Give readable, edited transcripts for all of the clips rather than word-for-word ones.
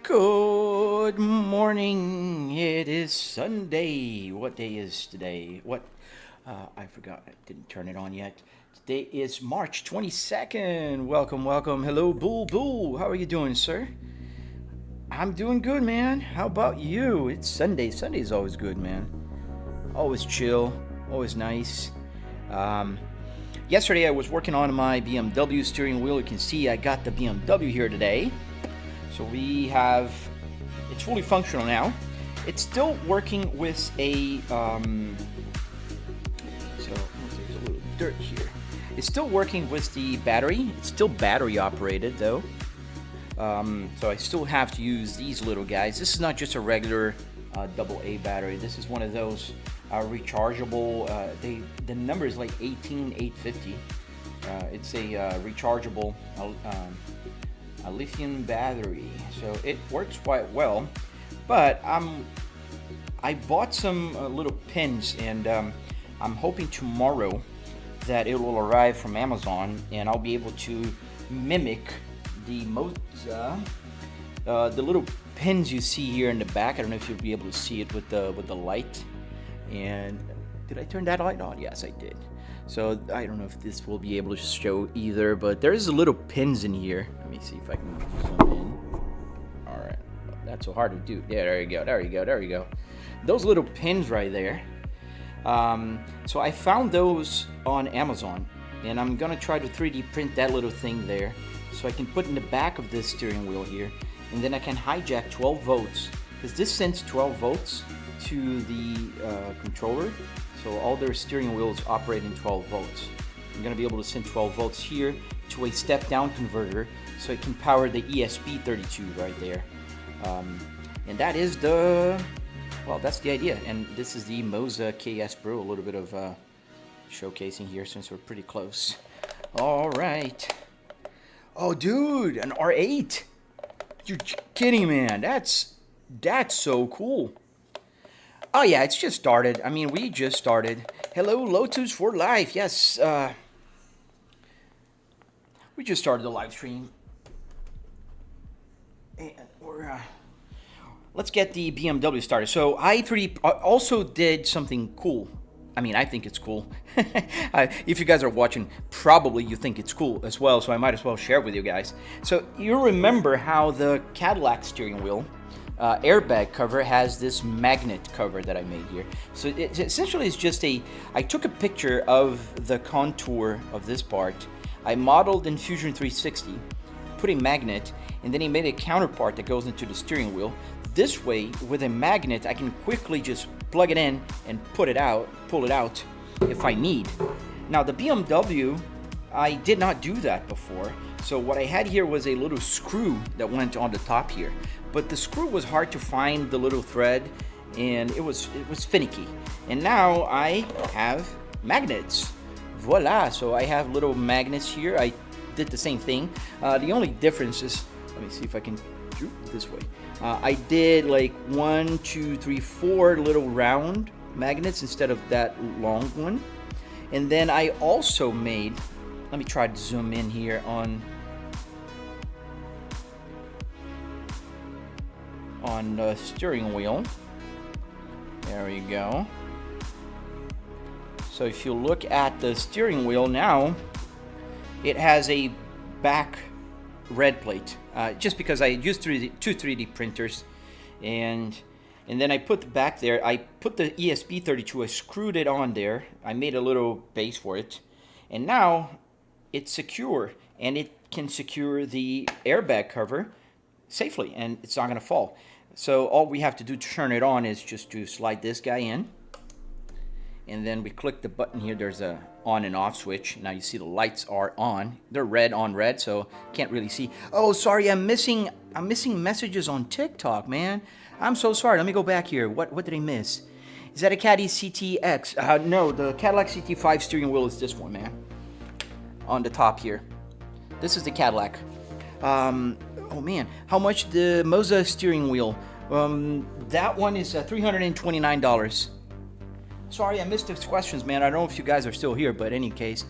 Good morning. It is Sunday. What day is today? I forgot. I didn't turn it on yet. Today is March 22nd. Welcome, welcome. Hello, Bull. How are you doing, sir? I'm doing good, man. How about you? It's Sunday. Sunday is always good, man. Always chill. Always nice. Yesterday I was working on my BMW steering wheel. You can see I got the BMW here today. So it's fully functional now. It's still working with a, so there's a little dirt here. It's still working with the battery. It's still battery operated though. So I still have to use these little guys. This is not just a regular AA battery. This is one of those rechargeable, the number is like 18850. It's a rechargeable a lithium battery, so it works quite well. But I bought some little pins, and I'm hoping tomorrow that it will arrive from Amazon, and I'll be able to mimic the Moza, the little pins you see here in the back. I don't know if you'll be able to see it with the light. And did I turn that light on? Yes, I did. So I don't know if this will be able to show either, but there's a little pins in here. Let me see if I can zoom in. All right, that's so hard to do. Yeah, there you go. Those little pins right there. So I found those on Amazon, and I'm gonna try to 3D print that little thing there, so I can put in the back of this steering wheel here, and then I can hijack 12 volts, because this sends 12 volts to the controller. So all their steering wheels operate in 12 volts. I'm going to be able to send 12 volts here to a step-down converter, so it can power the ESP32 right there. And that is that's the idea. And this is the Moza KS Pro. A little bit of showcasing here since we're pretty close. All right. Oh, dude, an R8. You're kidding, man. That's so cool. Oh yeah, it's just started. I mean, we just started. Hello, Lotus for life. Yes, we just started the live stream, and let's get the BMW started. So I also did something cool. I mean, I think it's cool. If you guys are watching, probably you think it's cool as well. So I might as well share with you guys. So you remember how the Cadillac steering wheel airbag cover has this magnet cover that I made here. So it essentially is just I took a picture of the contour of this part. I modeled in Fusion 360, put a magnet, and then I made a counterpart that goes into the steering wheel. This way, with a magnet, I can quickly just plug it in and pull it out if I need. Now the BMW, I did not do that before. So what I had here was a little screw that went on the top here. But the screw was hard to find, the little thread, and it was finicky. And now I have magnets. Voila! So I have little magnets here. I did the same thing. The only difference is, let me see if I can do it this way. I did like 1, 2, 3, 4 little round magnets instead of that long one. And then I also made, let me try to zoom in here on the steering wheel. There we go. So if you look at the steering wheel now, it has a back red plate, just because I used two 3D printers, and then I put the back there. I put the ESP32, I screwed it on there, I made a little base for it, and now it's secure, and it can secure the airbag cover safely, and it's not going to fall. So all we have to do to turn it on is just to slide this guy in, and then we click the button here. There's a on and off switch. Now you see the lights are on. They're red on red, so can't really see. Oh, sorry, I'm missing messages on TikTok, man. I'm so sorry. Let me go back here. What did I miss? Is that a Caddy CTX? No, the Cadillac CT5 steering wheel is this one, man. On the top here. This is the Cadillac. Oh man, how much the Moza steering wheel? That one is $329. Sorry, I missed those questions, man. I don't know if you guys are still here, but in any case,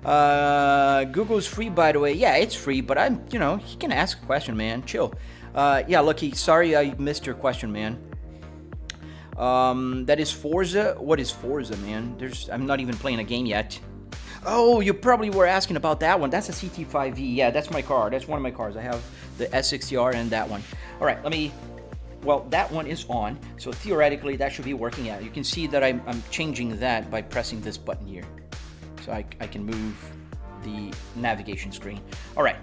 Google's free, by the way. Yeah, it's free, but you can ask a question, man. Chill. Yeah, Lucky, sorry I missed your question, man. That is Forza. What is Forza, man? I'm not even playing a game yet. Oh, you probably were asking about that one. That's a CT5V. Yeah, that's my car. That's one of my cars. I have the S60R and that one. All right, well, that one is on, so theoretically that should be working out. You can see that I'm changing that by pressing this button here. So I can move the navigation screen. All right,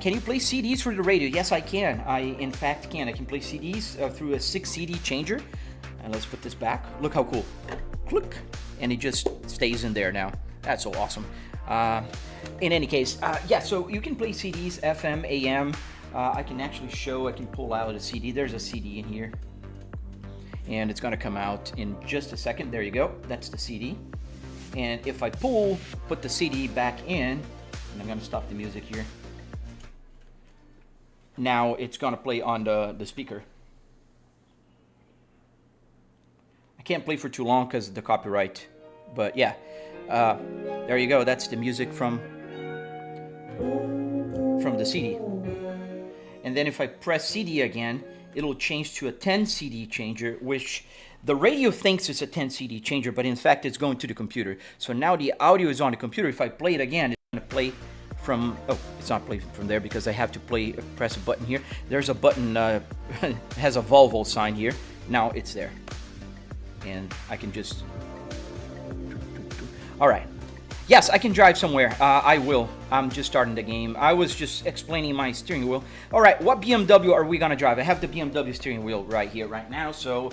can you play CDs through the radio? Yes, I can. I, in fact, can. I can play CDs through a 6 CD changer. And let's put this back. Look how cool. Click. And it just stays in there now. That's so awesome. In any case, yeah, so you can play CDs, FM, AM. I can actually I can pull out a CD. There's a CD in here. And it's going to come out in just a second. There you go. That's the CD. And if I put the CD back in, and I'm going to stop the music here. Now it's going to play on the speaker. I can't play for too long because of the copyright. But yeah, there you go. That's the music from the CD. And then if I press CD again, it'll change to a 10 CD changer, which the radio thinks it's a 10 CD changer, but in fact it's going to the computer. So now the audio is on the computer. If I play it again, it's going to play from, oh, it's not playing from there because I have to press a button here. There's a button, has a Volvo sign here. Now it's there. And I can just, all right. Yes, I can drive somewhere. I will. I'm just starting the game. I was just explaining my steering wheel. All right, what BMW are we gonna drive? I have the BMW steering wheel right here, right now. So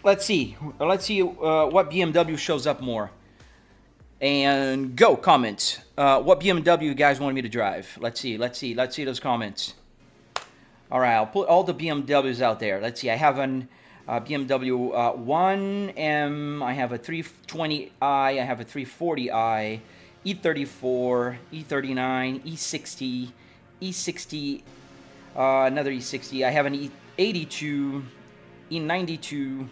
let's see. Let's see what BMW shows up more. And go comments. What BMW you guys want me to drive? Let's see. Let's see those comments. All right, I'll put all the BMWs out there. Let's see. I have an BMW 1M, I have a 320i, I have a 340i, E34, E39, E60, E60, another E60. I have an E82, E92.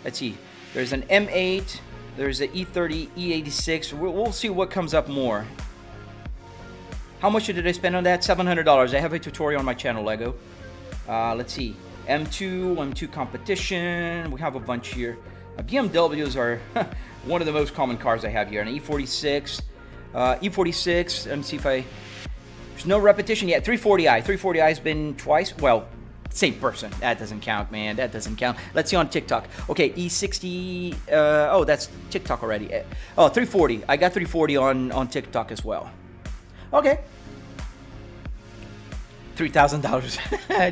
Let's see. There's an M8. There's an E30, E86. We'll see what comes up more. How much did I spend on that? $700. I have a tutorial on my channel, Lego. Let's see. M2 competition. We have a bunch here. BMWs are one of the most common cars I have here. An E46. E46. Let me see if there's no repetition yet. 340i. 340i has been twice. Well, same person. That doesn't count, man. That doesn't count. Let's see on TikTok. Okay, E60. Oh, that's TikTok already. Oh, 340. I got 340 on TikTok as well. Okay. $3,000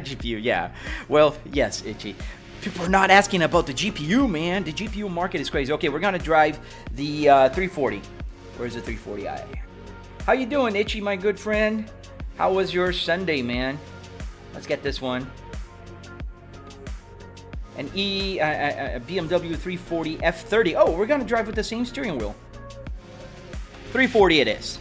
GPU, yeah. Well, yes, Itchy. People are not asking about the GPU, man. The GPU market is crazy. Okay, we're gonna drive the 340. Where's the 340i? How you doing, Itchy, my good friend? How was your Sunday, man? Let's get this one. An BMW 340 F30. Oh, we're gonna drive with the same steering wheel. 340 it is.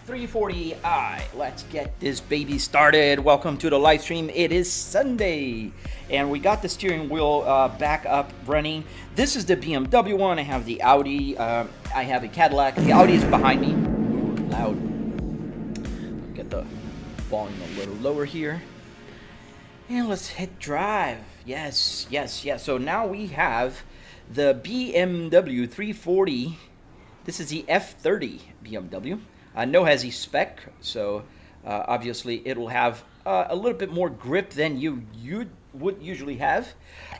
340i. Let's get this baby started. Welcome to the live stream. It is Sunday, and we got the steering wheel back up running. This is the BMW one. I have the Audi. I have a Cadillac. The Audi is behind me. Ooh, loud. Get the volume a little lower here. And let's hit drive. Yes, yes, yes. So now we have the BMW 340. This is the F30 BMW. NoHesi spec, so obviously it'll have a little bit more grip than you would usually have.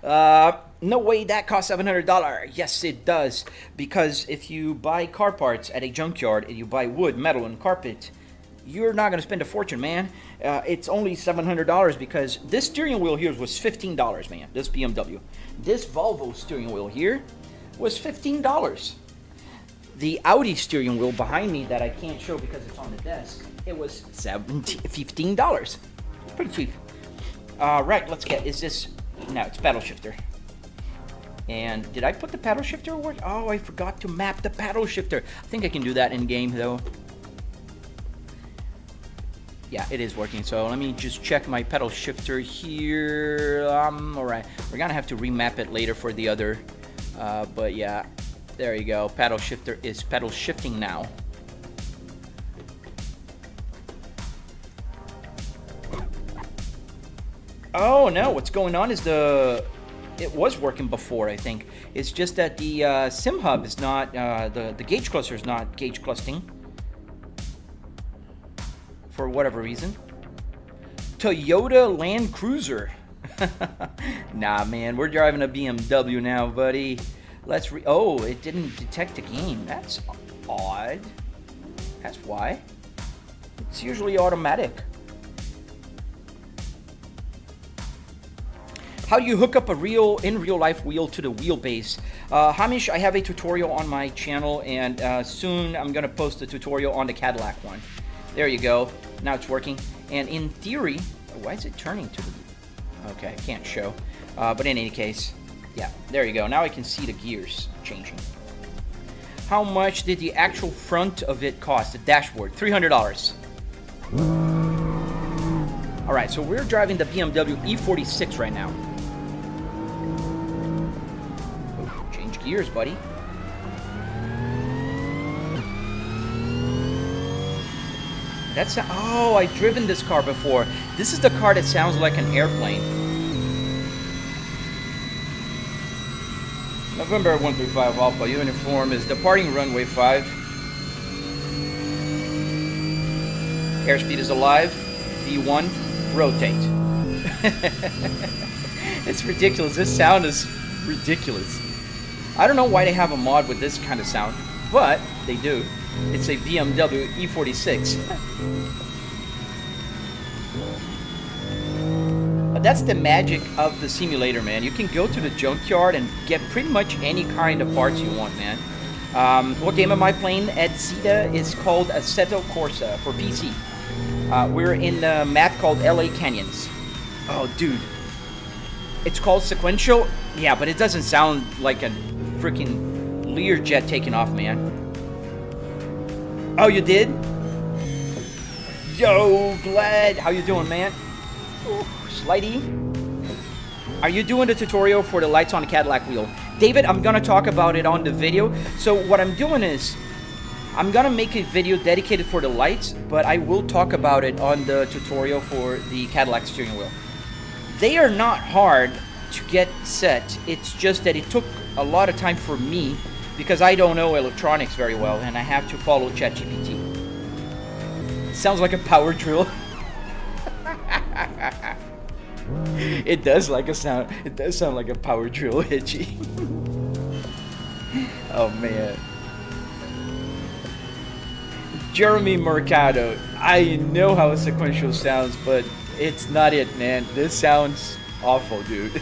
No way that costs $700. Yes, it does, because if you buy car parts at a junkyard and you buy wood, metal, and carpet, you're not going to spend a fortune, man. It's only $700 because this steering wheel here was $15, man. This BMW. This Volvo steering wheel here was $15. The Audi steering wheel behind me that I can't show because it's on the desk, it was $15. Pretty cheap. Right, let's get, is this, no, it's paddle shifter. And did I put the paddle shifter work? Oh, I forgot to map the paddle shifter. I think I can do that in game though. Yeah, it is working. So let me just check my pedal shifter here. All right, we're gonna have to remap it later for the other, but yeah. There you go. Paddle shifter is paddle shifting now. Oh no, what's going on is it was working before, I think. It's just that the sim hub is not, the gauge cluster is not gauge clustering. For whatever reason. Toyota Land Cruiser. Nah, man, we're driving a BMW now, buddy. Oh, it didn't detect the game. That's odd. That's why. It's usually automatic. How do you hook up a in real life wheel to the wheelbase? Hamish, I have a tutorial on my channel, and soon I'm gonna post a tutorial on the Cadillac one. There you go. Now it's working. And in theory, why is it turning to the... Okay, I can't show. But in any case, yeah, there you go. Now I can see the gears changing. How much did the actual front of it cost? The dashboard, $300. All right, so we're driving the BMW E46 right now. Oh, change gears, buddy. Oh, I've driven this car before. This is the car that sounds like an airplane. November 135 Alpha uniform is departing runway 5. Airspeed is alive. V1, rotate. It's ridiculous. This sound is ridiculous. I don't know why they have a mod with this kind of sound, but they do. It's a BMW E46. That's the magic of the simulator, man. You can go to the junkyard and get pretty much any kind of parts you want, man. What game am I playing at Zeta? It's called Assetto Corsa for PC. We're in a map called LA Canyons. Oh, dude. It's called sequential? Yeah, but it doesn't sound like a freaking Learjet taking off, man. Oh, you did? Yo, Glad. How you doing, man? Ooh, Slidey. Are you doing the tutorial for the lights on the Cadillac wheel? David, I'm going to talk about it on the video. So what I'm doing is, I'm going to make a video dedicated for the lights, but I will talk about it on the tutorial for the Cadillac steering wheel. They are not hard to get set. It's just that it took a lot of time for me because I don't know electronics very well, and I have to follow ChatGPT. Sounds like a power drill. It does like a sound. It does sound like a power drill, Hitchy. Oh man. Jeremy Mercado. I know how a sequential sounds, but it's not it, man. This sounds awful, dude.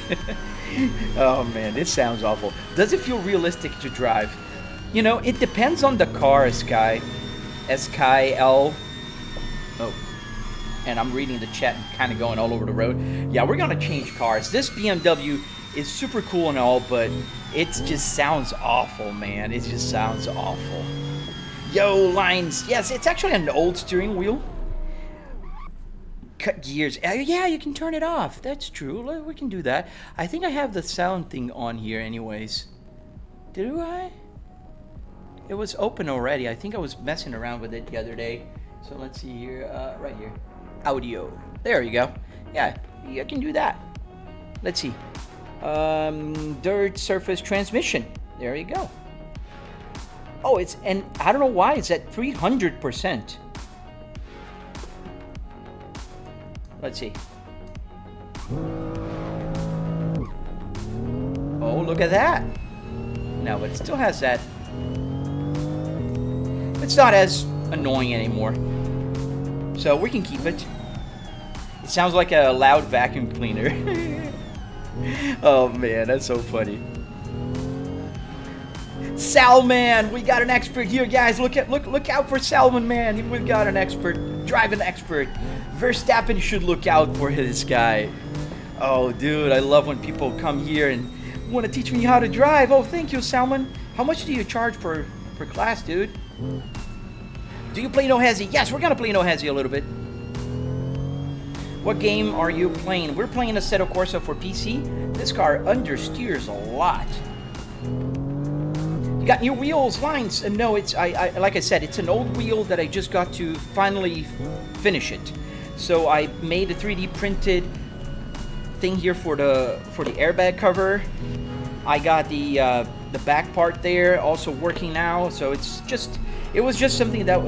Oh man, this sounds awful. Does it feel realistic to drive? You know, it depends on the car, Sky. S-K-L. Oh. And I'm reading the chat and kind of going all over the road. Yeah, we're going to change cars. This BMW is super cool and all, but it just sounds awful, man. It just sounds awful. Yo, Lines. Yes, it's actually an old steering wheel. Cut gears. Yeah, you can turn it off. That's true. We can do that. I think I have the sound thing on here anyways. Do I? It was open already. I think I was messing around with it the other day. So let's see here. Right here. Audio. There you go. Yeah, you can do that. Let's see. Dirt surface transmission. There you go. Oh, and I don't know why it's at 300%. Let's see. Oh, look at that. No, but it still has that. It's not as annoying anymore. So we can keep it. It sounds like a loud vacuum cleaner. Oh man, that's so funny. Salman, we got an expert here, guys. Look out for Salman, man. We've got an expert, driving expert. Verstappen should look out for this guy. Oh, dude, I love when people come here and want to teach me how to drive. Oh, thank you, Salman. How much do you charge per class, dude? Do you play NoHesi? Yes, we're gonna play NoHesi a little bit. What game are you playing? We're playing Assetto Corsa for PC. This car understeers a lot. You got new wheels, Lines. No, it's like I said, it's an old wheel that I just got to finally finish it. So I made a 3D printed thing here for the airbag cover. I got the back part there also working now. So it was just something that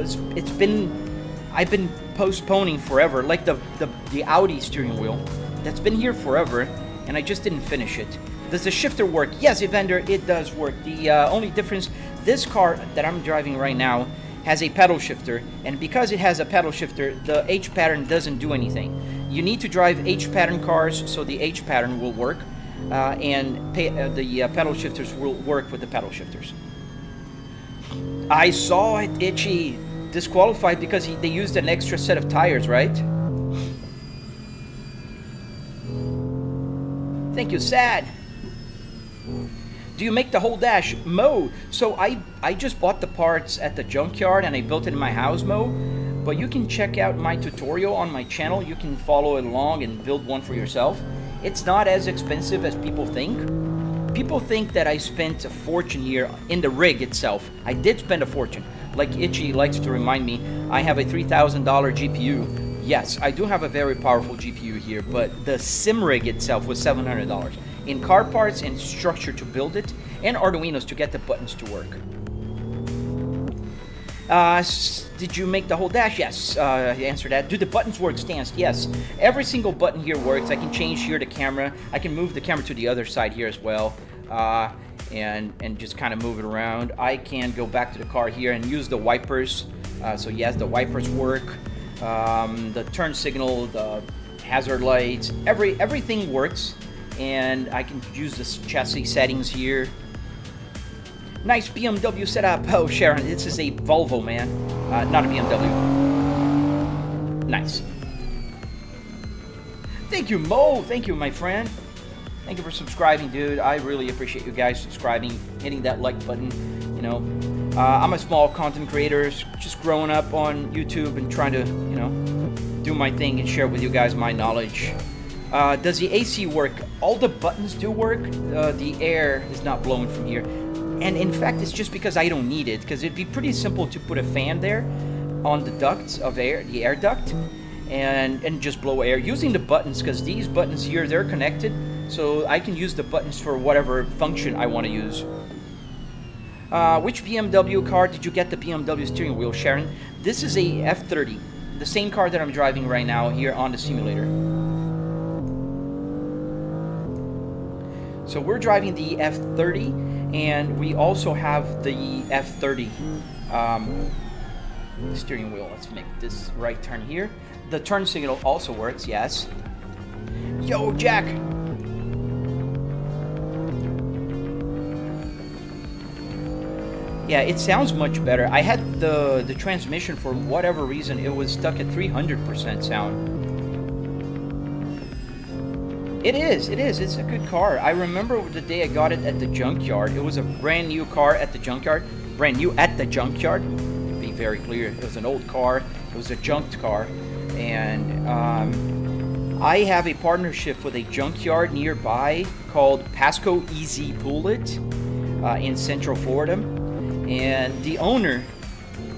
I've been postponing forever, like the Audi steering wheel that's been here forever, and I just didn't finish it. Does the shifter work? Yes, Evander, it does work. The only difference, this car that I'm driving right now has a pedal shifter, and because it has a pedal shifter, the H pattern doesn't do anything. You need to drive H pattern cars so the H pattern will work, and the pedal shifters will work with the pedal shifters. I saw it, Itchy. Disqualified because they used an extra set of tires, right? Thank you, Sad. Do you make the whole dash? Mo. So I just bought the parts at the junkyard and I built it in my house, Mo. But you can check out my tutorial on my channel. You can follow it along and build one for yourself. It's not as expensive as people think. People think that I spent a fortune here in the rig itself. I did spend a fortune. Like Itchy likes to remind me, I have a $3,000 GPU. Yes, I do have a very powerful GPU here, but the sim rig itself was $700 in car parts and structure to build it, and arduinos to get the buttons to work. Did you make the whole dash? Yes, answer that. Do the buttons work, Stance? Yes. Every single button here works. I can change here the camera. I can move the camera to the other side here as well. And just kind of move it around. I can go back to the car here and use the wipers. So yes, the wipers work. The turn signal, the hazard lights, everything works. And I can use the chassis settings here. Nice BMW setup. Oh, Sharon, this is a Volvo, man. Not a BMW. Nice. Thank you, Mo. Thank you, my friend. Thank you for subscribing, dude. I really appreciate you guys subscribing, hitting that like button. You know, I'm a small content creator, just growing up on YouTube and trying to, you know, do my thing and share with you guys my knowledge. Does the AC work? All the buttons do work. The air is not blowing from here. And in fact, it's just because I don't need it, because it'd be pretty simple to put a fan there on the ducts of air, the air duct, and just blow air using the buttons, because these buttons here, they're connected. So I can use the buttons for whatever function I want to use. Which BMW car did you get the BMW steering wheel, Sharon? This is a F30, the same car that I'm driving right now here on the simulator. So we're driving the F30, and we also have the F30 steering wheel. Let's make this right turn here. The turn signal also works, yes. Yo, Jack! Yeah, it sounds much better. I had the transmission, for whatever reason, it was stuck at 300% sound. It is. It's a good car. I remember the day I got it at the junkyard. It was a brand new car at the junkyard. Brand new at the junkyard. To be very clear, it was an old car. It was a junked car. And I have a partnership with a junkyard nearby called Pasco Easy Pullet in Central Florida. And the owner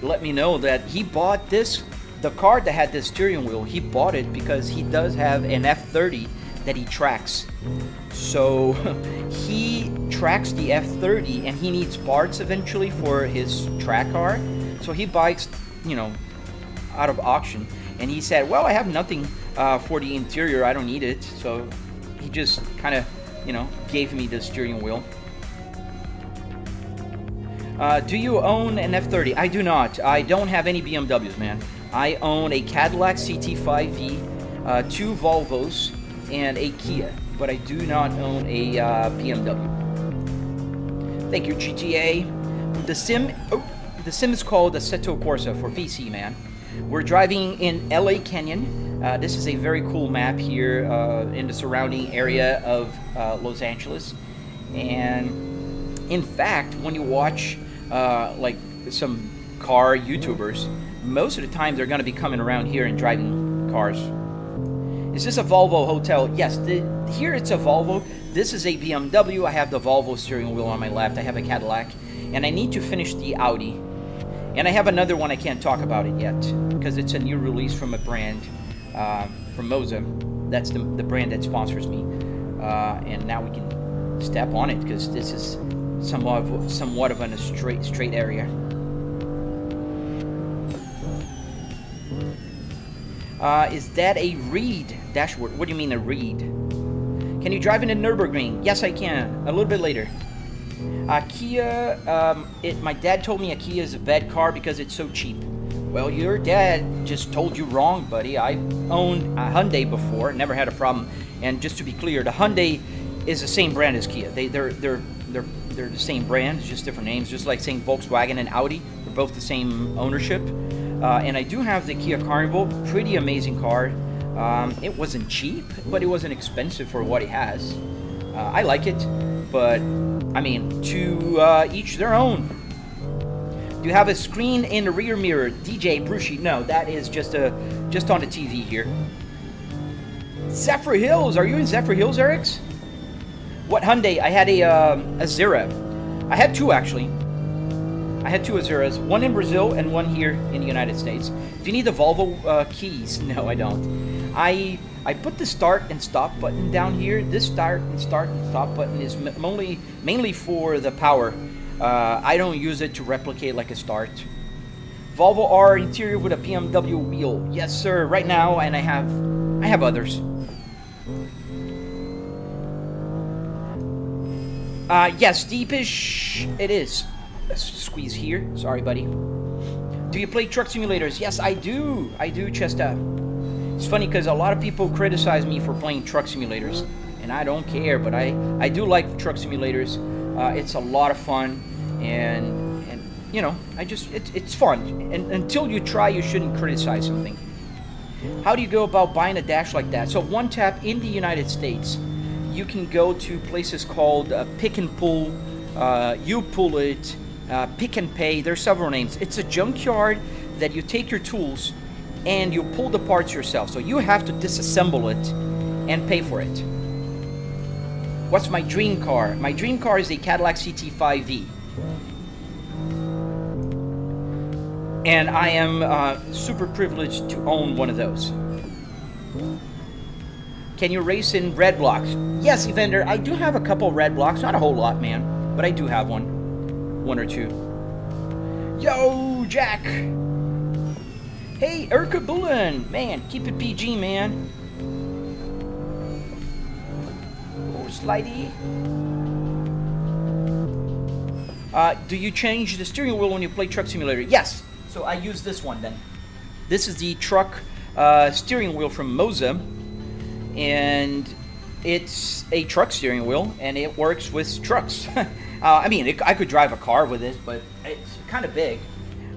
let me know that he bought the car that had this steering wheel, he bought it because he does have an F30 that he tracks. So he tracks the F30 and he needs parts eventually for his track car. So he buys, you know, out of auction. And he said, well, I have nothing for the interior. I don't need it. So he just kind of, you know, gave me the steering wheel. Do you own an F30? I do not. I don't have any BMWs, man. I own a Cadillac CT5V, 2 Volvos, and a Kia, but I do not own a BMW. Thank you, GTA. The sim is called Assetto Corsa for PC, man. We're driving in LA Canyon. This is a very cool map here in the surrounding area of Los Angeles. And in fact, when you watch like some car YouTubers, most of the time they're going to be coming around here and driving cars. Is this a Volvo hotel? Yes, here it's a Volvo. This is a BMW. I have the Volvo steering wheel on my left. I have a Cadillac. And I need to finish the Audi. And I have another one. I can't talk about it yet because it's a new release from a brand. from Moza. That's the brand that sponsors me. And now we can step on it because this is somewhat of a straight area. Is that a reed dashboard? What do you mean a reed? Can you drive in the Nürburgring? Yes, I can. A little bit later. Kia, my dad told me a Kia is a bad car because it's so cheap. Well, your dad just told you wrong, buddy. I owned a Hyundai before, never had a problem. And just to be clear, the Hyundai is the same brand as Kia. They're the same brand, it's just different names. Just like saying Volkswagen and Audi, they're both the same ownership. And I do have the Kia Carnival, pretty amazing car. It wasn't cheap, but it wasn't expensive for what it has. I like it, but I mean, to each their own. Do you have a screen in the rear mirror? DJ Brucey, no, that is just on the TV here. Zephyr Hills, are you in Zephyr Hills, Erics? What Hyundai? I had a Azera. I had two actually. I had two Azeras, one in Brazil and one here in the United States. Do you need the Volvo keys? No, I don't. I put the start and stop button down here. This start and stop button is mainly for the power. I don't use it to replicate like a start. Volvo R interior with a BMW wheel. Yes, sir. Right now, and I have others. Yes, deepish. It is. Let's squeeze here. Sorry, buddy. Do you play truck simulators? Yes, I do. I do, Chesta. It's funny because a lot of people criticize me for playing truck simulators, and I don't care. But I do like truck simulators. It's a lot of fun, and you know, it's fun. And until you try, you shouldn't criticize something. How do you go about buying a dash like that? So one tap in the United States, you can go to places called Pick and Pull, You Pull It, Pick and Pay. There's several names. It's a junkyard that you take your tools and you pull the parts yourself. So you have to disassemble it and pay for it. What's my dream car? My dream car is a Cadillac CT5V. And I am super privileged to own one of those. Can you race in red blocks? Yes, Evander, I do have a couple red blocks. Not a whole lot, man, but I do have one or two. Yo, Jack. Hey, Urka Bullen. Man, keep it PG, man. Oh, slidey. Do you change the steering wheel when you play Truck Simulator? Yes. So I use this one then. This is the truck steering wheel from Moza. And it's a truck steering wheel, and it works with trucks. I mean, I could drive a car with it, but it's kind of big.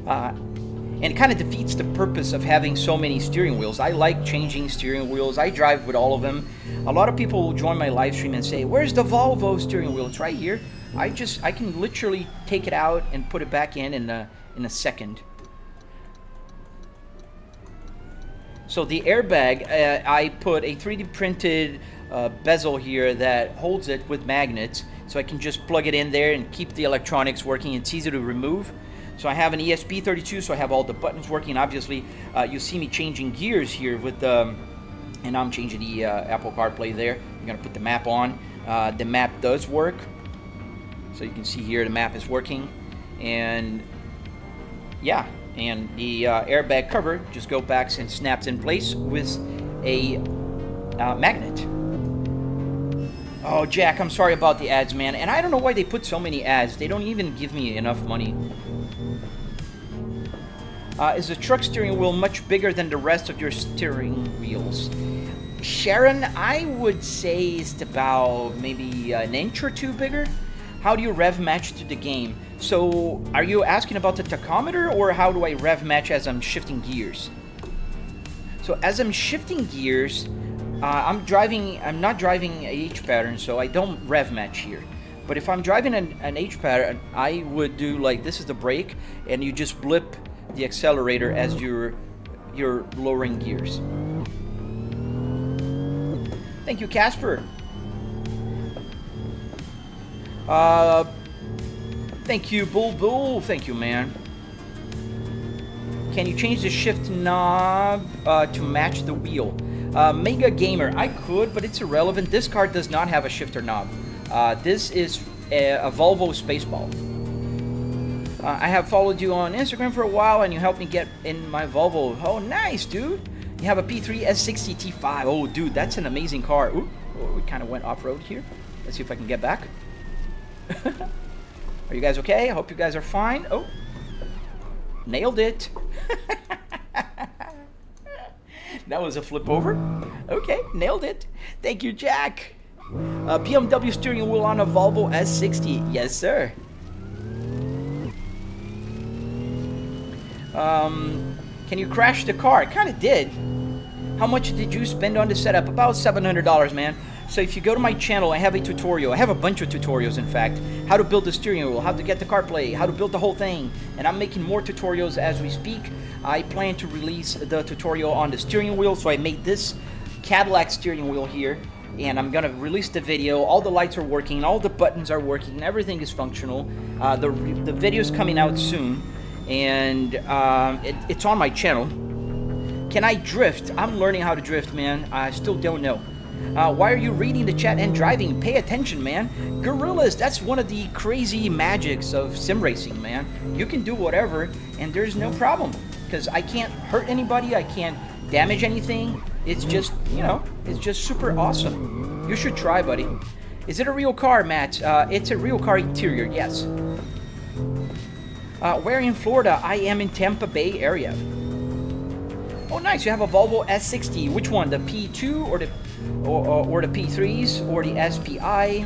And it kind of defeats the purpose of having so many steering wheels. I like changing steering wheels. I drive with all of them. A lot of people will join my live stream and say, where's the Volvo steering wheel? It's right here. I can literally take it out and put it back in a second. So the airbag, I put a 3D printed bezel here that holds it with magnets, so I can just plug it in there and keep the electronics working. It's easy to remove. So I have an ESP32, so I have all the buttons working. Obviously, you see me changing gears here with the, and I'm changing the Apple CarPlay there. I'm gonna put the map on. The map does work, so you can see here the map is working, and yeah. And the airbag cover just goes back and snaps in place with a magnet. Oh, Jack, I'm sorry about the ads, man. And I don't know why they put so many ads. They don't even give me enough money. Is the truck steering wheel much bigger than the rest of your steering wheels? Sharon, I would say it's about maybe an inch or two bigger. How do you rev match to the game? So, are you asking about the tachometer, or how do I rev match as I'm shifting gears? So, as I'm shifting gears, I'm not driving a H pattern, so I don't rev match here. But if I'm driving an H pattern, I would do like, this is the brake, and you just blip the accelerator as you're lowering gears. Thank you, Casper. Thank you, Bull. Thank you, man. Can you change the shift knob to match the wheel? Mega Gamer, I could, but it's irrelevant. This car does not have a shifter knob. This is a Volvo Spaceball. I have followed you on Instagram for a while, and you helped me get in my Volvo. Oh, nice, dude. You have a P3 S60 T5. Oh, dude, that's an amazing car. Ooh, we kind of went off-road here. Let's see if I can get back. Are you guys okay? I hope you guys are fine. Oh, nailed it. That was a flip over. Okay, nailed it. Thank you, Jack. BMW steering wheel on a Volvo S60. Yes, sir. Can you crash the car? I kind of did. How much did you spend on the setup? About $700, man. So if you go to my channel, I have a tutorial. I have a bunch of tutorials, in fact. How to build the steering wheel, how to get the CarPlay, how to build the whole thing. And I'm making more tutorials as we speak. I plan to release the tutorial on the steering wheel, so I made this Cadillac steering wheel here. And I'm gonna release the video. All the lights are working, all the buttons are working, everything is functional. The video's coming out soon, and it's on my channel. Can I drift? I'm learning how to drift, man. I still don't know. Why are you reading the chat and driving? Pay attention, man. Gorillas, that's one of the crazy magics of sim racing, man. You can do whatever, and there's no problem. Because I can't hurt anybody, I can't damage anything. It's just, you know, it's just super awesome. You should try, buddy. Is it a real car, Matt? It's a real car interior, yes. Where in Florida? I am in Tampa Bay area. Oh, nice. You have a Volvo S60. Which one? The P2 or the P3s or the SPI?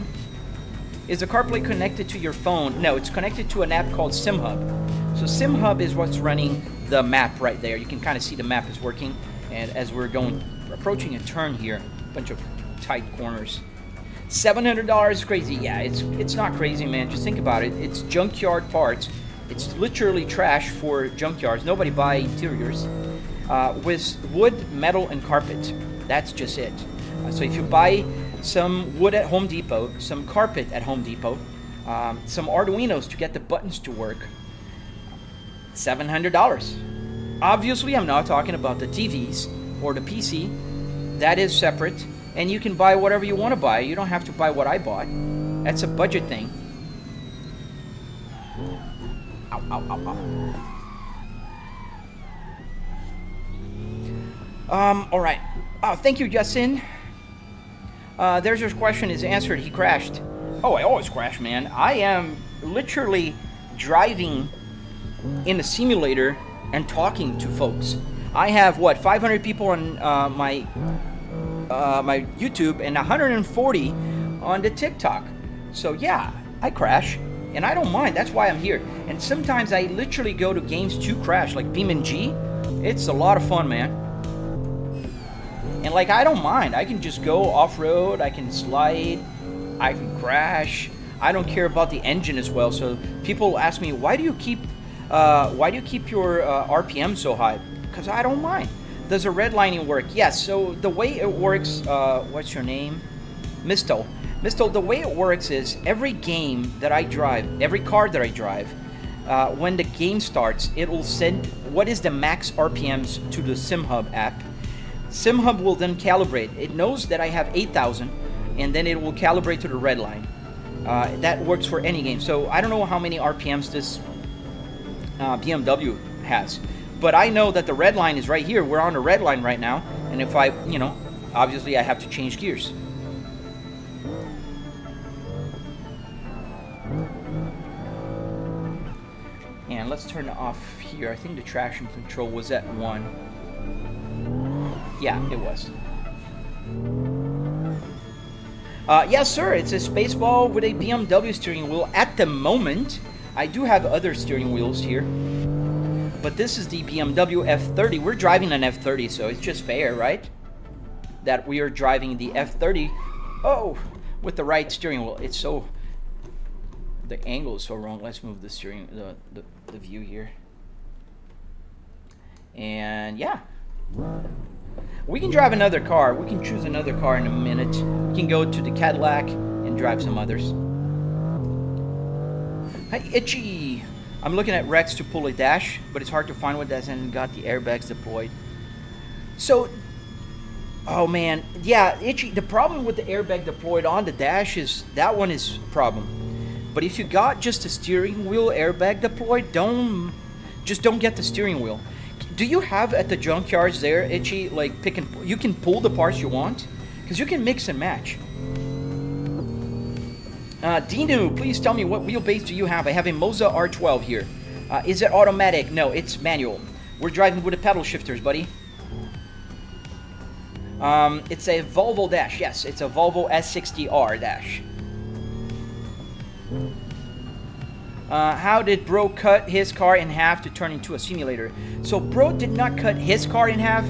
Is the CarPlay connected to your phone? No, it's connected to an app called SimHub. So SimHub is what's running the map right there. You can kind of see the map is working. And as we're approaching a turn here, a bunch of tight corners. $700 is crazy. Yeah, it's not crazy, man. Just think about it. It's junkyard parts. It's literally trash for junkyards. Nobody buy interiors. With wood, metal, and carpet. That's just it. So if you buy some wood at Home Depot, some carpet at Home Depot, some arduinos to get the buttons to work, $700. Obviously, I'm not talking about the TVs or the PC. That is separate. And you can buy whatever you want to buy. You don't have to buy what I bought. That's a budget thing. Ow, ow, ow, ow. All right. Oh, thank you, Justin. There's your question is answered. He crashed. Oh, I always crash, man. I am literally driving in a simulator and talking to folks. I have, what, 500 people on my YouTube and 140 on the TikTok. So, yeah, I crash. And I don't mind. That's why I'm here. And sometimes I literally go to games to crash, like BeamNG. It's a lot of fun, man. And like, I don't mind. I can just go off-road. I can slide. I can crash. I don't care about the engine as well. So people ask me, why do you keep your RPM so high? Because I don't mind. Does a redlining work? Yes. So the way it works, what's your name? Mistel, the way it works is every game that I drive, every car that I drive, when the game starts, it will send what is the max RPMs to the SimHub app. SimHub will then calibrate. It knows that I have 8,000, and then it will calibrate to the red line. That works for any game. So I don't know how many RPMs this BMW has, but I know that the red line is right here. We're on the red line right now, and if I, you know, obviously I have to change gears. And let's turn it off here. I think the traction control was at 1. Yeah, it was. Yes, sir. It's a Spaceball with a BMW steering wheel. At the moment, I do have other steering wheels here. But this is the BMW F30. We're driving an F30, so it's just fair, right? That we are driving the F30. Oh, with the right steering wheel. It's so... The angle is so wrong. Let's move the steering, the view here. And yeah. We can drive another car. We can choose another car in a minute. We can go to the Cadillac and drive some others. Hi, Itchy. I'm looking at Rex to pull a dash, but it's hard to find one that hasn't got the airbags deployed. So, Oh man, yeah, itchy. The problem with the airbag deployed on the dash is that one is a problem. But if you got just a steering wheel airbag deployed, don't get the steering wheel. Do you have at the junkyards there, Itchy, like you can pull the parts you want? Because you can mix and match. Dinu, please tell me what wheelbase do you have? I have a Moza R12 here. Is it automatic? No, it's manual. We're driving with the pedal shifters, buddy. It's a Volvo dash. Yes, it's a Volvo S60R dash. How did Bro cut his car in half to turn into a simulator? So Bro did not cut his car in half.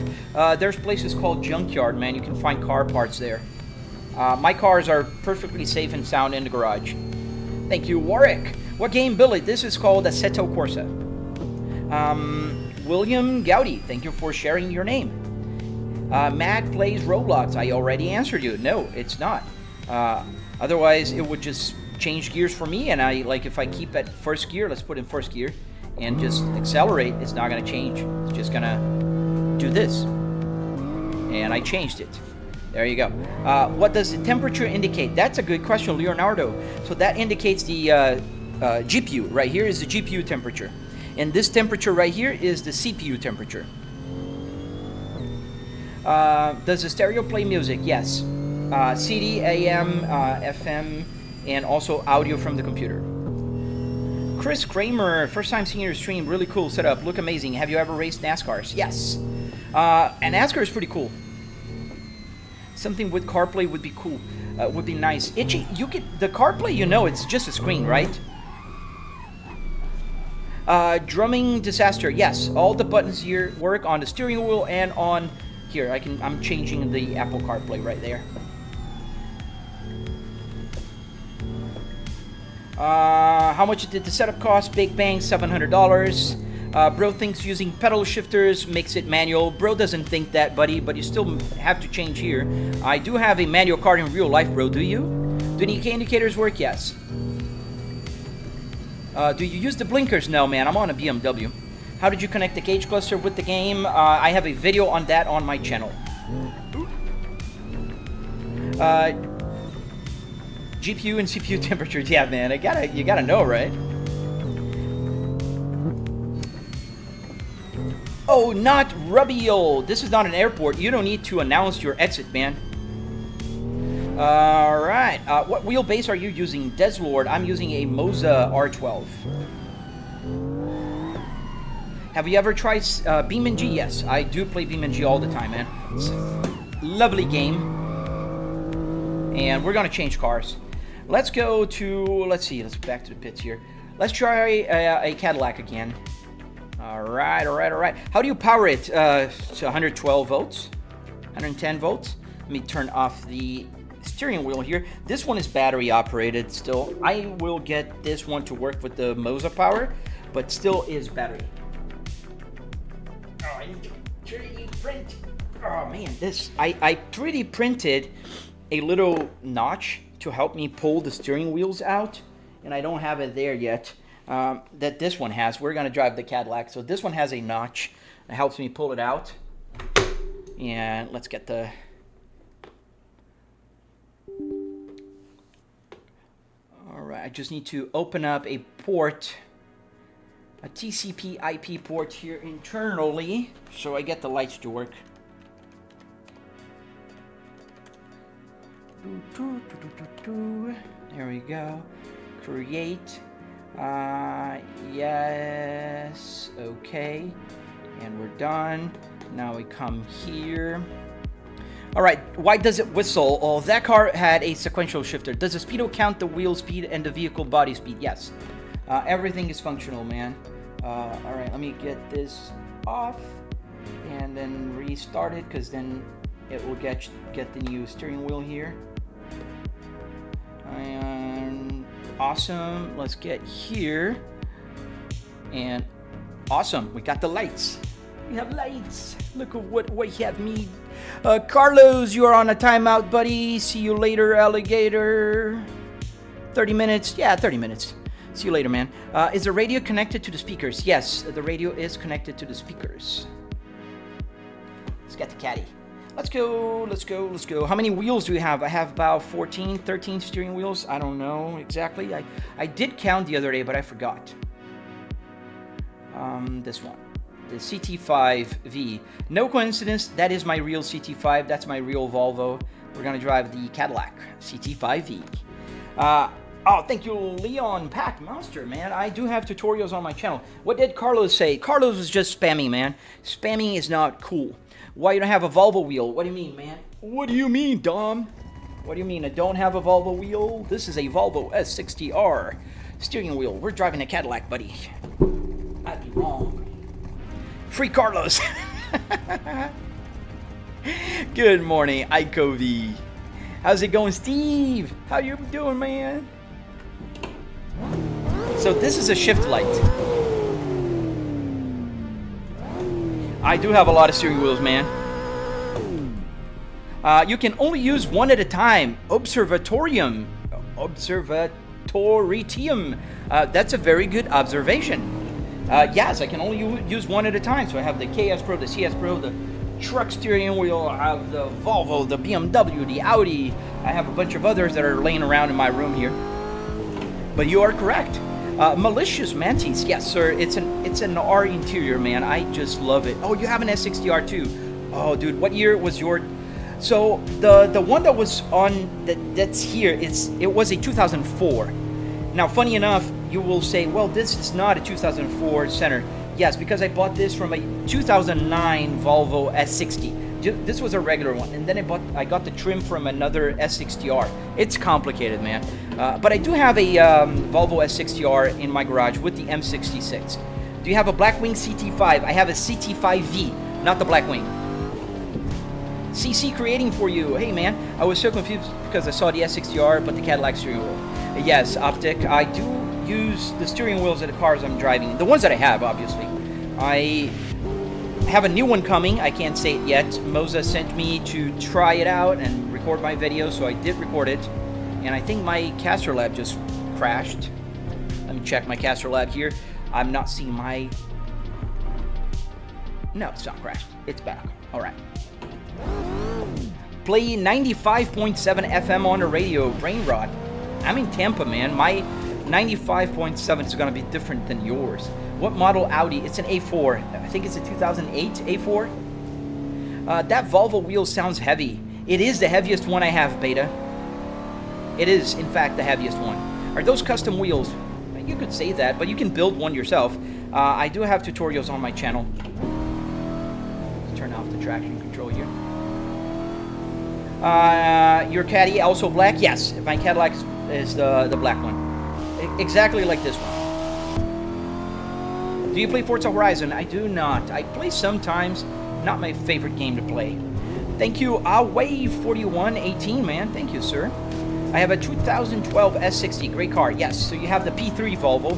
There's places called junkyard, man. You can find car parts there. My cars are perfectly safe and sound in the garage. Thank you, Warwick. What game, Billy? This is called Assetto Corsa. William Gowdy, thank you for sharing your name. Matt plays Roblox. I already answered you. No, it's not. Otherwise, it would just change gears for me, and if I keep at first gear, let's put in first gear, and just accelerate, it's not gonna change. It's just gonna do this. And I changed it. There you go. What does the temperature indicate? That's a good question, Leonardo. So that indicates the GPU. Right here is the GPU temperature. And this temperature right here is the CPU temperature. Does the stereo play music? Yes. CD, AM, FM, and also audio from the computer. Chris Kramer, first time seeing your stream. Really cool setup. Look amazing. Have you ever raced NASCARs? Yes. And NASCAR is pretty cool. Something with CarPlay would be cool. Would be nice. Itchy, the CarPlay, you know, it's just a screen, right? Drumming disaster. Yes, all the buttons here work on the steering wheel and on here. I'm changing the Apple CarPlay right there. How much did the setup cost? Big bang, $700. Bro thinks using pedal shifters makes it manual. Bro doesn't think that, buddy, but you still have to change here. I do have a manual car in real life, bro. Do you? Do the indicators work? Yes. Do you use the blinkers? No, man. I'm on a BMW. How did you connect the gauge cluster with the game? I have a video on that on my channel. GPU and CPU temperatures. Yeah, man. You gotta know, right? Oh, not Rubio. This is not an airport. You don't need to announce your exit, man. All right. What wheelbase are you using? Deslord. I'm using a Moza R12. Have you ever tried BeamNG? Yes, I do play BeamNG all the time, man. It's a lovely game. And we're gonna change cars. Let's go to, let's back to the pits here. Let's try a Cadillac again. All right. How do you power it? To 112 volts, 110 volts. Let me turn off the steering wheel here. This one is battery operated still. I will get this one to work with the Moza power, but still is battery. Oh, I need to 3D print. Oh man, I 3D printed a little notch to help me pull the steering wheels out, and I don't have it there yet. That this one has. We're gonna drive the Cadillac, so this one has a notch that helps me pull it out. And let's get the alright, I just need to open up a port, a TCP IP port here internally, so I get the lights to work. There we go. Create. Yes, okay, and we're done. Now we come here. All right, why does it whistle? Oh, that car had a sequential shifter. Does the speedo count the wheel speed and the vehicle body speed? Yes. Everything is functional, man. All right, let me get this off and then restart it, because then it will get the new steering wheel here. And awesome. Let's get here. And awesome. We got the lights. We have lights. Look at what we have made. Carlos, you are on a timeout, buddy. See you later, alligator. 30 minutes. Yeah, 30 minutes. See you later, man. Is the radio connected to the speakers? Yes, the radio is connected to the speakers. Let's get the caddy. Let's go, let's go, let's go. How many wheels do we have? I have about 14, 13 steering wheels. I don't know exactly. I did count the other day, but I forgot. This one, the CT5V. No coincidence, that is my real CT5. That's my real Volvo. We're gonna drive the Cadillac CT5V. Oh, thank you, Leon Pack Monster, man. I do have tutorials on my channel. What did Carlos say? Carlos was just spamming, man. Spamming is not cool. Why you don't have a Volvo wheel? What do you mean, man? What do you mean, Dom? What do you mean I don't have a Volvo wheel? This is a Volvo S60R steering wheel. We're driving a Cadillac, buddy. I'd be wrong. Free Carlos. Good morning, Icovy. How's it going, Steve? How you doing, man? So this is a shift light. I do have a lot of steering wheels, man. You can only use one at a time. Observatorium. That's a very good observation. Yes, I can only use one at a time. So I have the KS Pro, the CS Pro, the truck steering wheel, I have the Volvo, the BMW, the Audi. I have a bunch of others that are laying around in my room here. But you are correct. Malicious Mantis, yes sir, it's an R interior, man. I just love it. Oh, you have an S60R too. Oh dude, what year was your... So the one that was on that's here, it was a 2004. Now funny enough, you will say, well, this is not a 2004 center. Yes, because I bought this from a 2009 Volvo S60. This was a regular one, and then I got the trim from another S60R. It's complicated, man. But I do have a Volvo S60R in my garage with the M66. Do you have a Blackwing CT5? I have a CT5V, not the Blackwing. CC creating for you. Hey, man, I was so confused because I saw the S60R, but the Cadillac steering wheel. Yes, Haptic. I do use the steering wheels of the cars I'm driving. The ones that I have, obviously. I have a new one coming. I can't say it yet. Moza sent me to try it out and record my video, so I did record it. And I think my caster lab just crashed. Let me check my caster lab here. I'm not seeing my... No, it's not crashed. It's back. All right. Play 95.7 FM on the radio. Brain rot. I'm in Tampa, man. My 95.7 is going to be different than yours. What model Audi? It's an A4. I think it's a 2008 A4. That Volvo wheel sounds heavy. It is the heaviest one I have, Beta. It is, in fact, the heaviest one. Are those custom wheels? You could say that, but you can build one yourself. I do have tutorials on my channel. Let's turn off the traction control here. Your Caddy also black? Yes, my Cadillac is the black one. Exactly like this one. Do you play Forza Horizon? I do not. I play sometimes. Not my favorite game to play. Thank you, Away4118, man. Thank you, sir. I have a 2012 S60. Great car. Yes, so you have the P3 Volvo.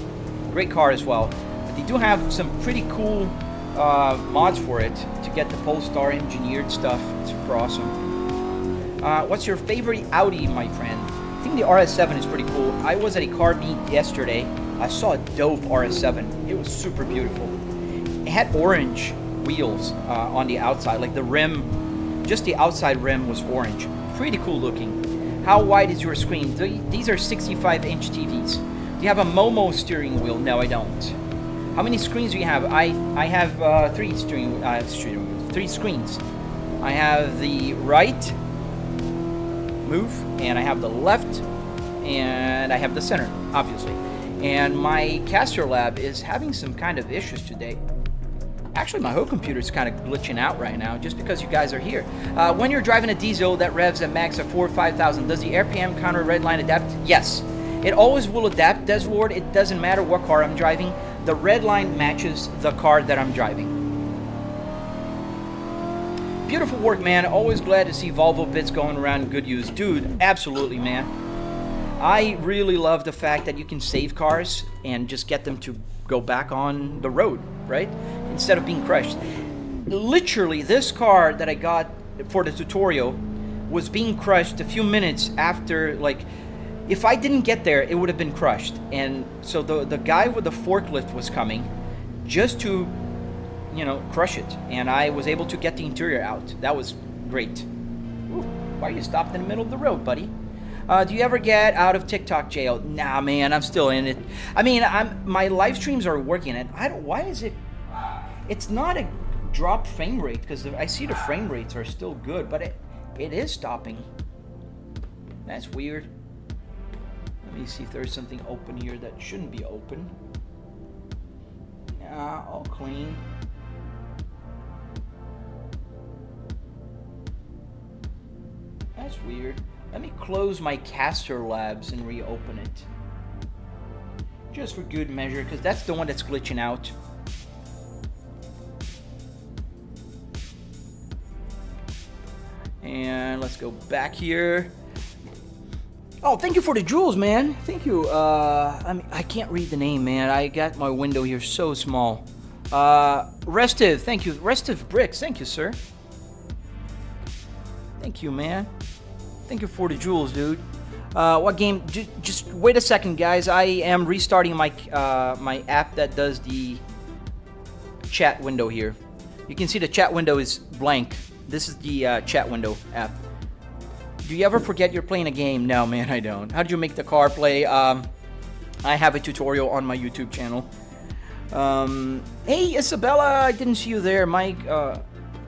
Great car as well. But they do have some pretty cool mods for it to get the Polestar engineered stuff. It's super awesome. What's your favorite Audi, my friend? I think the RS7 is pretty cool. I was at a car meet yesterday. I saw a dope RS7. It was super beautiful. It had orange wheels on the outside, like the rim, just the outside rim was orange. Pretty cool looking. How wide is your screen? These are 65-inch TVs. Do you have a Momo steering wheel? No, I don't. How many screens do you have? I have three screens. I have the right move, and I have the left, and I have the center, obviously. And my caster lab is having some kind of issues today. Actually, my whole computer is kind of glitching out right now just because you guys are here. When you're driving a diesel that revs at max of 4,000 or 5,000, does the RPM counter red line adapt? Yes. It always will adapt, Deslord. It doesn't matter what car I'm driving. The red line matches the car that I'm driving. Beautiful work, man. Always glad to see Volvo bits going around in good use. Dude, absolutely, man. I really love the fact that you can save cars and just get them to go back on the road, right? Instead of being crushed. Literally, this car that I got for the tutorial was being crushed a few minutes after, like, if I didn't get there, it would have been crushed. And so the guy with the forklift was coming just to, you know, crush it. And I was able to get the interior out. That was Great. Ooh, why are you stopped in the middle of the road, buddy? Do you ever get out of TikTok jail? Nah, man, I'm still in it. I mean, my live streams are working, and I don't. Why is it? It's not a drop frame rate because I see the frame rates are still good, but it is stopping. That's weird. Let me see if there's something open here that shouldn't be open. Yeah, all clean. That's weird. Let me close my Caster Labs and reopen it. Just for good measure, because that's the one that's glitching out. And let's go back here. Oh, thank you for the jewels, man. Thank you. I can't read the name, man. I got my window here so small. Restive, thank you. Restive Bricks, thank you, sir. Thank you, man. Thank you for the jewels, dude. What game? Just wait a second, guys. I am restarting my my app that does the chat window here. You can see the chat window is blank. This is the chat window app. Do you ever forget you're playing a game? No, man, I don't. How did you make the car play? I have a tutorial on my YouTube channel. Hey, Isabella, I didn't see you there. My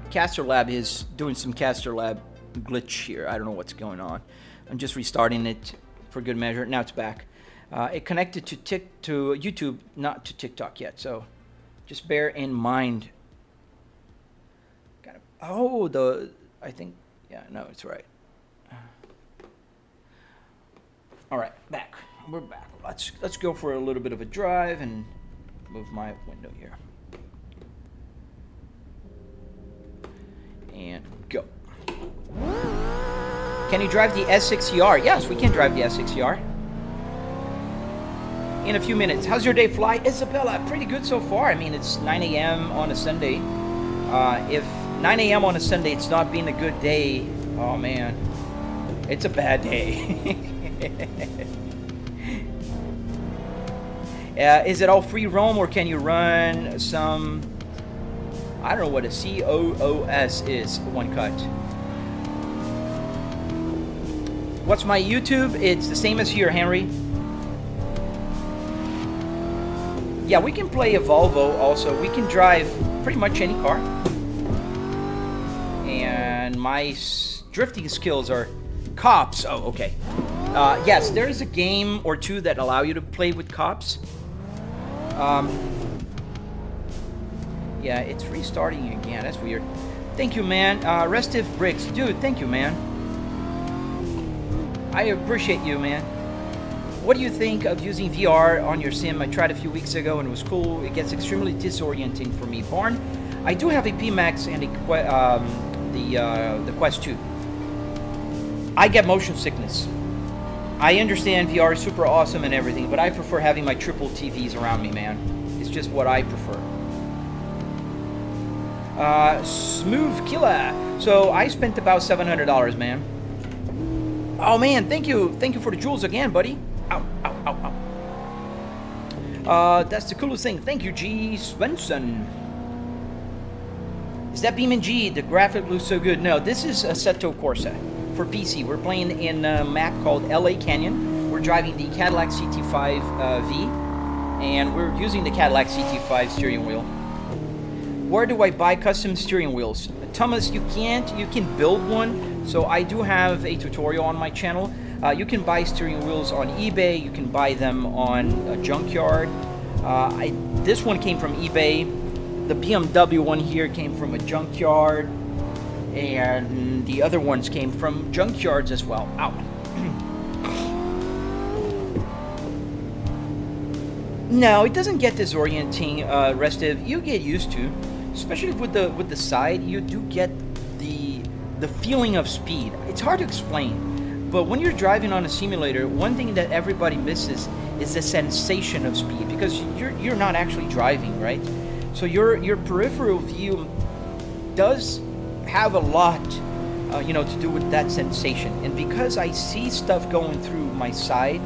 Caster Lab is doing some Caster Lab glitch here. I don't know what's going on. I'm just restarting it for good measure. Now it's back. It connected to YouTube, not to TikTok yet. So just bear in mind. I think, yeah, no, it's right. All right, back. We're back. Let's go for a little bit of a drive and move my window here. And go. Can you drive the S6ER? Yes, we can drive the S6ER. In a few minutes. How's your day fly? Isabella, pretty good so far. I mean, it's 9 a.m. on a Sunday. If 9 a.m. on a Sunday, it's not been a good day. Oh, man. It's a bad day. Is it all free roam or can you run some... I don't know what a COOS is, one cut. What's my YouTube? It's the same as here, Henry. Yeah, we can play a Volvo also. We can drive pretty much any car. And my drifting skills are cops. Oh, okay. Yes, there is a game or two that allow you to play with cops. Yeah, it's restarting again. That's weird. Thank you, man. Restive Bricks. Dude, thank you, man. I appreciate you, man. What do you think of using VR on your sim? I tried a few weeks ago and it was cool. It gets extremely disorienting for me. Barn, I do have a PMax and the Quest 2. I get motion sickness. I understand VR is super awesome and everything, but I prefer having my triple TVs around me, man. It's just what I prefer. Smooth Killer. So I spent about $700, man. Oh man, thank you for the jewels again, buddy. Ow, ow, ow, ow. That's the coolest thing. Thank you, G. Svensson. Is that Beam & G? The graphic looks so good. No, this is Assetto Corsa for PC. We're playing in a map called LA Canyon. We're driving the Cadillac CT5 V, and we're using the Cadillac CT5 steering wheel. Where do I buy custom steering wheels? Thomas, you can build one. So I do have a tutorial on my channel. You can buy steering wheels on eBay. You can buy them on a junkyard. This one came from eBay. The BMW one here came from a junkyard. And the other ones came from junkyards as well. Ow. No, it doesn't get disorienting, Restive. You get used to. Especially with the side, you do get the feeling of speed. It's hard to explain, but when you're driving on a simulator, one thing that everybody misses is the sensation of speed, because you're not actually driving, right? So your peripheral view does have a lot, to do with that sensation. And because I see stuff going through my side,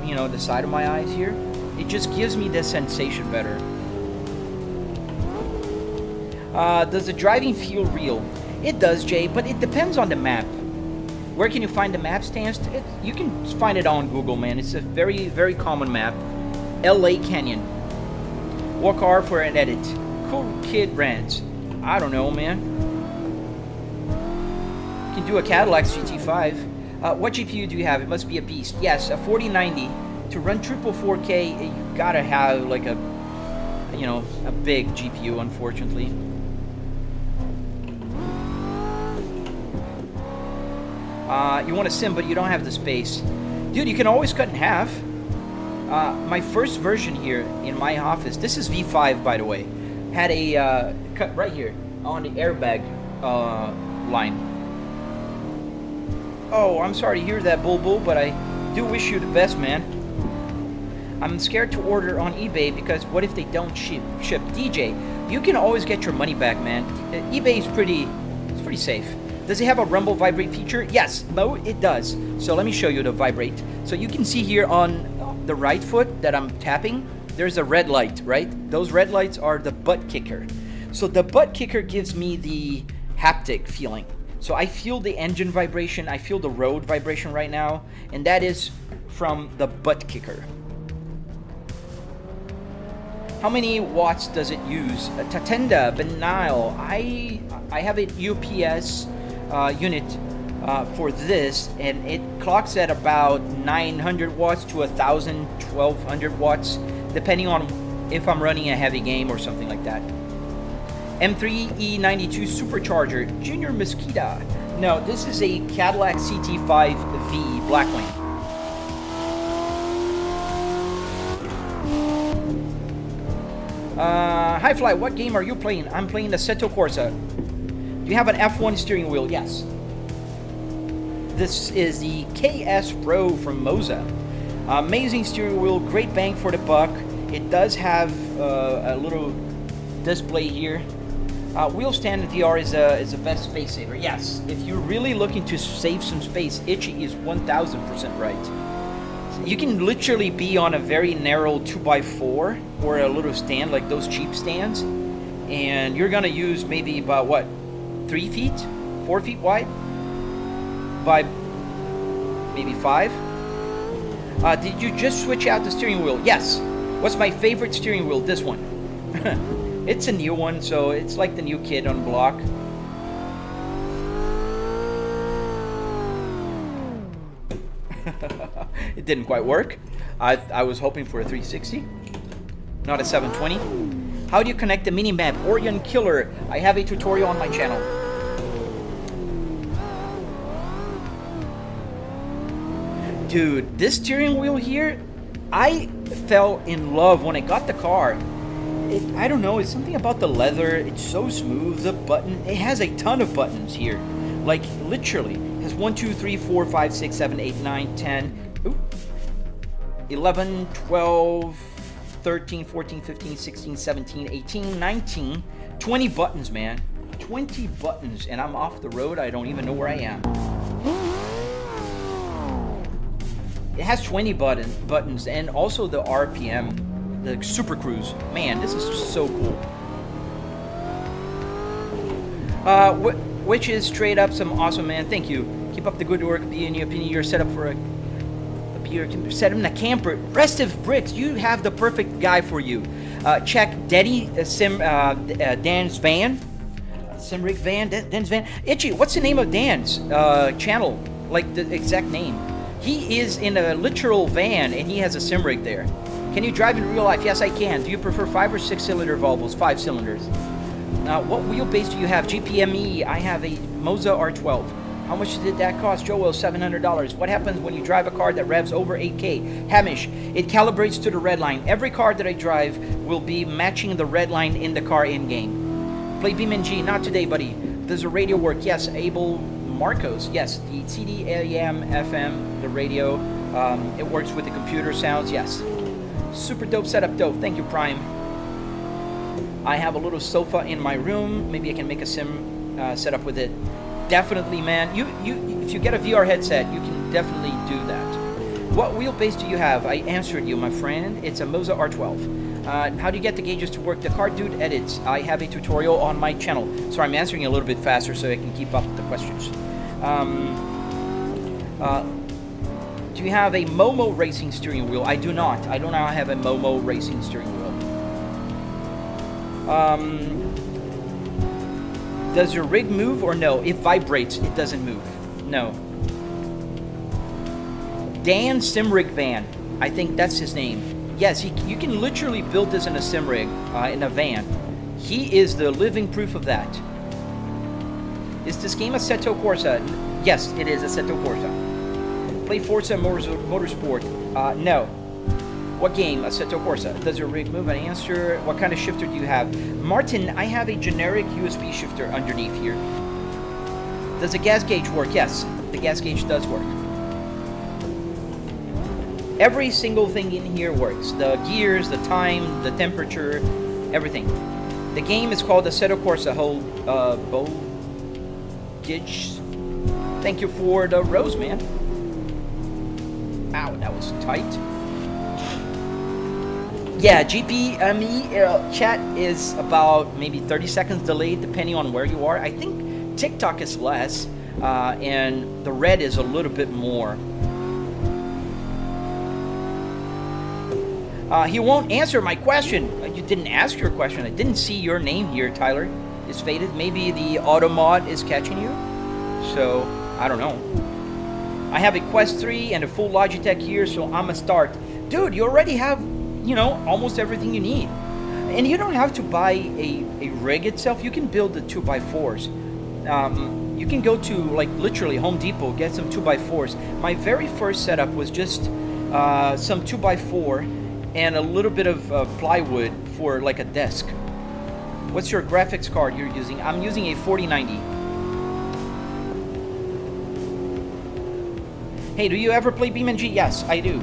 the side of my eyes here, it just gives me the sensation better. Does the driving feel real? It does, Jay, but it depends on the map. Where can you find the map stance? You can find it on Google, man. It's a very, very common map. LA Canyon. Walk R for an edit. Cool kid brands. I don't know, man. You can do a Cadillac GT5. What GPU do you have? It must be a beast. Yes, a 4090. To run triple 4K, you gotta have like a, you know, a big GPU, unfortunately. You want a sim, but you don't have the space. Dude, you can always cut in half. My first version here in my office, this is V5 by the way, had a cut right here on the airbag line. Oh, I'm sorry to hear that, Bull, but I do wish you the best, man. I'm scared to order on eBay because what if they don't ship? DJ, you can always get your money back, man. eBay is pretty safe. Does it have a rumble vibrate feature? Yes, Mo, it does. So let me show you the vibrate. So you can see here on the right foot that I'm tapping, there's a red light, right? Those red lights are the butt kicker. So the butt kicker gives me the haptic feeling. So I feel the engine vibration, I feel the road vibration right now, and that is from the butt kicker. How many watts does it use? Tatenda, Benile, I have a UPS unit for this, and it clocks at about 900 watts to 1,000, 1,200 watts, depending on if I'm running a heavy game or something like that. M3E92 Supercharger, Junior Mosquito. No, this is a Cadillac CT5V Blackwing. Hi Fly, what game are you playing? I'm playing the Assetto Corsa. Do you have an F1 steering wheel? Yes. This is the KS Pro from Moza. Amazing steering wheel, great bang for the buck. It does have a little display here. Wheel stand VR is a best space saver. Yes, if you're really looking to save some space, Itchy is 1000% right. You can literally be on a very narrow 2x4 or a little stand like those cheap stands, and you're gonna use maybe about what, 3 feet, 4 feet wide by maybe 5. Did you just switch out the steering wheel? Yes. What's my favorite steering wheel? This one. It's a new one, so it's like the new kid on the block. It didn't quite work. I was hoping for a 360, not a 720. How do you connect the mini map Orion Killer? I have a tutorial on my channel. Dude, this steering wheel here, I fell in love when I got the car. I don't know, it's something about the leather. It's so smooth. The button, it has a ton of buttons here. Like literally, it has 1, 2, 3, 4, 5, 6, 7, 8, 9, 10, 11, 12, 13, 14, 15, 16, 17, 18, 19, 20 buttons, man. 20 buttons, and I'm off the road. I don't even know where I am. It has 20 buttons, and also the RPM, the Super Cruise. Man, this is just so cool. Which is straight up some awesome, man. Thank you. Keep up the good work. Be in your opinion, you're set up for a beer. Set in a camper. Restive Bricks, you have the perfect guy for you. Check Dan's van. Simric van, Dan's van. Itchy, what's the name of Dan's channel? Like the exact name. He is in a literal van and he has a Simrig there. Can you drive in real life? Yes, I can. Do you prefer 5 or 6 cylinder Volvos? 5 cylinders. What wheelbase do you have? GPME. I have a Moza R12. How much did that cost? Joel, $700. What happens when you drive a car that revs over 8K? Hamish, it calibrates to the red line. Every car that I drive will be matching the red line in the car in-game. Play BeamNG. Not today, buddy. Does the radio work? Yes. Abel Marcos. Yes. The CD, AM, FM, the radio. It works with the computer sounds. Yes. Super dope setup, dope. Thank you, Prime. I have a little sofa in my room. Maybe I can make a sim setup with it. Definitely, man. If you get a VR headset, you can definitely do that. What wheelbase do you have? I answered you, my friend. It's a Moza R12. How do you get the gauges to work? The Car Dude edits. I have a tutorial on my channel. Sorry, I'm answering a little bit faster so I can keep up with the questions. Do you have a Momo racing steering wheel? I do not. I do not have a Momo racing steering wheel. Does your rig move or no? It vibrates. It doesn't move. No. Dan Simrig Van. I think that's his name. Yes, you can literally build this in a sim rig, in a van. He is the living proof of that. Is this game Assetto Corsa? Yes, it is Assetto Corsa. Play Forza Motorsport? No. What game? Assetto Corsa. Does your rig move? I answer. What kind of shifter do you have? Martin, I have a generic USB shifter underneath here. Does the gas gauge work? Yes, the gas gauge does work. Every single thing in here works. The gears, the time, the temperature, everything. The game is called Assetto Corsa. Gidge. Thank you for the rose, man. Ow, that was tight. Yeah, GPME chat is about maybe 30 seconds delayed depending on where you are. I think TikTok is less, and the red is a little bit more. He won't answer my question. You didn't ask your question. I didn't see your name here, Tyler. It's faded. Maybe the auto mod is catching you. So, I don't know. I have a Quest 3 and a full Logitech here, so I'm a start. Dude, you already have, you know, almost everything you need. And you don't have to buy a rig itself. You can build the 2x4s. You can go to, like, literally Home Depot, get some 2x4s. My very first setup was just some 2x4 and a little bit of plywood for, like, a desk. What's your graphics card you're using? I'm using a 4090. Hey, do you ever play BeamNG? Yes, I do.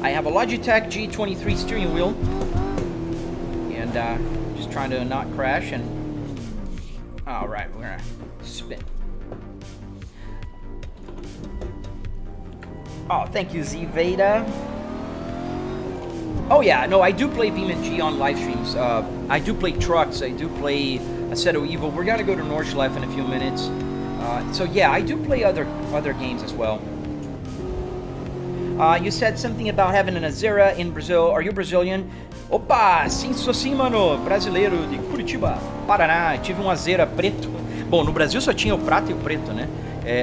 I have a Logitech G23 steering wheel, and just trying to not crash. And all right, we're gonna spin. Oh, thank you, Z Veda. Oh yeah, no, I do play BeamNG on live streams. I do play trucks. I do play Assetto Evo. We're gonna go to Nordschleife in a few minutes. So yeah, I do play other games as well. You said something about having an Azera in Brazil. Are you Brazilian? Opa, sim, sou sim, mano. Brasileiro de Curitiba, Paraná. Tive um Azera preto. Bom, no Brasil só tinha o prata e o preto, né?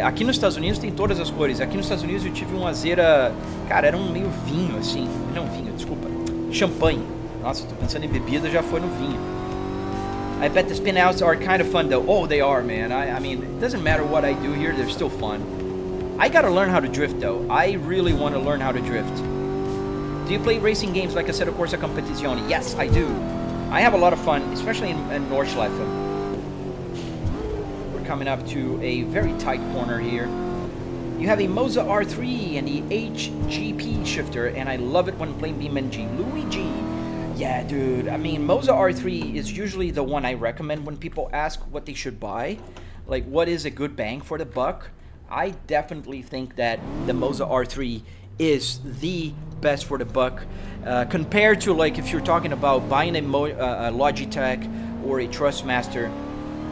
Aqui nos Estados Unidos tem todas as cores. Aqui nos Estados Unidos eu tive um Azera... Cara, era um meio vinho, assim. Não, vinho, desculpa. Champanhe. Nossa, tô pensando em bebida, já foi no vinho. I bet the spin-outs are kind of fun, though. Oh, they are, man. I mean, it doesn't matter what I do here. They're still fun. I gotta learn how to drift, though. I really want to learn how to drift. Do you play racing games like Assetto Corsa Competizione? Yes, I do. I have a lot of fun, especially in Nordschleife. We're coming up to a very tight corner here. You have a Moza R3 and the HGP shifter, and I love it when playing BeamNG. Luigi. Yeah, dude. I mean, Moza R3 is usually the one I recommend when people ask what they should buy. Like, what is a good bang for the buck? I definitely think that the Moza R3 is the best for the buck. Compared to, like, if you're talking about buying a Logitech or a Trustmaster,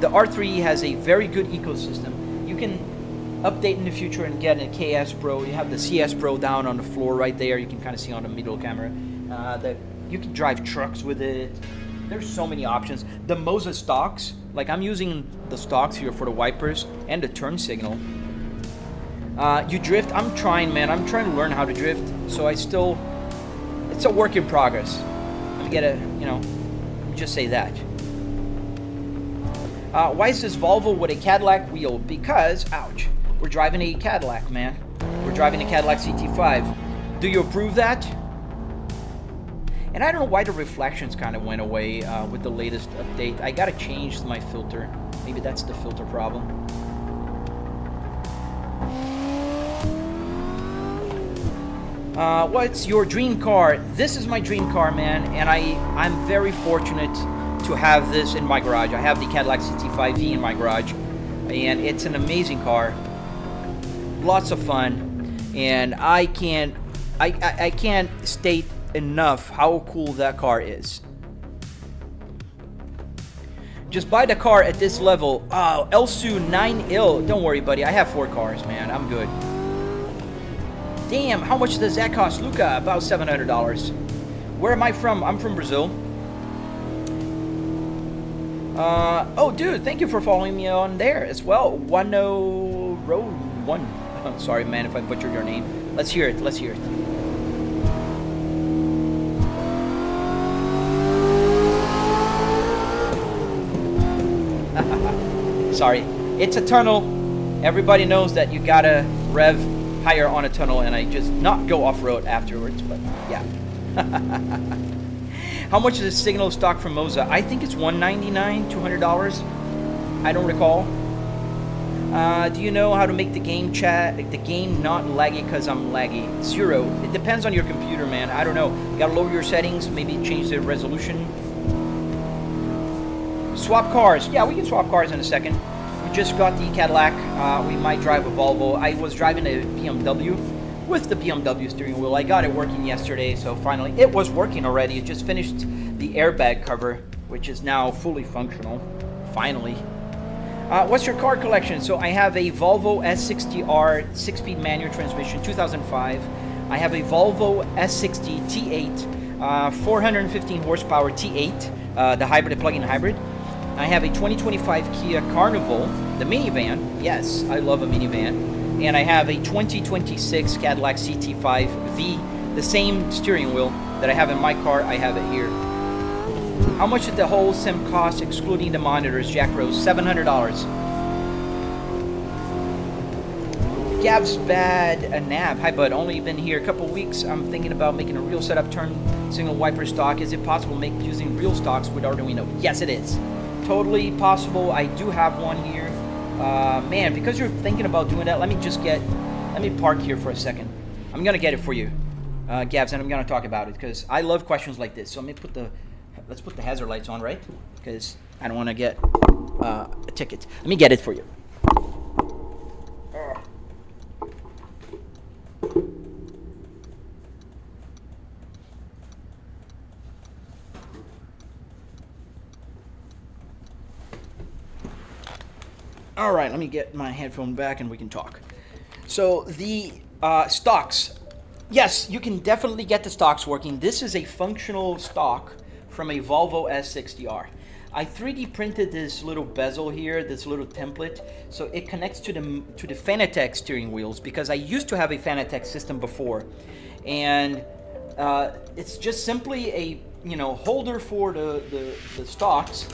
the R3 has a very good ecosystem. You can update in the future and get a KS Pro. You have the CS Pro down on the floor right there. You can kind of see on the middle camera. You can drive trucks with it. There's so many options. The Moza Stalks, like I'm using the Stalks here for the wipers and the turn signal. You drift? I'm trying, man. I'm trying to learn how to drift. So it's a work in progress. Let me get a, just say that. Why is this Volvo with a Cadillac wheel? Because, ouch, we're driving a Cadillac, man. We're driving a Cadillac CT5. Do you approve that? And I don't know why the reflections kind of went away with the latest update. I gotta change my filter. Maybe that's the filter problem. What's your dream car? This is my dream car, man, and I'm very fortunate to have this in my garage. I have the Cadillac CT5V in my garage, and it's an amazing car. Lots of fun, and I can't I can't state enough how cool that car is. Just buy the car at this level. Oh, Elsu 9Il. Don't worry, buddy. I have 4 cars, man. I'm good. Damn, how much does that cost, Luca? About $700. Where am I from? I'm from Brazil. Oh, dude, thank you for following me on there as well. Wano Road 1. Sorry, man, if I butchered your name. Let's hear it. Let's hear it. Sorry, it's a tunnel. Everybody knows that you gotta rev higher on a tunnel, and I just not go off-road afterwards, but yeah. How much is the signal stock from Moza? I think it's $199, $200. I don't recall. Do you know how to make the game not laggy because I'm laggy? 0. It depends on your computer, man. I don't know. You gotta lower your settings, maybe change the resolution. Swap cars. Yeah, we can swap cars in a second. We just got the Cadillac. We might drive a Volvo. I was driving a BMW with the BMW steering wheel. I got it working yesterday, so finally it was working already. It just finished the airbag cover, which is now fully functional. Finally. What's your car collection? So I have a Volvo S60R 6-speed manual transmission, 2005. I have a Volvo S60 T8, 415 horsepower T8, the hybrid, the plug-in hybrid. I have a 2025 Kia Carnival, the minivan. Yes, I love a minivan. And I have a 2026 Cadillac CT5V, the same steering wheel that I have in my car. I have it here. How much did the whole sim cost, excluding the monitors, Jack Rose? $700. Gav's bad a nab. Hi, bud. Only been here a couple weeks. I'm thinking about making a real setup, turn single wiper stock. Is it possible to make using real stocks with Arduino? Yes, it is. Totally possible. I do have one here. Man, because you're thinking about doing that, let me park here for a second. I'm gonna get it for you, Gavs, and I'm gonna talk about it because I love questions like this. So let's put the hazard lights on, right? Because I don't want to get a ticket. Let me get it for you. All right, let me get my headphone back and we can talk. So the stocks. Yes, you can definitely get the stocks working. This is a functional stock from a Volvo S60R. I 3D printed this little bezel here, this little template, so it connects to the Fanatec steering wheels because I used to have a Fanatec system before, and it's just simply a holder for the stocks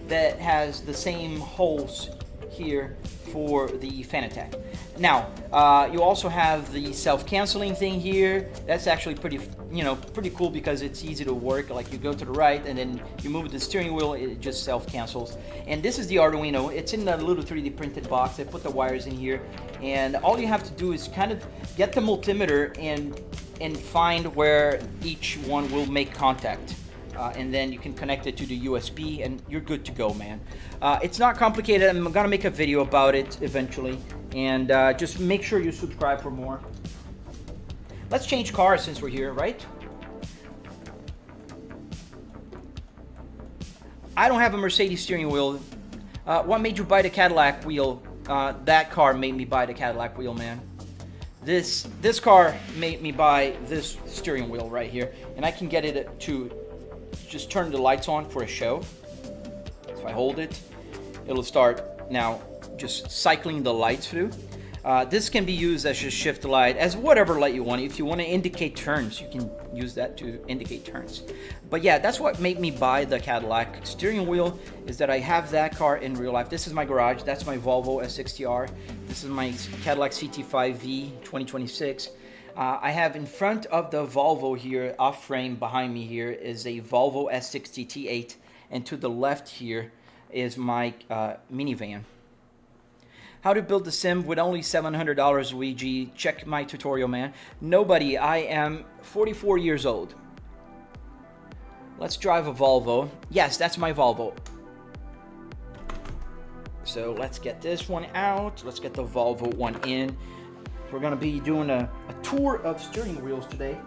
that has the same holes here for the Fanatec. Now, you also have the self-canceling thing here. That's actually pretty cool because it's easy to work. Like you go to the right and then you move the steering wheel, it just self-cancels. And this is the Arduino. It's in the little 3D printed box. I put the wires in here, and all you have to do is kind of get the multimeter and find where each one will make contact. And then you can connect it to the USB and you're good to go, man. It's not complicated. I'm gonna make a video about it eventually, and just make sure you subscribe for more. Let's change cars since we're here, right? I don't have a Mercedes steering wheel. What made you buy the Cadillac wheel? That car made me buy the Cadillac wheel, man. This car made me buy this steering wheel right here, and I can get it to just turn the lights on for a show. If I hold it, it'll start now just cycling the lights through. This can be used as a shift light, as whatever light you want. If you want to indicate turns, you can use that to indicate turns. But yeah, that's what made me buy the Cadillac steering wheel, is that I have that car in real life. This is my garage. That's my Volvo S60R. This is my Cadillac CT5V 2026. I have in front of the Volvo here, off frame behind me here, is a Volvo S60 T8, and to the left here is my minivan. How to build the sim with only $700, Luigi? Check my tutorial, man. Nobody. I am 44 years old. Let's drive a Volvo. Yes, that's my Volvo. So let's get this one out. Let's get the Volvo one in. we're gonna be doing a tour of steering wheels today.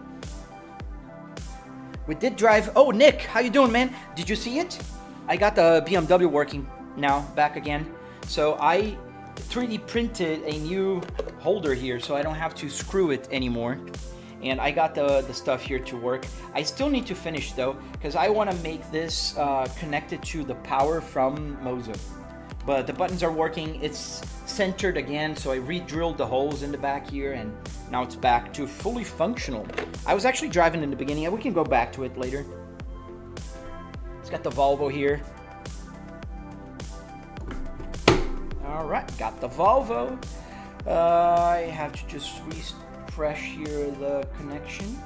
We did drive. Oh, Nick, how you doing, man? Did you see it? I got the BMW working now, back again. So I 3D printed a new holder here, so I don't have to screw it anymore. And I got the stuff here to work. I still need to finish though, because I want to make this connected to the power from Moza. But the buttons are working. It's centered again, so I re-drilled the holes in the back here, and now it's back to fully functional. I was actually driving in the beginning. We can go back to it later. It's got the Volvo here. All right, got the Volvo. I have to just refresh here the connection.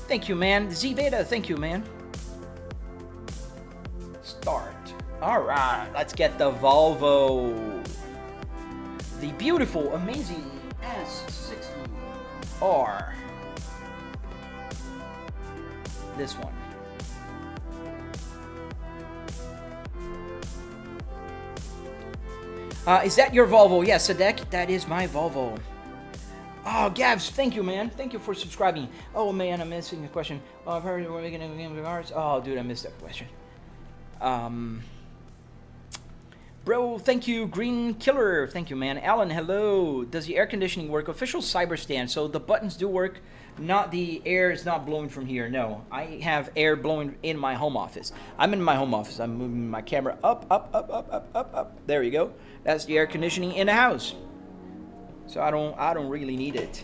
Thank you, man. Z-Veda, thank you, man. Start. All right, let's get the Volvo. The beautiful, amazing S60R. This one. Is that your Volvo? Yes, Sadek, that is my Volvo. Oh, Gabs, thank you, man. Thank you for subscribing. Oh, man, I'm missing a question. Oh, I've heard we're making a game of cars. Oh, dude, I missed that question. Bro, thank you. Green Killer, thank you, man. Alan, hello. Does the air conditioning work? Official cyber stand. So the buttons do work. Not the air is not blowing from here. No, I have air blowing in my home office. I'm in my home office. I'm moving my camera up, up, up, up, up, up, up. There you go. That's the air conditioning in the house. So I don't really need it.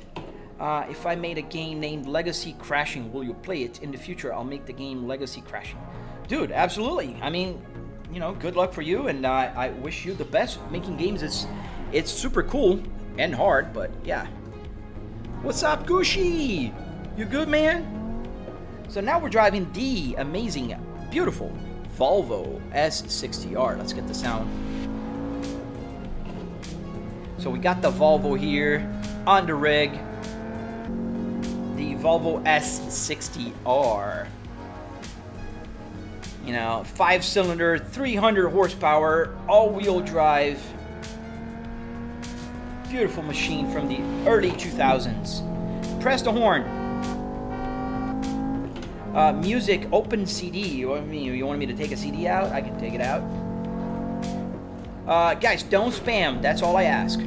If I made a game named Legacy Crashing, will you play it in the future? I'll make the game Legacy Crashing. Dude, absolutely. I mean, you know, good luck for you, and I wish you the best. Making games it's super cool and hard, but yeah. What's up, Gucci? You good, man? So now we're driving the amazing, beautiful Volvo S60R. Let's get the sound. So we got the Volvo here on the rig. The Volvo S60R. You know, 5-cylinder, 300 horsepower, all-wheel drive. Beautiful machine from the early 2000s. Press the horn. Music, open CD. You want me to take a CD out? I can take it out. Guys, don't spam. That's all I ask.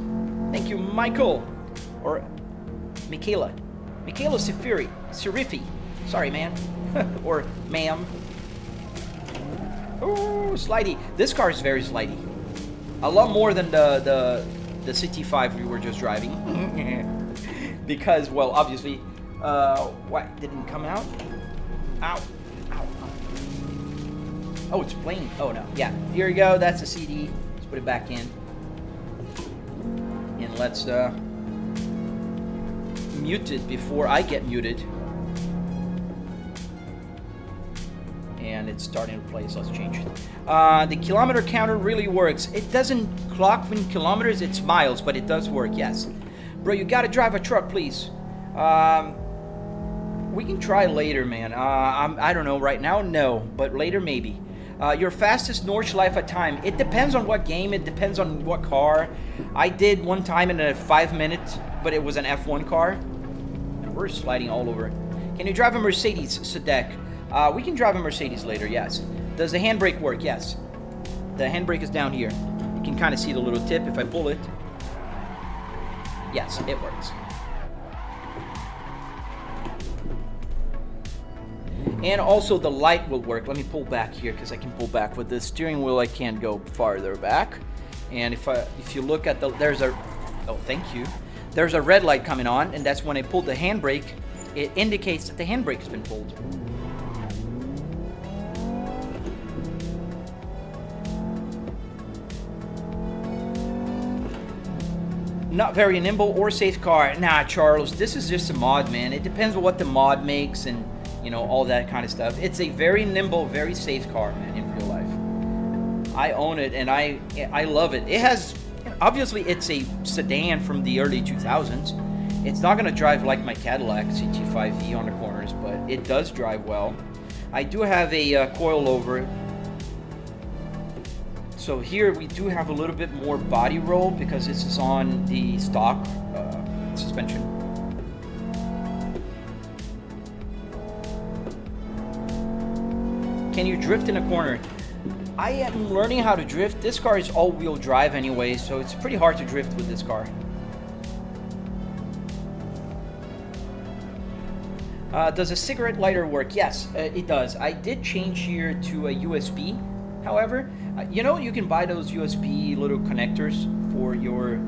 Thank you, Michael. Or Michaela. Michaela Sirifi. Sorry, man. Or ma'am. Oh, slidey. This car is very slidey. A lot more than the CT5 we were just driving. Because, well, obviously, what didn't come out? Ow. Ow. Oh, it's playing. Oh, no. Yeah, here we go. That's a CD. Let's put it back in. And let's mute it before I get muted. And it's starting to play, so let's change it. The kilometer counter really works. It doesn't clock in kilometers, it's miles, but it does work, yes. Bro, you gotta drive a truck, please. We can try later, man. I don't know, right now, no, but later, maybe. Your fastest Nordschleife time. It depends on what game, it depends on what car. I did one time in a 5 minutes, but it was an F1 car. And we're sliding all over. Can you drive a Mercedes, Sadek? We can drive a Mercedes later, yes. Does the handbrake work? Yes. The handbrake is down here. You can kind of see the little tip if I pull it. Yes, it works. And also the light will work. Let me pull back here because I can pull back with the steering wheel. I can't go farther back. And if you look at there's a thank you. There's a red light coming on, and that's when I pulled the handbrake. It indicates that the handbrake has been pulled. Not very nimble or safe car. Nah, Charles, this is just a mod, man. It depends on what the mod makes and, you know, all that kind of stuff. It's a very nimble, very safe car, man, in real life. I own it, and I love it. It has, obviously, it's a sedan from the early 2000s. It's not going to drive like my Cadillac CT5E on the corners, but it does drive well. I do have a coilover So here we do have a little bit more body roll because this is on the stock suspension. Can you drift in a corner? I am learning how to drift. This car is all-wheel drive anyway, so it's pretty hard to drift with this car. Does a cigarette lighter work? Yes, it does. I did change here to a USB. However, you know, you can buy those USB little connectors for your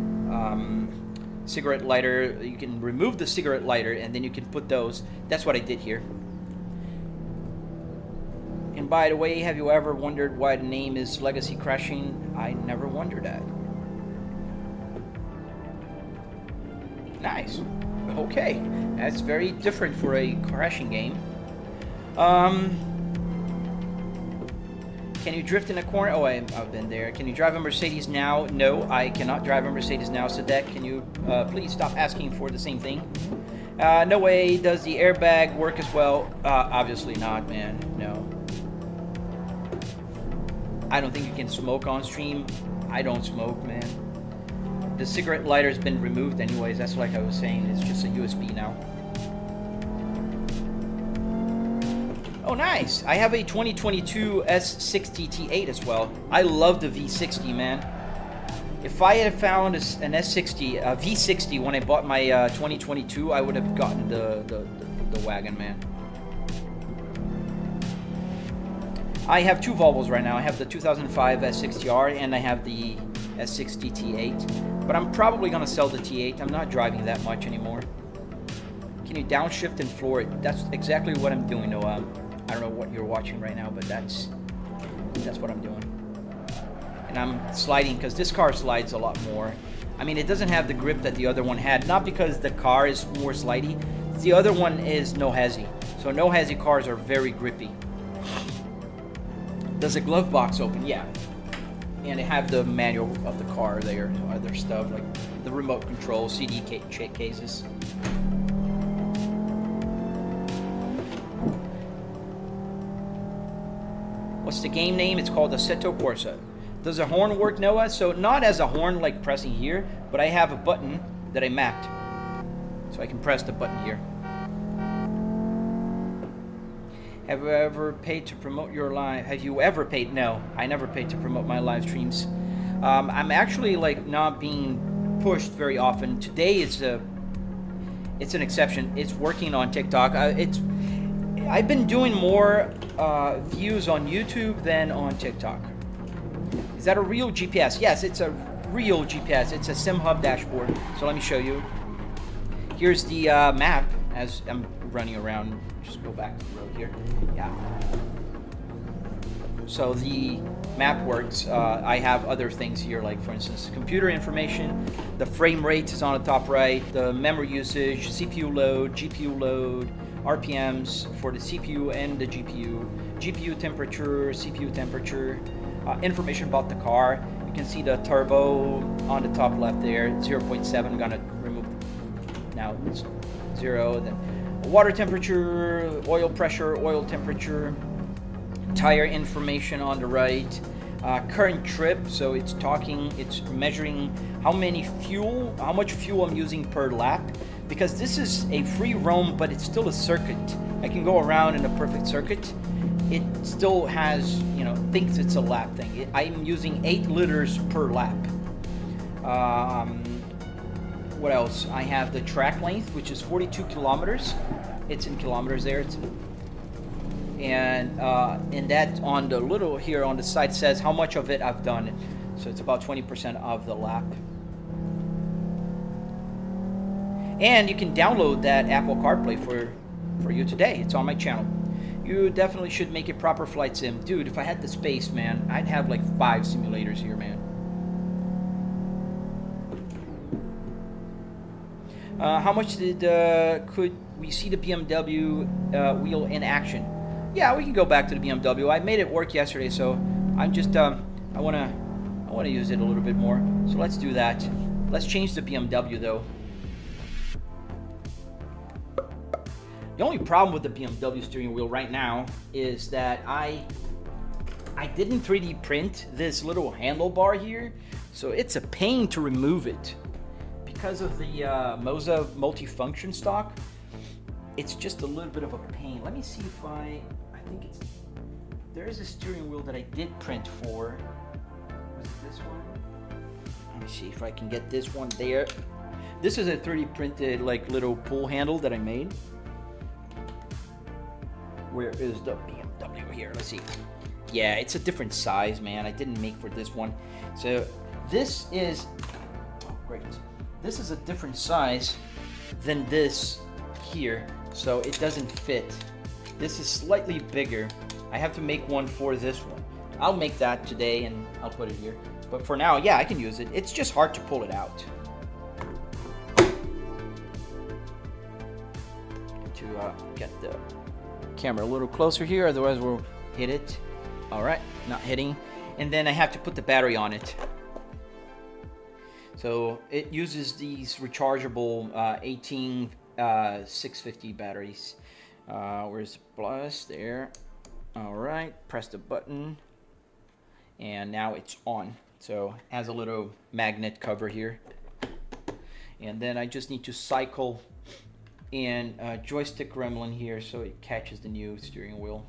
cigarette lighter. You can remove the cigarette lighter and then you can put those. That's what I did here. And by the way, have you ever wondered why the name is Legacy Crashing? I never wondered that. Nice. Okay, that's very different for a crashing game. Can you drift in a corner? Oh, I've been there. Can you drive a Mercedes now? No, I cannot drive a Mercedes now. Sadek, can you please stop asking for the same thing? No way. Does the airbag work as well? Obviously not, man. No. I don't think you can smoke on stream. I don't smoke, man. The cigarette lighter has been removed anyways. That's like I was saying. It's just a USB now. Oh, nice. I have a 2022 S60 T8 as well. I love the V60, man. If I had found an S60, a V60 when I bought my 2022, I would have gotten the wagon, man. I have two Volvos right now. I have the 2005 S60R and I have the S60 T8. But I'm probably going to sell the T8. I'm not driving that much anymore. Can you downshift and floor it? That's exactly what I'm doing, Noah. I don't know what you're watching right now, but that's what I'm doing. And I'm sliding because this car slides a lot more. I mean, it doesn't have the grip that the other one had. Not because the car is more slidey. The other one is NoHesi. So NoHesi cars are very grippy. Does a glove box open? Yeah. And they have the manual of the car there, other stuff like the remote control, CD cases. What's the game name? It's called Assetto Corsa. Does a horn work, Noah? So not as a horn like pressing here, but I have a button that I mapped. So I can press the button here. Have you ever paid to promote your live? Have you ever paid? No, I never paid to promote my live streams. I'm actually like not being pushed very often. Today it's an exception. It's working on TikTok. I've been doing more views on YouTube than on TikTok. Is that a real GPS? Yes, it's a real GPS. It's a SimHub dashboard. So let me show you. Here's the map as I'm running around. Just go back to the road here. Yeah. So the map works. I have other things here, like for instance, computer information. The frame rate is on the top right. The memory usage, CPU load, GPU load, RPMs for the CPU and the GPU, GPU temperature, CPU temperature, information about the car. You can see the turbo on the top left there, 0.7. I'm gonna remove. Now it's 0. Then water temperature, oil pressure, oil temperature, tire information on the right, current trip. So it's measuring how much fuel I'm using per lap. Because this is a free roam, but it's still a circuit. I can go around in a perfect circuit. It still has, thinks it's a lap thing. I'm using 8 liters per lap. What else? I have the track length, which is 42 kilometers. It's in kilometers there. And that on the little here on the side says how much of it I've done. So it's about 20% of the lap. And you can download that Apple CarPlay for you today. It's on my channel. You definitely should make a proper flight sim. Dude, if I had the space, man, I'd have like 5 simulators here, man. How much could we see the BMW wheel in action? Yeah, we can go back to the BMW. I made it work yesterday, so I'm just I wanna use it a little bit more. So let's do that. Let's change the BMW though. The only problem with the BMW steering wheel right now is that I didn't 3D print this little handlebar here, so it's a pain to remove it. Because of the Moza multifunction stock, it's just a little bit of a pain. Let me see if I think it's, there's a steering wheel that I did print for. Was it this one? Let me see if I can get this one there. This is a 3D printed like little pull handle that I made. Where is the BMW here? Let's see. Yeah, it's a different size, man. I didn't make for this one. So this is, oh great. This is a different size than this here. So it doesn't fit. This is slightly bigger. I have to make one for this one. I'll make that today and I'll put it here. But for now, yeah, I can use it. It's just hard to pull it out. To get the camera a little closer here, otherwise we'll hit it. All right, not hitting. And then I have to put the battery on it. So it uses these rechargeable 650 batteries. Where's the plus? There. All right, press the button, and now it's on. So it has a little magnet cover here. And then I just need to cycle in joystick gremlin here so it catches the new steering wheel.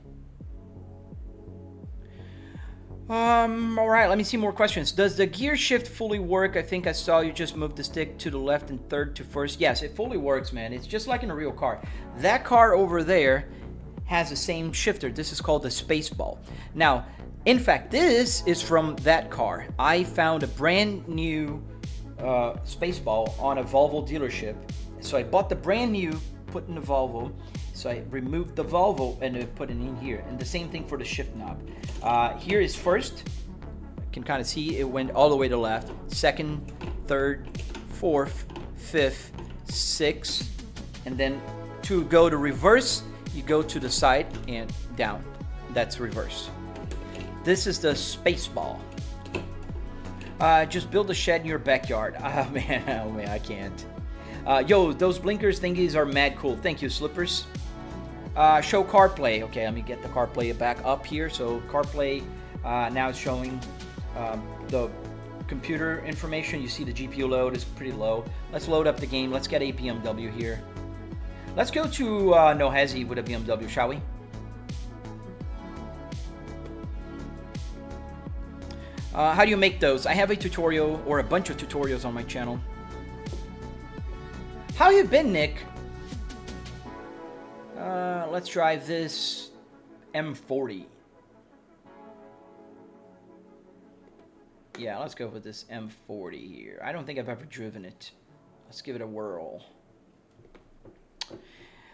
All right, let me see more questions. Does the gear shift fully work? I think I saw you just move the stick to the left and third to first. Yes, it fully works, man. It's just like in a real car. That car over there has the same shifter. This is called the Spaceball. Now, in fact, this is from that car. I found a brand new Spaceball on a Volvo dealership. So I bought the brand new, put in the Volvo. So I removed the Volvo and put it in here. And the same thing for the shift knob. Here is first. You can kind of see it went all the way to left. Second, third, fourth, fifth, sixth. And then to go to reverse, you go to the side and down. That's reverse. This is the Spaceball. Just build a shed in your backyard. Oh man, I can't. Yo, those blinkers thingies are mad cool. Thank you, Slippers. Show CarPlay. Okay, let me get the CarPlay back up here. So CarPlay now is showing the computer information. You see the GPU load is pretty low. Let's load up the game. Let's get a BMW here. Let's go to NoHesi with a BMW, shall we? How do you make those? I have a tutorial or a bunch of tutorials on my channel. How you been, Nick? Let's drive this M40. Yeah, let's go with this M40 here. I don't think I've ever driven it. Let's give it a whirl.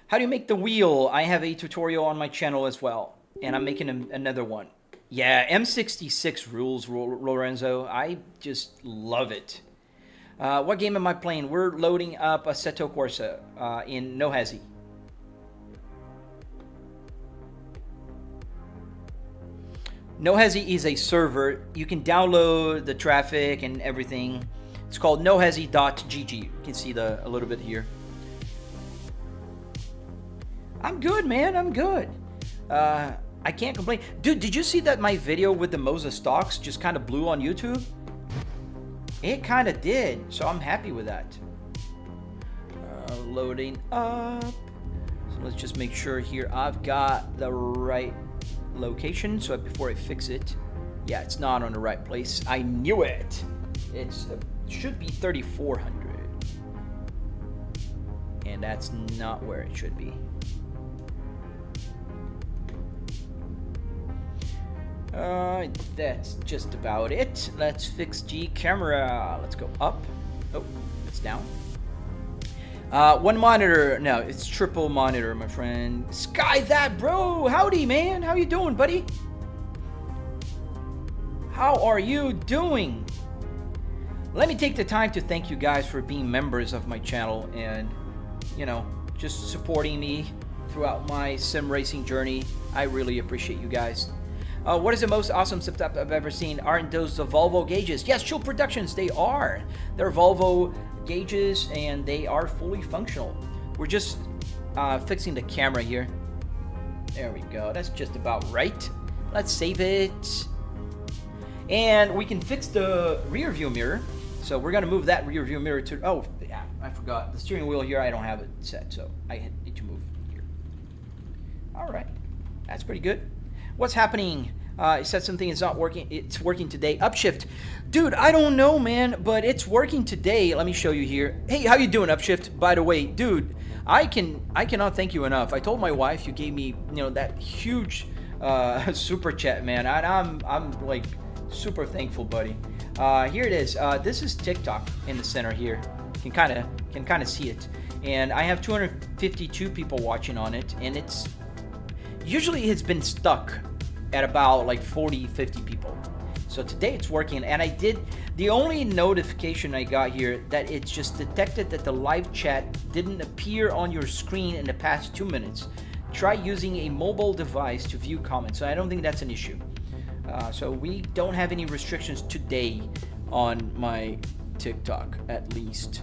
How do you make the wheel? I have a tutorial on my channel as well, and I'm making another one. Yeah, M66 rules, Lorenzo. I just love it. What game am I playing? We're loading up Assetto Corsa in NoHesi. NoHesi is a server. You can download the traffic and everything. It's called nohesi.gg. You can see a little bit here. I'm good, man. I'm good. I can't complain. Dude, did you see that my video with the Moza Stalks just kind of blew on YouTube? It kind of did, so I'm happy with that. Loading up. So let's just make sure here I've got the right location. So before I fix it, yeah, it's not on the right place. I knew it. It should be 3400, and that's not where it should be. That's just about it. Let's fix G camera. Let's go up. Oh, it's down. One monitor. No, it's triple monitor, my friend. Sky that, bro. Howdy, man. How you doing, buddy? How are you doing? Let me take the time to thank you guys for being members of my channel and, you know, just supporting me throughout my sim racing journey. I really appreciate you guys. What is the most awesome setup I've ever seen? Aren't those the Volvo gauges? Yes, Chill Productions, they are. They're Volvo gauges and they are fully functional. We're just fixing the camera here. There we go. That's just about right. Let's save it. And we can fix the rear view mirror. So we're gonna move that rear view mirror to, oh yeah, I forgot. The steering wheel here, I don't have it set, so I need to move here. All right, that's pretty good. What's happening? It said something is not working. It's working today. Upshift. Dude, I don't know, man, but it's working today. Let me show you here. Hey, how you doing, Upshift? By the way, dude, I cannot thank you enough. I told my wife you gave me, you know, that huge super chat, man. I'm like super thankful, buddy. Here it is. This is TikTok in the center here. Can kind of see it. And I have 252 people watching on it, and it's usually been stuck at about like 40-50 people. So today it's working, and I did, the only notification I got here that it's just detected that the live chat didn't appear on your screen in the past 2 minutes. Try using a mobile device to view comments. So I don't think that's an issue. So we don't have any restrictions today on my TikTok, at least.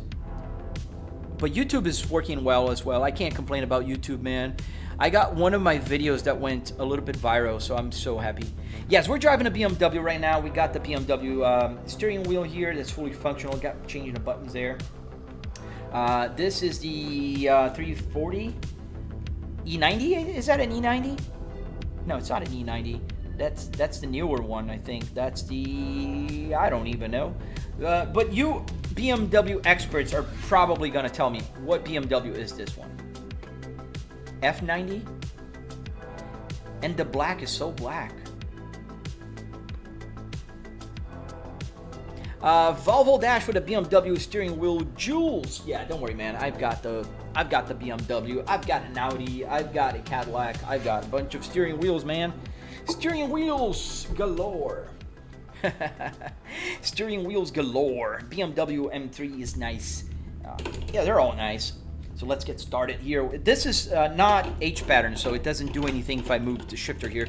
But YouTube is working well as well. I can't complain about YouTube, man. I got one of my videos that went a little bit viral, so I'm so happy. Yes, we're driving a BMW right now. We got the BMW steering wheel here that's fully functional. Got changing the buttons there. This is the 340 E90. Is that an E90? No, it's not an E90. That's the newer one, I think. That's the, I don't even know. But you BMW experts are probably gonna tell me what BMW is this one. F90, and the black is so black. Volvo dash with a BMW steering wheel, Jules. Yeah, don't worry, man. I've got the BMW. I've got an Audi. I've got a Cadillac. I've got a bunch of steering wheels, man. Steering wheels galore. Steering wheels galore. BMW M3 is nice. Yeah, they're all nice. So let's get started here. This is not H pattern, so it doesn't do anything if I move the shifter here.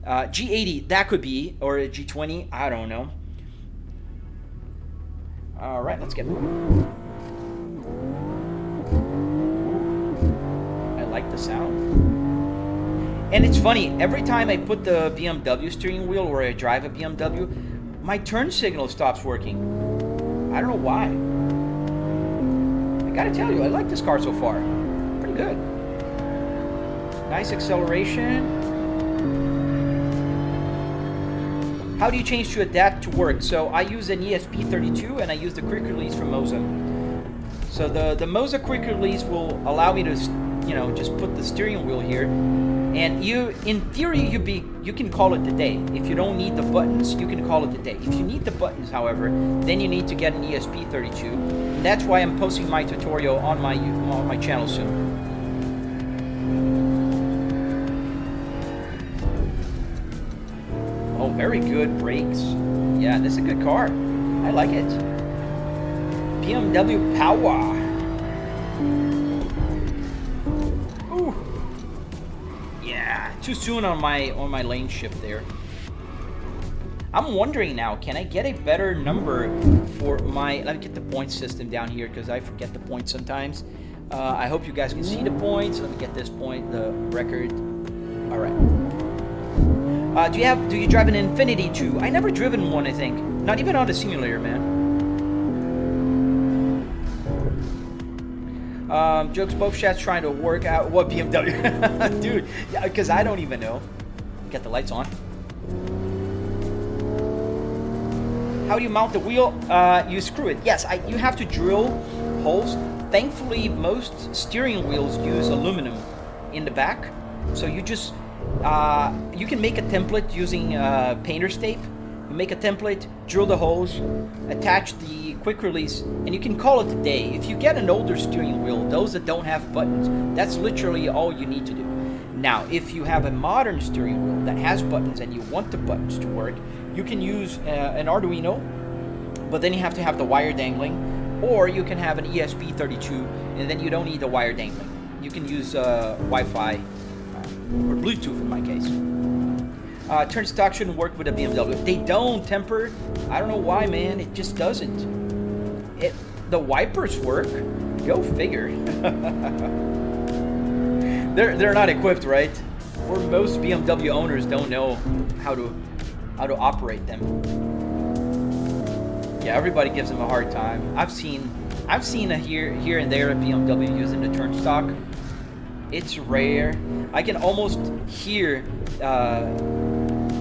G80, that could be, or a G20, I don't know. All right, let's get moving. I like the sound. And it's funny, every time I put the BMW steering wheel or I drive a BMW, my turn signal stops working. I don't know why. I gotta tell you, I like this car so far. Pretty good. Nice acceleration. How do you change to adapt to work? So I use an ESP32 and I use the quick release from Moza. So the Moza quick release will allow me to, you know, just put the steering wheel here. And you, in theory, you can call it the day. If you don't need the buttons, you can call it the day. If you need the buttons, however, then you need to get an ESP32. And that's why I'm posting my tutorial on my channel soon. Oh, very good brakes. Yeah, this is a good car. I like it. BMW Power. Too soon on my lane shift there. I'm wondering now, can I get a better number for my, let me get the point system down here because I forget the points sometimes. I hope you guys can see the points. Let me get this point, the record. All right. Do you drive an Infiniti 2? I never driven one, I think. Not even on the simulator, man. Jokes, both chats trying to work out what BMW. Dude, yeah, because I don't even know. Get the lights on. How do you mount the wheel? You screw it. Yes, you have to drill holes. Thankfully, most steering wheels use aluminum in the back. So you just, you can make a template using painter's tape. You make a template, drill the holes, attach the quick release, and you can call it a day. If you get an older steering wheel, those that don't have buttons, that's literally all you need to do. Now, if you have a modern steering wheel that has buttons and you want the buttons to work, you can use an Arduino, but then you have to have the wire dangling, or you can have an ESP32, and then you don't need the wire dangling. You can use Wi-Fi or Bluetooth in my case. Turn stock shouldn't work with a BMW. They don't, Temper. I don't know why, man. It just doesn't. The wipers work. Go figure. They're not equipped, right? Or most BMW owners don't know how to operate them. Yeah, everybody gives them a hard time. I've seen a here and there a BMW using the turn stock. It's rare. I can almost hear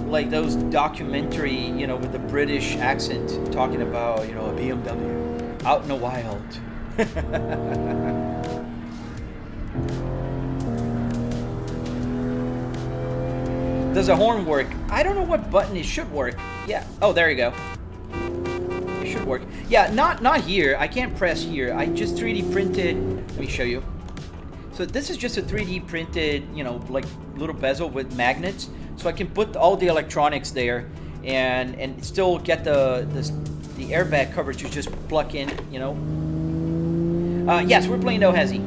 like those documentary, you know, with the British accent talking about, you know, a BMW out in the wild. Does the horn work? I don't know what button it should work. Yeah. Oh, there you go. It should work. Yeah, not here. I can't press here. I just 3D printed. Let me show you. So this is just a 3D printed, you know, like little bezel with magnets. So I can put all the electronics there and still get the airbag coverage to just plug in, you know. Yes, we're playing NoHesi,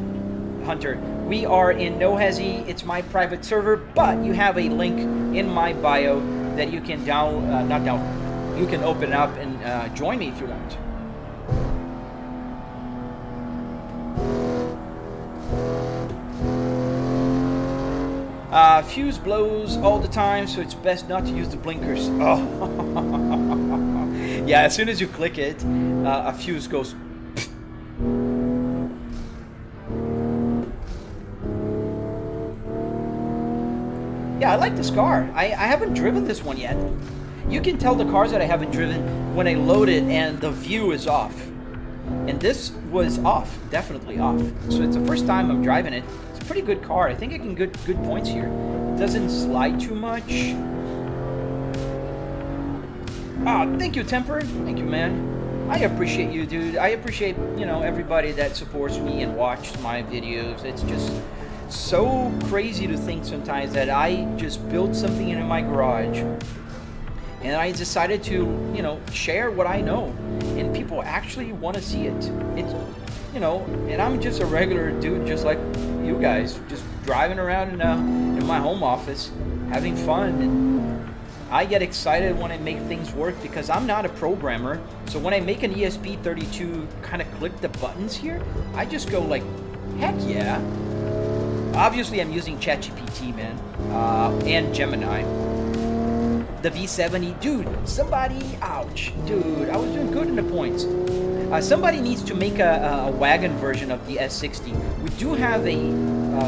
Hunter. We are in NoHesi. It's my private server, but you have a link in my bio that you can you can open up and join me if you want. Fuse blows all the time, so it's best not to use the blinkers. Oh, yeah. As soon as you click it, a fuse goes. Yeah, I like this car. I haven't driven this one yet. You can tell the cars that I haven't driven when I load it and the view is off. And this was off, definitely off. So it's the first time I'm driving it. It's a pretty good car. I think I can get good points here. It doesn't slide too much. Ah, thank you, Temper. Thank you, man. I appreciate you, dude. I appreciate, you know, everybody that supports me and watches my videos. It's just so crazy to think sometimes that I just built something in my garage and I decided to, you know, share what I know, and people actually want to see it. It's, you know, and I'm just a regular dude just like you guys, just driving around in my home office having fun, and I get excited when I make things work because I'm not a programmer. So when I make an ESP32 kind of click the buttons here, I just go like, heck yeah. Obviously, I'm using ChatGPT, man, and Gemini. The V70, dude, somebody, ouch, dude, I was doing good in the points. Somebody needs to make a wagon version of the S60. We do have a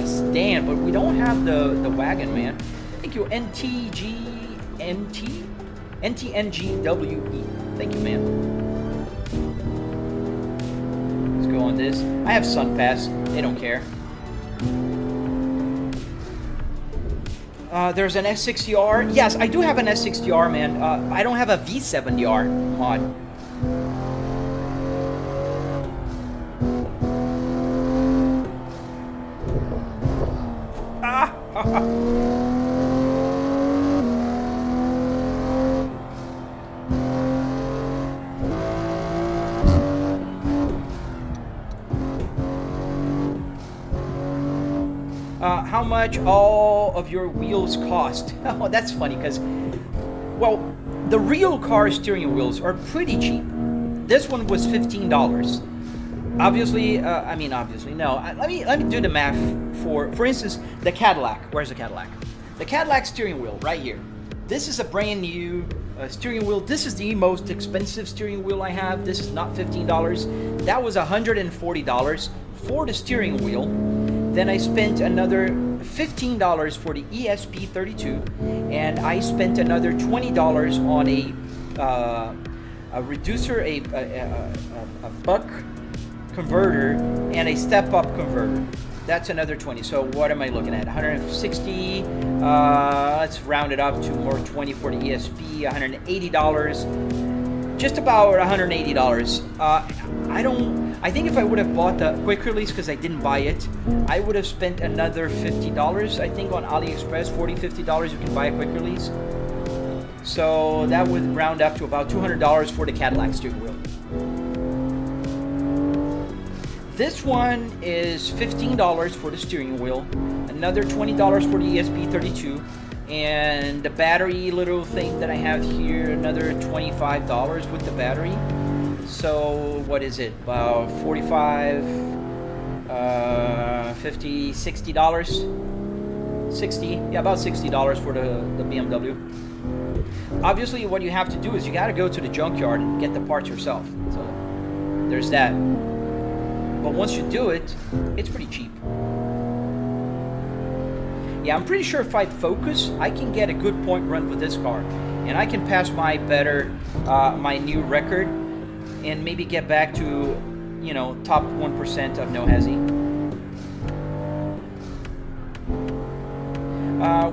stand, but we don't have the wagon, man. Thank you, NTNGWE. Thank you, man. Let's go on this. I have Sun Pass. They don't care. There's an S60R. Yes, I do have an S60R, man. I don't have a V70R mod. Ah! How much all of your wheels cost? Oh, that's funny because, well, the real car steering wheels are pretty cheap. This one was $15. Obviously, obviously, no. Let me do the math for instance, the Cadillac. Where's the Cadillac? The Cadillac steering wheel right here. This is a brand new steering wheel. This is the most expensive steering wheel I have. This is not $15. That was $140 for the steering wheel. Then I spent another $15 for the ESP32, and I spent another $20 on a reducer, a buck converter, and a step-up converter. That's another 20. So what am I looking at? 160. Let's round it up to more 20 for the ESP. $180. Just about $180. I think if I would have bought the quick release, because I didn't buy it, I would have spent another $50. I think on AliExpress, $40, $50 you can buy a quick release. So that would round up to about $200 for the Cadillac steering wheel. This one is $15 for the steering wheel, another $20 for the ESP32, and the battery little thing that I have here, another $25 with the battery. So what is it? About $45, $50, $60? 60, yeah, about $60 for the BMW. obviously what you have to do is you got to go to the junkyard and get the parts yourself. So there's that. But once you do it, it's pretty cheap. Yeah, I'm pretty sure if I focus, I can get a good point run with this car. And I can pass my my new record and maybe get back to, you know, top 1% of NoHesi.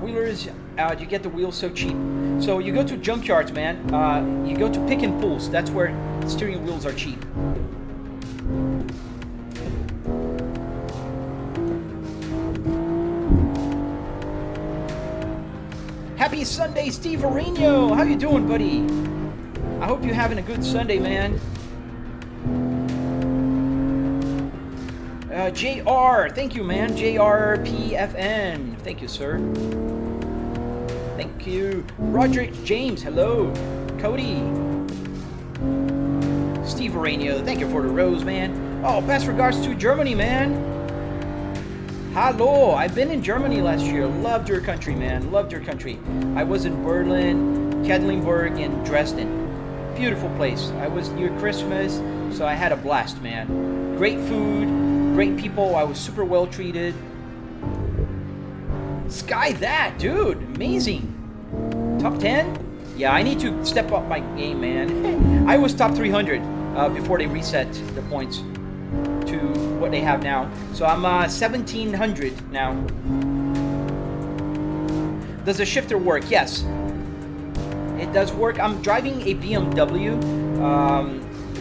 Wheelers, you get the wheels so cheap. So you go to junkyards, man. You go to pick and pulls. That's where steering wheels are cheap. Happy Sunday, Steve Areno. How you doing, buddy? I hope you're having a good Sunday, man. JR, thank you, man. JRPFN. Thank you, sir. Thank you. Roderick James, hello. Cody. Steve Areno, thank you for the rose, man. Oh, best regards to Germany, man. Hello, I've been in Germany last year. Loved your country, man. Loved your country. I was in Berlin, Kedlinburg, and Dresden. Beautiful place. I was near Christmas, so I had a blast, man. Great food, great people. I was super well treated. Sky that, dude. Amazing. Top 10? Yeah, I need to step up my game, man. I was top 300 before they reset the points to what they have now. So I'm 1700 now. Does the shifter work? Yes, it does work. I'm driving a BMW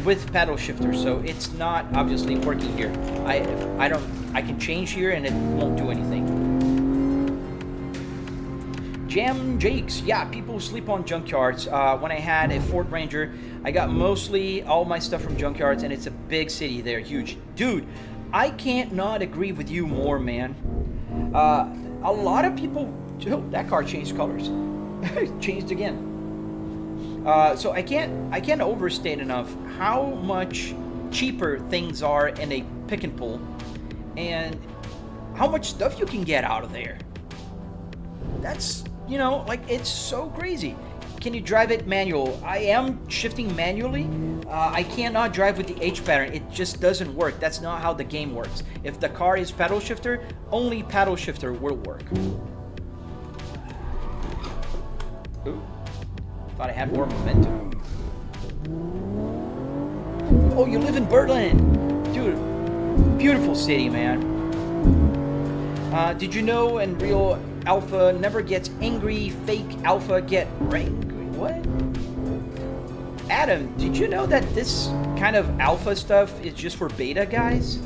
with paddle shifter, so it's not obviously working here. I can change here and it won't do anything. Jam Jakes, yeah, people sleep on junkyards. When I had a Ford Ranger, I got mostly all my stuff from junkyards, and it's a big city there, huge. Dude, I can't not agree with you more, man. A lot of people, oh, that car changed colors. Changed again. So I can't overstate enough how much cheaper things are in a pick and pull, and how much stuff you can get out of there. That's, you know, like, it's so crazy. Can you drive it manual? I am shifting manually. I cannot drive with the H pattern. It just doesn't work. That's not how the game works. If the car is paddle shifter, only paddle shifter will work. Ooh, thought I had more momentum. Oh, you live in Berlin. Dude, beautiful city, man. Did you know in real alpha never gets angry, fake alpha get angry? What? Adam, did you know that this kind of alpha stuff is just for beta guys?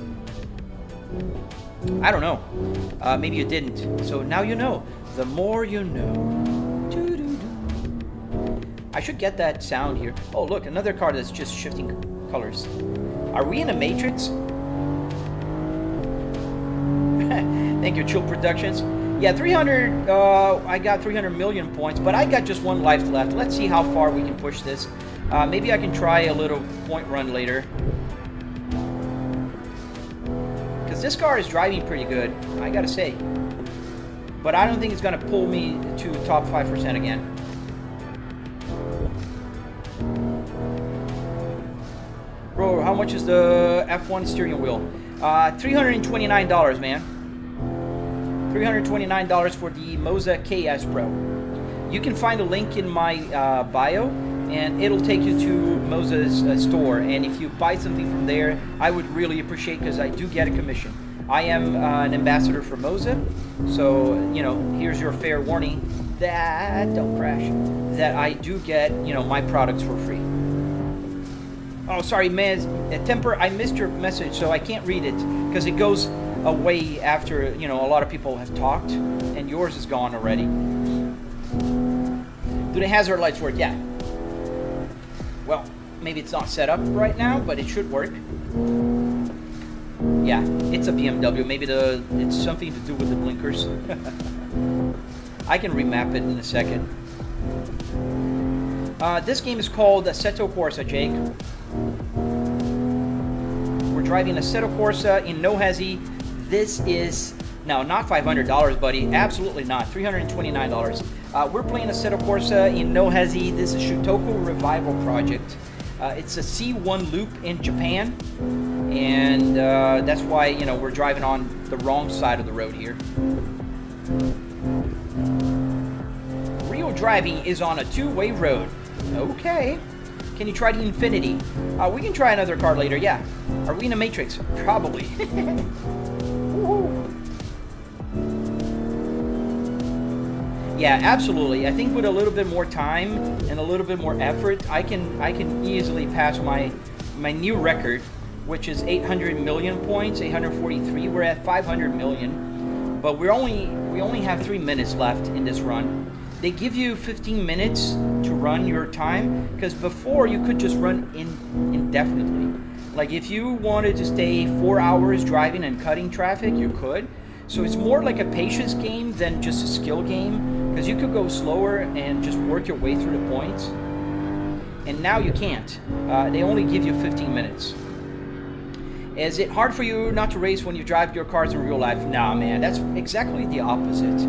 I don't know. Maybe you didn't. So now you know. The more you know. I should get that sound here. Oh, look, another car that's just shifting colors. Are we in a matrix? Thank you, Chill Productions. Yeah, 300, I got 300 million points, but I got just one life left. Let's see how far we can push this. Maybe I can try a little point run later. Because this car is driving pretty good, I gotta say. But I don't think it's gonna pull me to top 5% again. Bro, how much is the F1 steering wheel? $329, man. $329 for the Moza KS Pro. You can find a link in my bio, and it'll take you to Moza's store. And if you buy something from there, I would really appreciate, because I do get a commission. I am an ambassador for Moza, so, you know, here's your fair warning that, don't crash, that I do get, you know, my products for free. Oh, sorry, man, Temper, I missed your message, so I can't read it, because it goes away after, you know, a lot of people have talked, and yours is gone already. Do the hazard lights work? Yeah. Well, maybe it's not set up right now, but it should work. Yeah, it's a BMW. Maybe it's something to do with the blinkers. I can remap it in a second. This game is called Assetto Corsa, Jake. We're driving Assetto Corsa in NoHesi. This is, no, not $500, buddy. Absolutely not. $329. We're playing Assetto Corsa in NoHesi. This is Shutoku Revival Project. It's a C1 loop in Japan, and that's why, you know, we're driving on the wrong side of the road here. Real driving is on a two-way road. Okay. Can you try the Infiniti? We can try another car later, yeah. Are we in a Matrix? Probably. Yeah, absolutely. I think with a little bit more time and a little bit more effort, I can easily pass my new record, which is 800 million points, 843. We're at 500 million, but we only have 3 minutes left in this run. They give you 15 minutes to run your time, because before you could just run indefinitely. Like if you wanted to stay 4 hours driving and cutting traffic, you could. So it's more like a patience game than just a skill game, because you could go slower and just work your way through the points. And now you can't. They only give you 15 minutes. Is it hard for you not to race when you drive your cars in real life? Nah, man, that's exactly the opposite.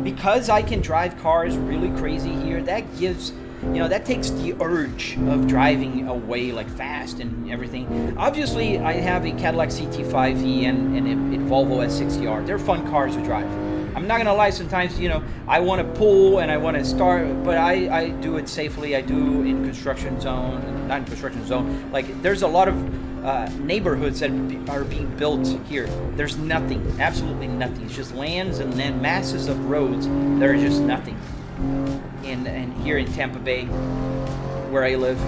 Because I can drive cars really crazy here, that gives, you know, that takes the urge of driving away like fast and everything. Obviously, I have a Cadillac CT5e and a Volvo S60R. They're fun cars to drive. I'm not gonna lie, sometimes, you know, I want to pull and I want to start, but I do it safely. I do in construction zone, not in construction zone. Like, there's a lot of neighborhoods that are being built here. There's nothing, absolutely nothing. It's just lands and then masses of roads. There are just nothing. And here in Tampa Bay, where I live.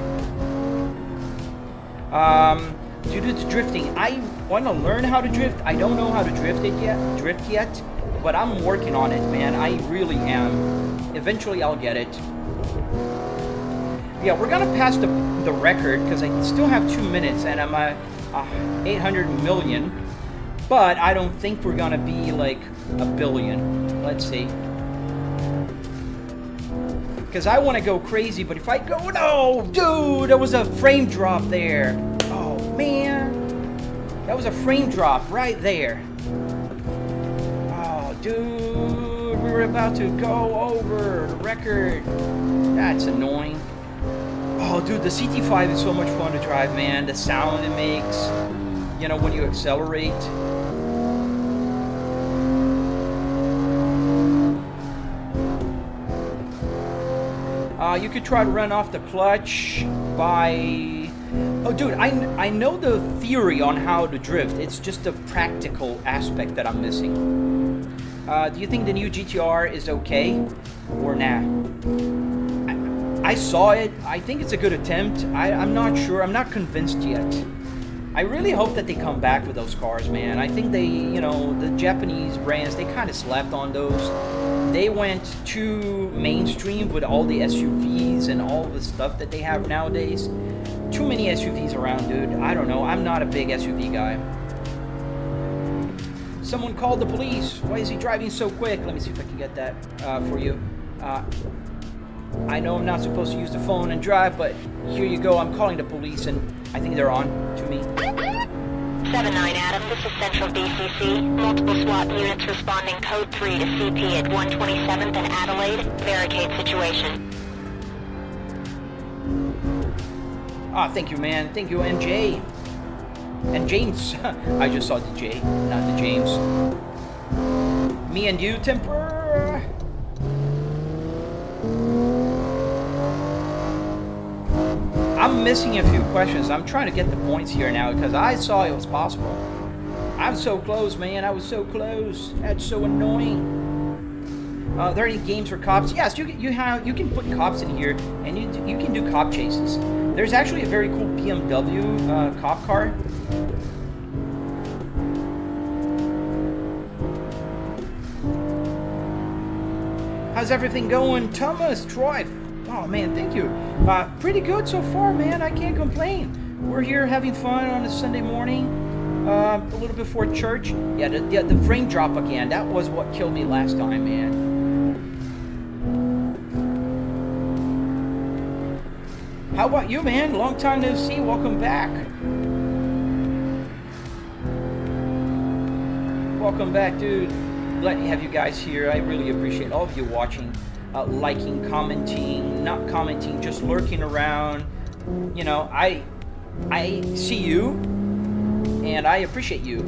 Due to drifting, I want to learn how to drift. I don't know how to drift yet, but I'm working on it, man. I really am. Eventually, I'll get it. Yeah, we're gonna pass the record because I still have 2 minutes and I'm at 800 million, but I don't think we're gonna be like a billion. Let's see. Because I want to go crazy, but if I go, no, dude, there was a frame drop there. Oh man, that was a frame drop right there. Oh, dude, we were about to go over the record. That's annoying. Oh, dude, the CT5 is so much fun to drive, man. The sound it makes, you know, when you accelerate. You could try to run off the clutch by... Oh, dude, I know the theory on how to drift. It's just the practical aspect that I'm missing. Do you think the new GTR is okay? Or nah? I saw it. I think it's a good attempt. I'm not sure. I'm not convinced yet. I really hope that they come back with those cars, man. I think they, you know, the Japanese brands, they kind of slept on those. They went too mainstream with all the SUVs and all the stuff that they have nowadays. Too many SUVs around, dude. I don't know. I'm not a big SUV guy. Someone called the police. Why is he driving so quick? Let me see if I can get that for you. I know I'm not supposed to use the phone and drive, but here you go. I'm calling the police, and I think they're on to me. 7-9 Adam, this is Central BCC. Multiple SWAT units responding code 3 to CP at 127th and Adelaide. Barricade situation. Ah, thank you, man. Thank you, NJ. And James. I just saw the J, not the James. Me and you, Temper. I'm missing a few questions. I'm trying to get the points here now because I saw it was possible. I'm so close, man. I was so close. That's so annoying. Are there any games for cops? Yes, you can put cops in here, and you can do cop chases. There's actually a very cool BMW cop car. How's everything going, Thomas, Troy? Oh man, thank you. Pretty good so far, man. I can't complain. We're here having fun on a Sunday morning, a little before church. Yeah, the frame drop again. That was what killed me last time, man. How about you, man? Long time no see. Welcome back. Welcome back, dude. Glad to have you guys here. I really appreciate all of you watching. liking, commenting, not commenting, just lurking around. You know, I see you, and I appreciate you.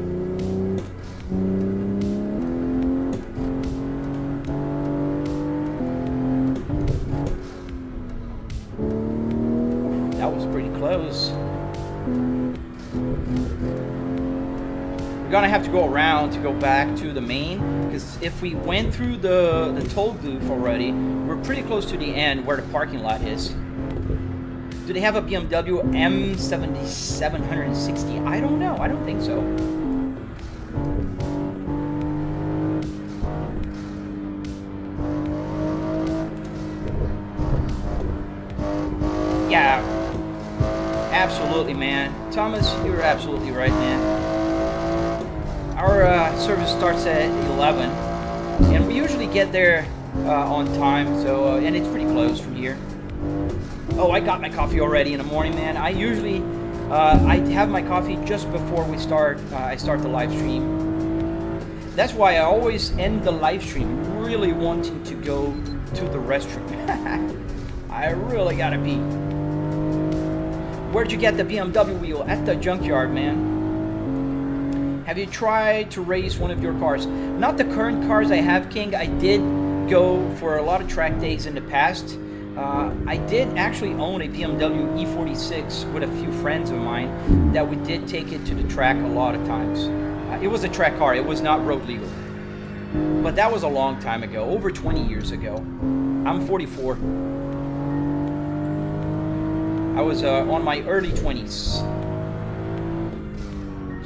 That was pretty close. We're gonna have to go around to go back to the main, because if we went through the toll booth already, we're pretty close to the end where the parking lot is. Do they have a BMW M7760? I don't know. I don't think so. Yeah, absolutely, man. Thomas, you're absolutely right, man. Our service starts at 11, and we usually get there on time, so and it's pretty close from here. Oh, I got my coffee already in the morning, man. I usually I have my coffee just before we start. I start the live stream. That's why I always end the live stream really wanting to go to the restroom. I really gotta pee. Where'd you get the BMW wheel? At the junkyard, man. Have you tried to race one of your cars? Not the current cars I have, King. I did go for a lot of track days in the past. I did actually own a BMW E46 with a few friends of mine that we did take it to the track a lot of times. It was a track car. It was not road legal. But that was a long time ago, over 20 years ago. I'm 44. I was on my early 20s.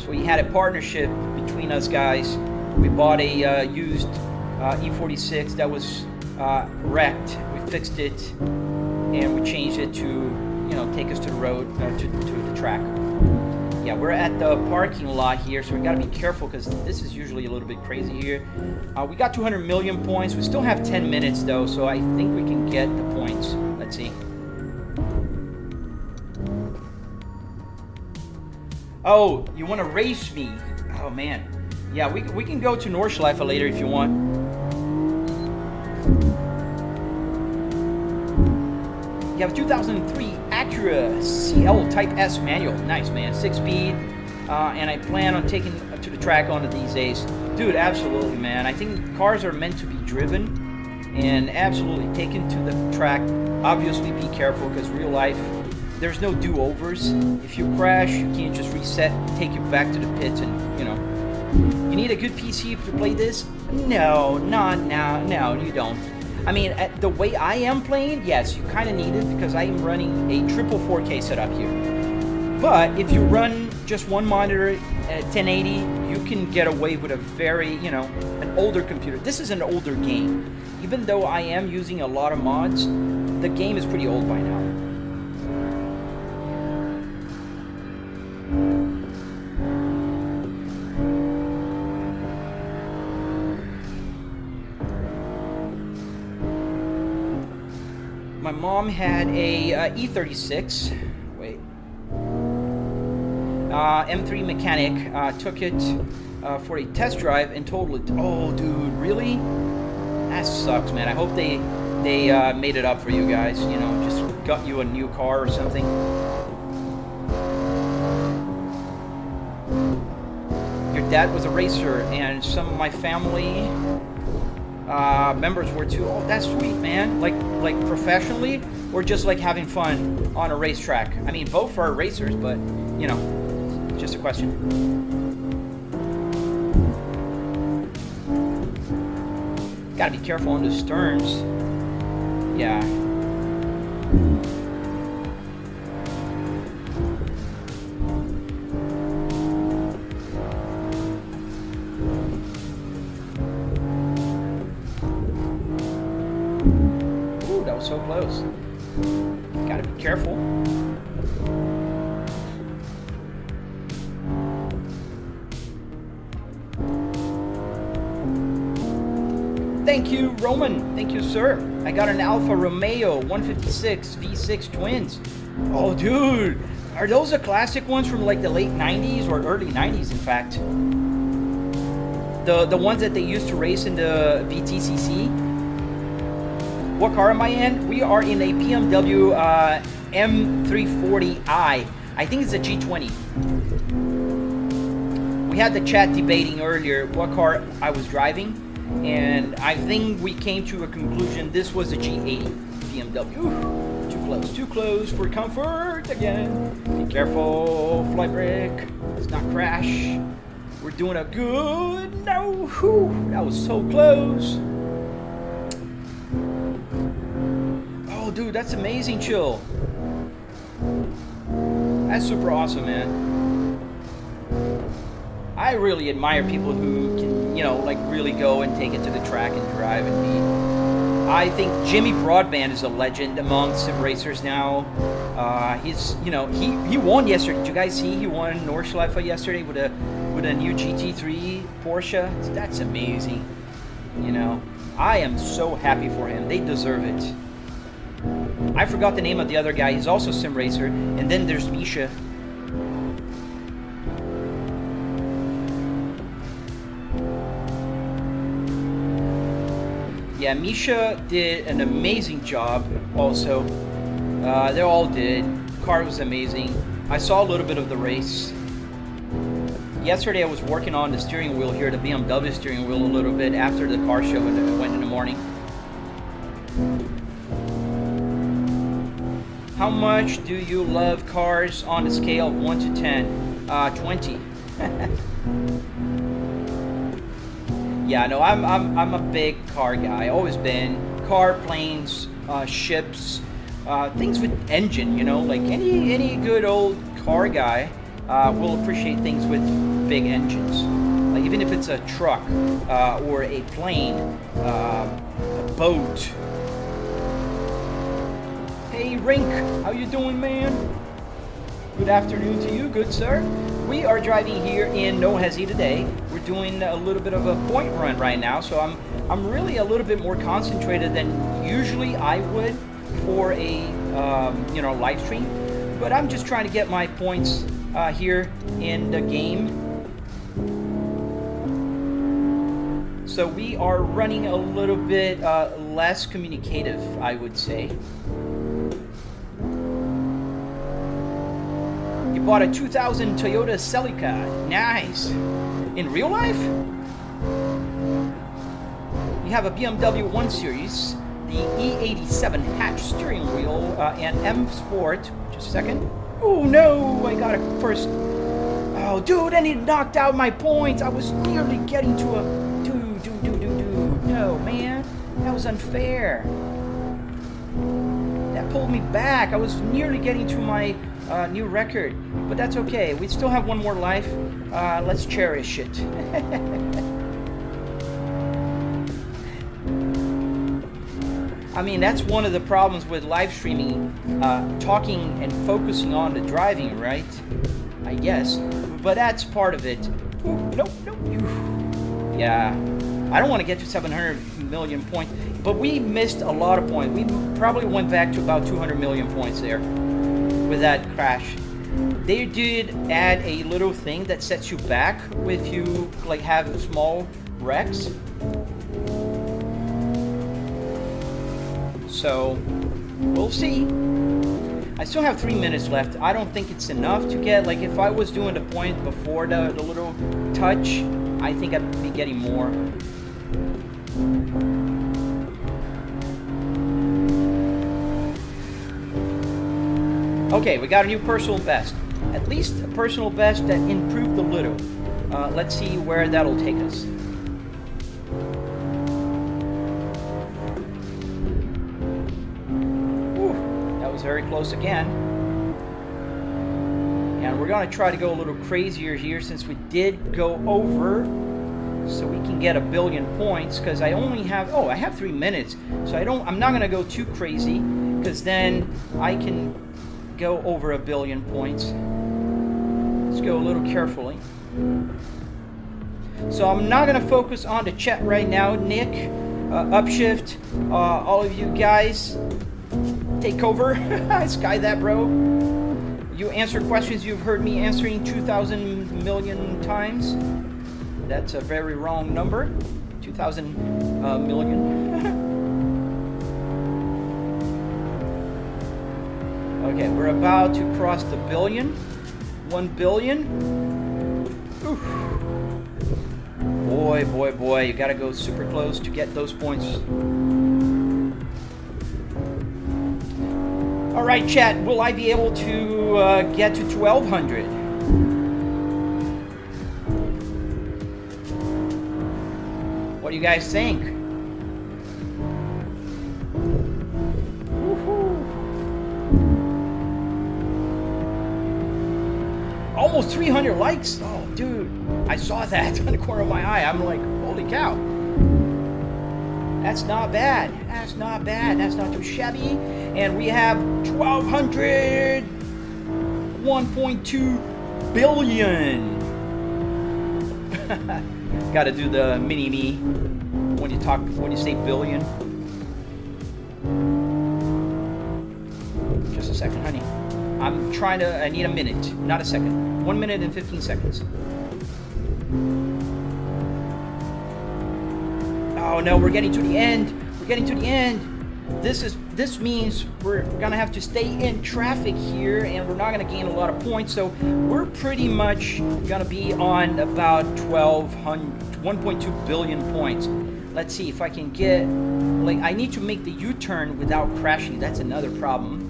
So we had a partnership between us guys. We bought a used E46 that was wrecked. We fixed it and we changed it to, you know, take us to the road, to the track. Yeah, we're at the parking lot here, so we gotta be careful because this is usually a little bit crazy here. We got 200 million points. We still have 10 minutes though, so I think we can get the points. Let's see. Oh, you want to race me? Oh man. Yeah, we can go to Nordschleife later if you want. You have a 2003 Acura CL Type S manual. Nice, man. 6-speed. And I plan on taking to the track one of these days. Dude, absolutely, man. I think cars are meant to be driven and absolutely taken to the track. Obviously, be careful because real life, there's no do-overs. If you crash, you can't just reset, take you back to the pits and, you know. You need a good PC to play this? No, not now. No, you don't. I mean, the way I am playing, yes, you kind of need it because I am running a triple 4K setup here. But if you run just one monitor at 1080, you can get away with a very, you know, an older computer. This is an older game. Even though I am using a lot of mods, the game is pretty old by now. My mom had a E36, wait, M3 mechanic, took it for a test drive and totaled it. Oh, dude, really? That sucks, man. I hope they made it up for you guys, you know, just got you a new car or something. Your dad was a racer and some of my family members were too. Oh, that's sweet, man. Like professionally or just like having fun on a racetrack? I mean, both are racers, but you know, just a question. Gotta be careful on the sterns. Yeah. So close. Gotta be careful. Thank you, Roman. Thank you, sir. I got an Alfa Romeo 156 V6 twins. Oh, dude. Are those the classic ones from like the late 90s or early 90s, in fact? The ones that they used to race in the VTCC? What car am I in? We are in a BMW M340i. I think it's a G20. We had the chat debating earlier what car I was driving, and I think we came to a conclusion this was a G80 BMW. Too close for comfort again. Be careful, flight brake. Let's not crash. We're doing a good. No, whew, that was so close. Oh, dude, that's amazing, Chill. That's super awesome, man. I really admire people who can, you know, like really go and take it to the track and drive and be. I think Jimmy Broadband is a legend among sim racers now. He's, you know, he won yesterday. Did you guys see he won Nordschleife yesterday with a new GT3 Porsche? That's amazing. You know, I am so happy for him. They deserve it. I forgot the name of the other guy. He's also a sim racer. And then there's Misha. Yeah, Misha did an amazing job also. They all did. The car was amazing. I saw a little bit of the race. Yesterday I was working on the steering wheel here, the BMW steering wheel, a little bit after the car show when it went in the morning. How much do you love cars on a scale of 1 to 10? 20. Yeah, no, I'm a big car guy. Always been. Car, planes, ships, things with engine. You know, like any good old car guy will appreciate things with big engines. Like even if it's a truck or a plane, a boat. Hey Rink, how you doing, man? Good afternoon to you, good sir. We are driving here in NoHesi today. We're doing a little bit of a point run right now, so I'm really a little bit more concentrated than usually I would for a you know, live stream. But I'm just trying to get my points here in the game. So we are running a little bit less communicative, I would say. You bought a 2000 Toyota Celica. Nice. In real life? You have a BMW 1 Series, the E87 hatch steering wheel, and M Sport. Just a second. Oh no, I got it first. Oh, dude, and it knocked out my points. I was nearly getting to a... Dude. No, man. That was unfair. That pulled me back. I was nearly getting to my new record. But that's okay. We still have one more life. Let's cherish it. I mean, that's one of the problems with live streaming, talking and focusing on the driving, right? I guess. But that's part of it. Ooh, nope. Yeah. I don't want to get to 700 million points, but we missed a lot of points. We probably went back to about 200 million points there with that crash. They did add a little thing that sets you back if you like have small wrecks. So we'll see. I still have 3 minutes left. I don't think it's enough to get, like if I was doing the point before the little touch, I think I'd be getting more. Okay, we got a new personal best. At least a personal best that improved a little. Let's see where that'll take us. Whew, that was very close again. And we're going to try to go a little crazier here since we did go over, so we can get 1 billion points, because I only have, I have 3 minutes, so I'm not going to go too crazy, because then I can go over 1 billion points. Let's go a little carefully. So I'm not going to focus on the chat right now. Nick, Upshift, all of you guys, take over. Sky that, bro. You answer questions you've heard me answering 2,000 million times. That's a very wrong number. 2,000 million. Okay, we're about to cross the billion. 1 billion. Oof. Boy, boy, boy, you gotta go super close to get those points. All right, chat, will I be able to get to 1200? What do you guys think? Woohoo. Almost 300 likes. Oh, dude, I saw that on the corner of my eye. I'm like, holy cow. That's not bad. That's not bad. That's not too shabby. And we have 1,200, 1.2 billion. Got to do the mini-me when you say billion. Just a second, honey. I need a minute, not a second. 1 minute and 15 seconds. Oh no, we're getting to the end. We're getting to the end. This means we're gonna have to stay in traffic here, and we're not gonna gain a lot of points. So we're pretty much gonna be on about 1.2 billion points. Let's see if I can get, like, I need to make the U-turn without crashing. That's another problem.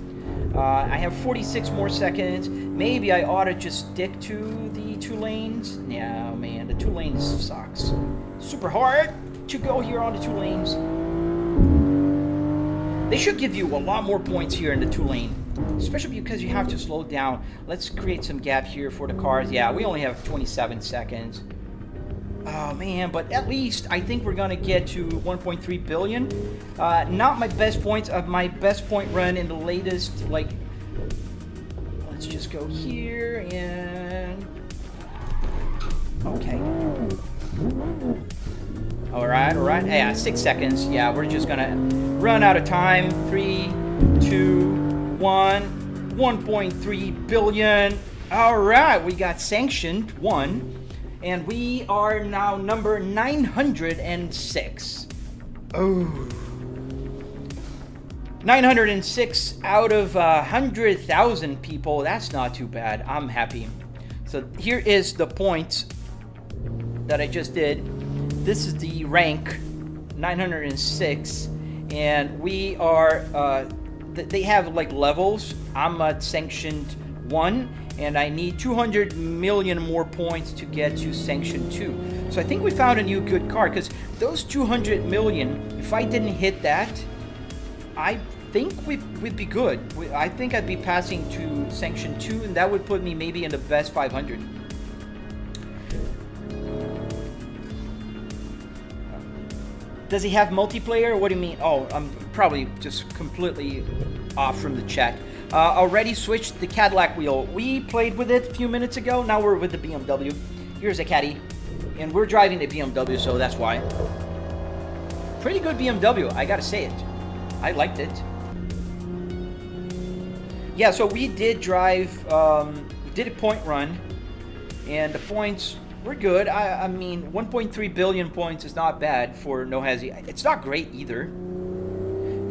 I have 46 more seconds. Maybe I ought to just stick to the 2 lanes. No, man, the 2 lanes sucks. Super hard to go here on the 2 lanes. They should give you a lot more points here in the 2 lane, especially because you have to slow down. Let's create some gap here for the cars. Yeah, we only have 27 seconds. Oh man, but at least I think we're gonna get to 1.3 billion. Not my best points of my best point run in the latest, like, let's just go here and, okay. All right, yeah, 6 seconds. Yeah, we're just gonna run out of time. 3, 2, 1, 1.3 billion. All right, we got sanctioned 1. And we are now number 906. Oh. 906 out of 100,000 people. That's not too bad. I'm happy. So here is the points that I just did. This is the rank, 906. And we are, they have like levels. I'm at sanctioned 1. And I need 200 million more points to get to sanction 2. So I think we found a new good car, because those 200 million, if I didn't hit that, I think we'd be good. I think I'd be passing to sanction 2, and that would put me maybe in the best 500. Does he have multiplayer? What do you mean? Oh, I'm probably just completely off from the chat. Already switched the Cadillac wheel. We played with it a few minutes ago. Now we're with the BMW. Here's a Caddy. And we're driving the BMW, so that's why. Pretty good BMW, I gotta say it. I liked it. Yeah, so we did drive, we did a point run. And the points were good. I mean, 1.3 billion points is not bad for NoHesi. It's not great either.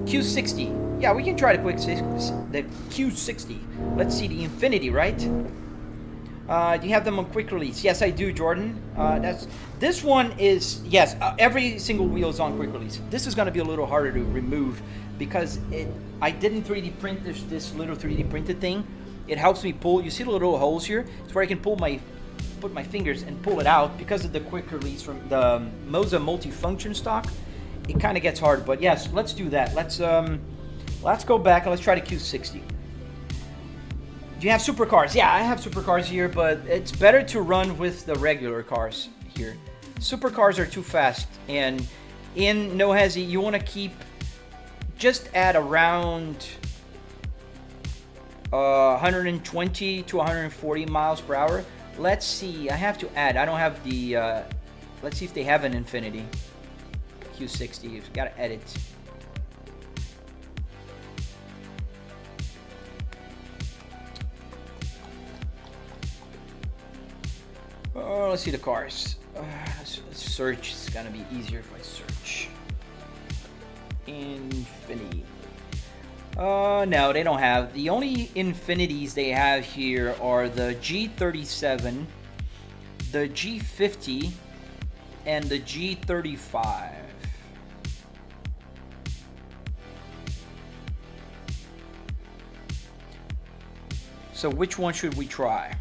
Q60. Yeah, we can try the the Q60. Let's see, the Infiniti, right? Do you have them on quick release? Yes, I do, Jordan. This one is, yes, every single wheel is on quick release. This is going to be a little harder to remove because I didn't 3D print this little 3D printed thing. It helps me pull. You see the little holes here? It's where I can put my fingers and pull it out because of the quick release from the Moza multifunction stock. It kind of gets hard, but yes, let's do that. Let's go back and let's try the Q60. Do you have supercars? Yeah, I have supercars here, but it's better to run with the regular cars here. Supercars are too fast, and in NoHesi, you want to keep just at around 120 to 140 miles per hour. Let's see, I have to add, I don't have the, let's see if they have an Infiniti Q60, you've got to edit. Oh, let's see the cars. Search is gonna be easier if I search. Infiniti. No, they don't have. The only Infinitis they have here are the G37, the G50, and the G35. So which one should we try?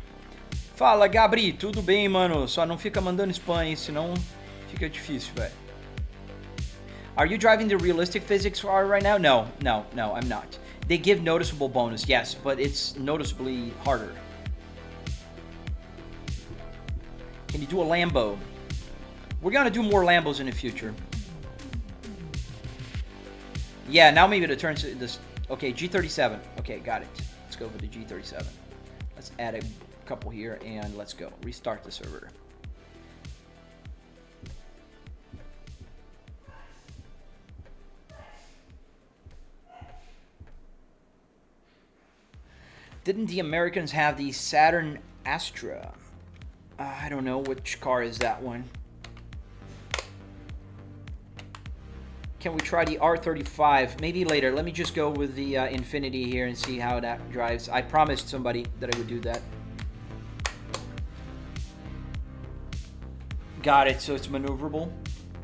Fala, Gabri, tudo bem, mano? Só não fica mandando spam aí, senão fica difícil, velho. Are you driving the realistic physics R right now? No, I'm not. They give noticeable bonus, yes, but it's noticeably harder. Can you do a Lambo? We're gonna do more Lambos in the future. Yeah, now maybe the turns this. Okay, G37. Okay, got it. Let's go for the G37. Let's add a couple here and let's go. Restart the server. Didn't the Americans have the Saturn Astra? I don't know which car is that one. Can we try the R35? Maybe later. Let me just go with the Infiniti here and see how that drives. I promised somebody that I would do that. Got it. So it's maneuverable.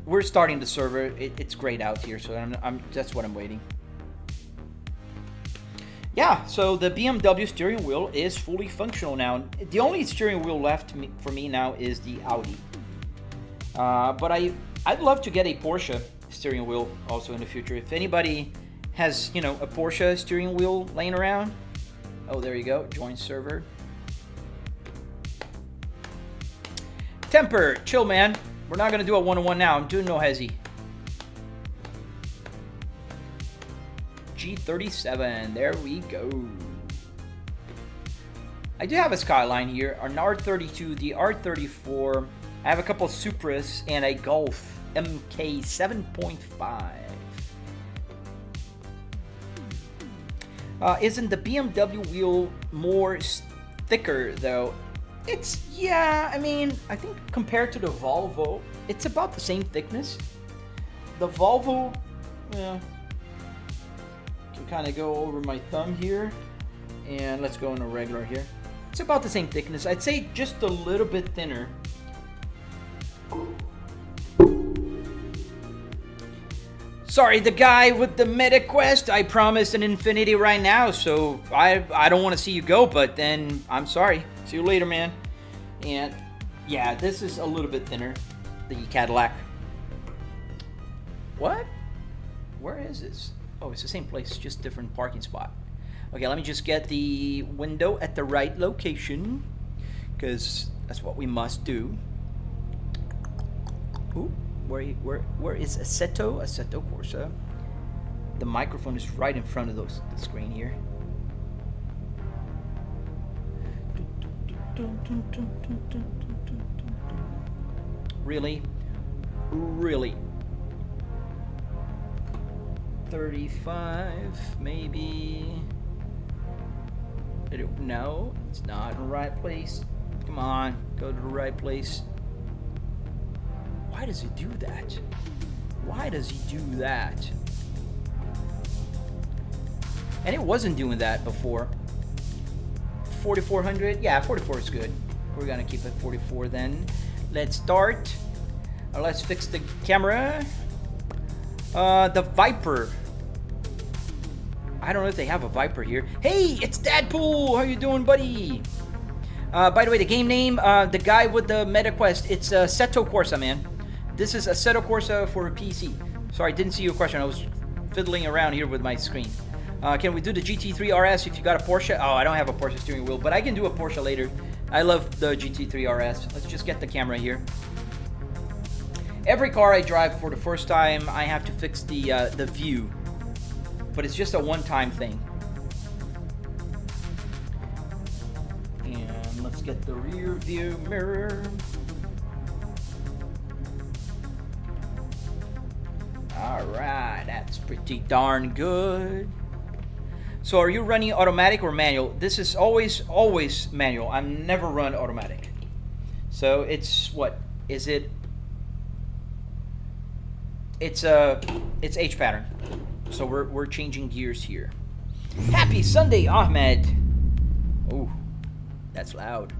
We're starting the server. It's grayed out here, so that's what I'm waiting. Yeah, so the BMW steering wheel is fully functional now. The only steering wheel left for me now is the Audi. But I'd love to get a Porsche steering wheel also in the future. If anybody has, you know, a Porsche steering wheel laying around. Oh, there you go. Join server. Temper, chill, man. We're not gonna do a one-on-one now. I'm doing NoHesi. G37, there we go. I do have a Skyline here, an R32, the R34. I have a couple of Supras and a Golf MK 7.5. Isn't the BMW wheel more thicker though? It's, yeah, I mean, I think compared to the Volvo, it's about the same thickness. The Volvo, yeah, can kind of go over my thumb here, and let's go on a regular here. It's about the same thickness. I'd say just a little bit thinner. Sorry, the guy with the MetaQuest, I promised an Infiniti right now, so I don't want to see you go, but then I'm sorry. See you later, man. And yeah, this is a little bit thinner, the Cadillac. What? Where is this? Oh, it's the same place, just different parking spot. Okay, let me just get the window at the right location, because that's what we must do. Ooh. Where is Assetto Corsa? The microphone is right in front of the screen here. Really? 35, maybe. No, it's not in the right place. Come on, go to the right place. Why does he do that? Why does he do that? And it wasn't doing that before. 4400? Yeah, 44 is good. We're gonna keep it 44 then. Let's start. Let's fix the camera. The Viper. I don't know if they have a Viper here. Hey, it's Dadpool! How you doing, buddy? By the way, the game name, the guy with the MetaQuest, it's Assetto Corsa, man. This is Assetto Corsa for a PC. Sorry, didn't see your question. I was fiddling around here with my screen. Can we do the GT3 RS if you got a Porsche? Oh, I don't have a Porsche steering wheel, but I can do a Porsche later. I love the GT3 RS. Let's just get the camera here. Every car I drive for the first time, I have to fix the view. But it's just a one-time thing. And let's get the rear view mirror. Alright, that's pretty darn good. So are you running automatic or manual? This is always manual. I'm never run automatic. So it's what? Is it? It's H pattern. So we're changing gears here. Happy Sunday, Ahmed. Oh, that's loud.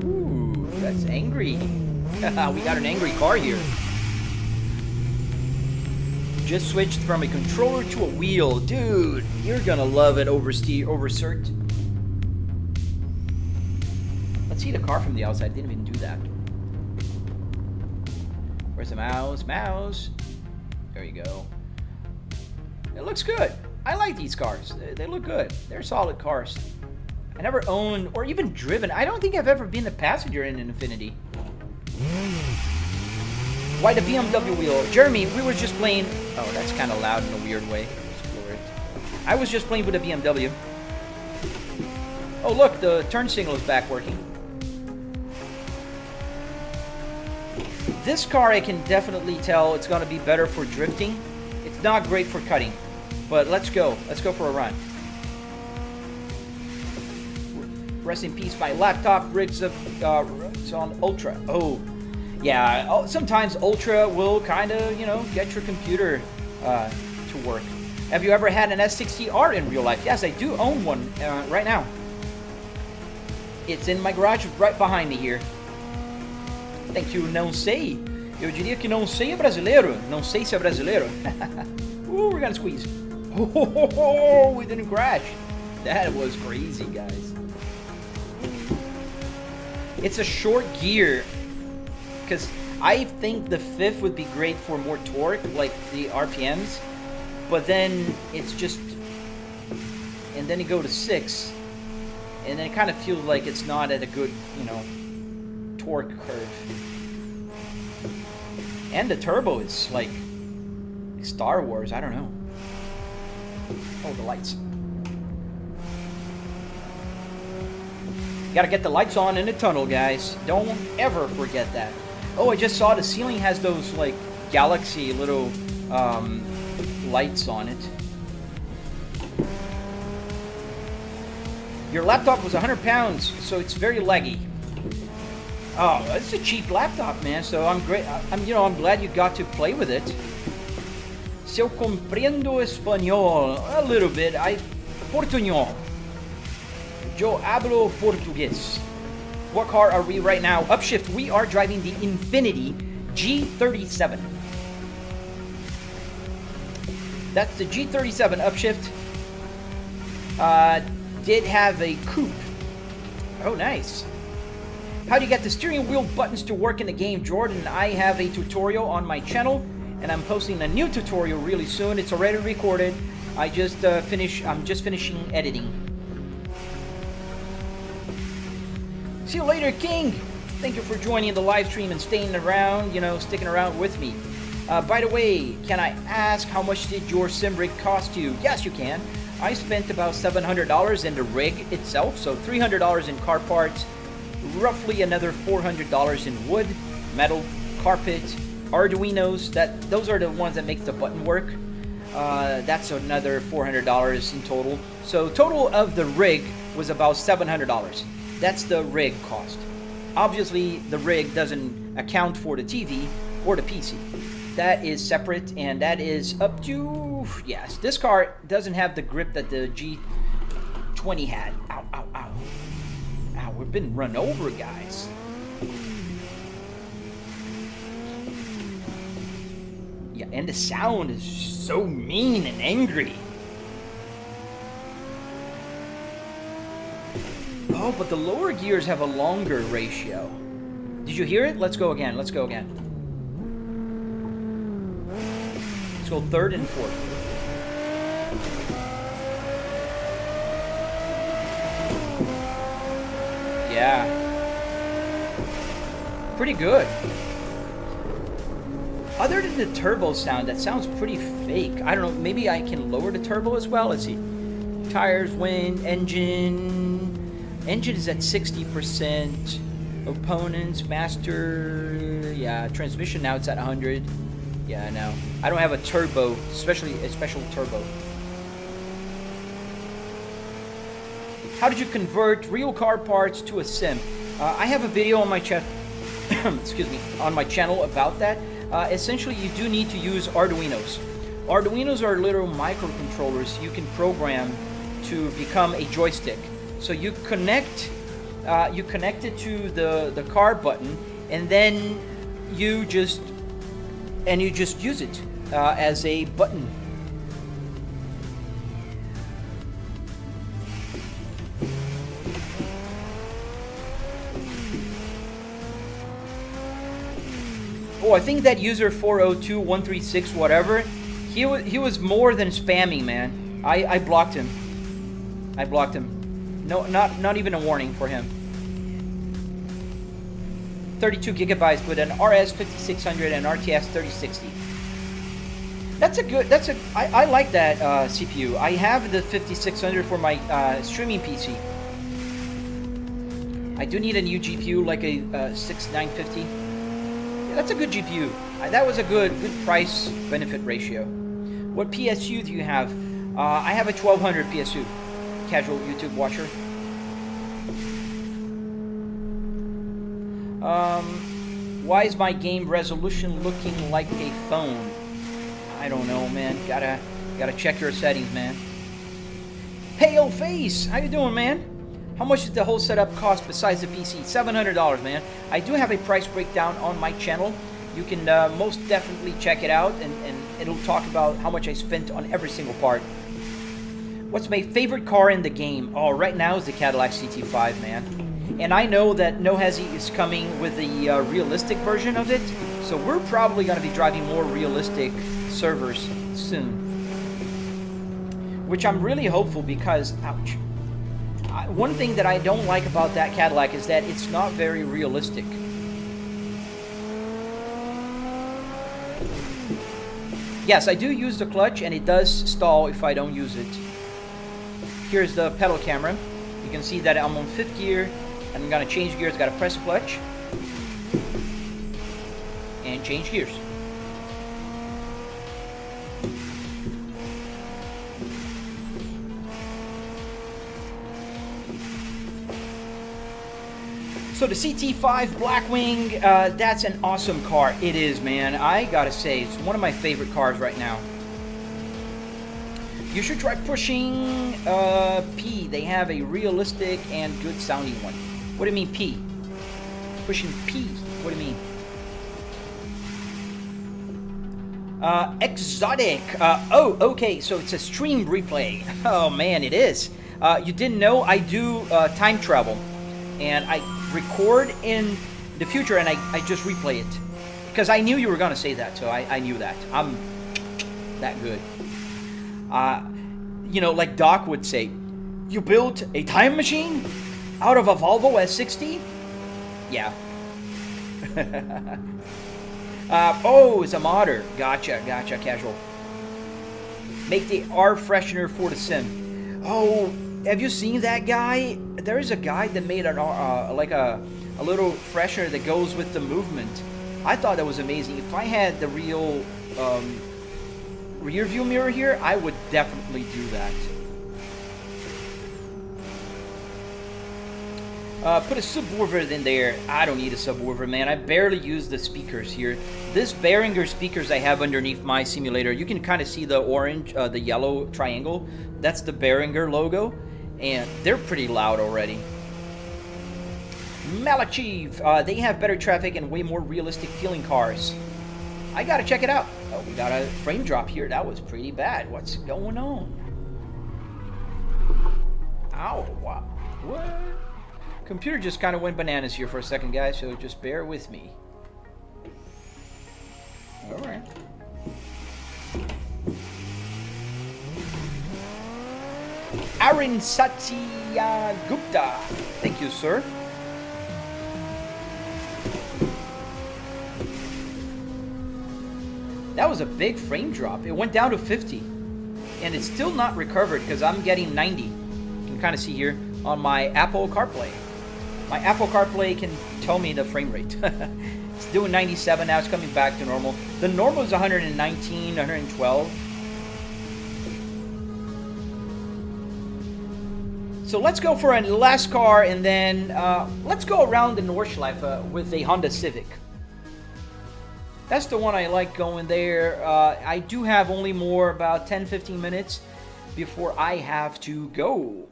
Ooh, that's angry. We got an angry car here. Just switched from a controller to a wheel. Dude, you're gonna love it, overcert. Let's see the car from the outside. Didn't even do that. Where's the mouse? Mouse. There you go. It looks good. I like these cars. They look good. They're solid cars. I never owned or even driven. I don't think I've ever been a passenger in an Infiniti. Why the BMW wheel? Jeremy, we were just playing... Oh, that's kind of loud in a weird way. I was just playing with a BMW. Oh, look, the turn signal is back working. This car, I can definitely tell it's going to be better for drifting. It's not great for cutting. But let's go. Let's go for a run. Rest in peace, my laptop rigs of... it's on Ultra. Oh, yeah. Sometimes Ultra will kind of, you know, get your computer to work. Have you ever had an S60R in real life? Yes, I do own one right now. It's in my garage right behind me here. Thank you, não sei. Eu diria que não sei é brasileiro. Não sei se é brasileiro. Ooh, we're gonna squeeze. Oh, we didn't crash. That was crazy, guys. It's a short gear. Because I think the fifth would be great for more torque, like the RPMs. But then it's just... And then you go to 6. And then it kind of feels like it's not at a good, you know, torque curve. And the turbo is like Star Wars, I don't know. Oh, the lights. Gotta get the lights on in the tunnel, guys. Don't ever forget that. Oh, I just saw the ceiling has those like galaxy little lights on it. Your laptop was 100 pounds, so it's very laggy. Oh, it's a cheap laptop, man. So I'm glad you got to play with it. Se eu compreendo espanhol a little bit, portuñol. Yo hablo portugués. What car are we right now? Upshift. We are driving the Infiniti G37. That's the G37 upshift. Did have a coupe. Oh, nice. How do you get the steering wheel buttons to work in the game, Jordan? I have a tutorial on my channel, and I'm posting a new tutorial really soon. It's already recorded. I'm just finishing editing. See you later, King. Thank you for joining the live stream and staying around, sticking around with me. By the way, can I ask how much did your sim rig cost you? Yes, you can. I spent about $700 in the rig itself, so $300 in car parts, roughly another $400 in wood, metal, carpet, arduinos. Those are the ones that make the button work. That's another $400 in total. So total of the rig was about $700. That's the rig cost. Obviously, the rig doesn't account for the TV or the PC. That is separate, and that is up to... Yes, this car doesn't have the grip that the G20 had. Ow, ow, ow. Ow, we've been run over, guys. Yeah, and the sound is so mean and angry. Oh, but the lower gears have a longer ratio. Did you hear it? Let's go again. Let's go again. Let's go third and fourth. Yeah. Pretty good. Other than the turbo sound, that sounds pretty fake. I don't know, maybe I can lower the turbo as well. Let's see. Tires, wind, engine. Engine is at 60%. Opponents, master. Yeah, transmission now it's at 100. Yeah, I know. I don't have a turbo, especially a special turbo. How did you convert real car parts to a sim? I have a video on my excuse me, on my channel about that. Essentially, you do need to use arduinos. Arduinos are little microcontrollers you can program to become a joystick. So you connect it to the car button, and then you just use it as a button. Oh, I think that user 402136 whatever, he was more than spamming, man. I blocked him. I blocked him. No, not even a warning for him. 32 gigabytes with an RS 5600 and RTS 3060. I like that CPU. I have the 5600 for my streaming PC. I do need a new GPU, like a 6950. Yeah, that's a good GPU. That was a good price benefit ratio. What PSU do you have? I have a 1200 PSU. Casual YouTube watcher. Why is my game resolution looking like a phone? I don't know, man. Gotta check your settings, man. Pale Face, how you doing, man? How much did the whole setup cost besides the PC? $700, man. I do have a price breakdown on my channel. You can most definitely check it out, and it'll talk about how much I spent on every single part. What's my favorite car in the game? Oh, right now is the Cadillac CT5, man. And I know that NoHesi is coming with the realistic version of it, so we're probably going to be driving more realistic servers soon. Which I'm really hopeful because, ouch. One thing that I don't like about that Cadillac is that it's not very realistic. Yes, I do use the clutch, and it does stall if I don't use it. Here's the pedal camera. You can see that I'm on 5th gear. I'm gonna change gears, gotta press the clutch. And change gears. So the CT5 Blackwing, that's an awesome car. It is, man. I gotta say, it's one of my favorite cars right now. You should try pushing P. They have a realistic and good sounding one. What do you mean P? Pushing P. What do you mean? Exotic. Oh, okay. So it's a stream replay. Oh man, it is. You didn't know I do time travel, and I record in the future and I just replay it because I knew you were gonna say that, so I knew that. I'm that good. You know, like Doc would say, you built a time machine out of a Volvo S60? Yeah. Oh, it's a modder. Gotcha, casual. Make the R freshener for the sim. Oh, have you seen that guy? There is a guy that made an like a little freshener that goes with the movement. I thought that was amazing. If I had the real rear view mirror here, I would definitely do that. Put a subwoofer in there. I don't need a subwoofer, man. I barely use the speakers here. This Behringer speakers I have underneath my simulator, you can kind of see the orange, the yellow triangle. That's the Behringer logo, and they're pretty loud already. Malachiv, they have better traffic and way more realistic feeling cars. I gotta check it out. Oh, we got a frame drop here. That was pretty bad. What's going on? Ow, wow. What? Computer just kind of went bananas here for a second, guys, so just bear with me. Alright. Arun Satya Gupta. Thank you, sir. That was a big frame drop. It went down to 50. And it's still not recovered because I'm getting 90. You can kind of see here on my Apple CarPlay. My Apple CarPlay can tell me the frame rate. It's doing 97 now. It's coming back to normal. The normal is 119, 112. So let's go for a last car, and then let's go around the Nordschleife with a Honda Civic. That's the one I like going there. I do have only more about 10-15 minutes before I have to go.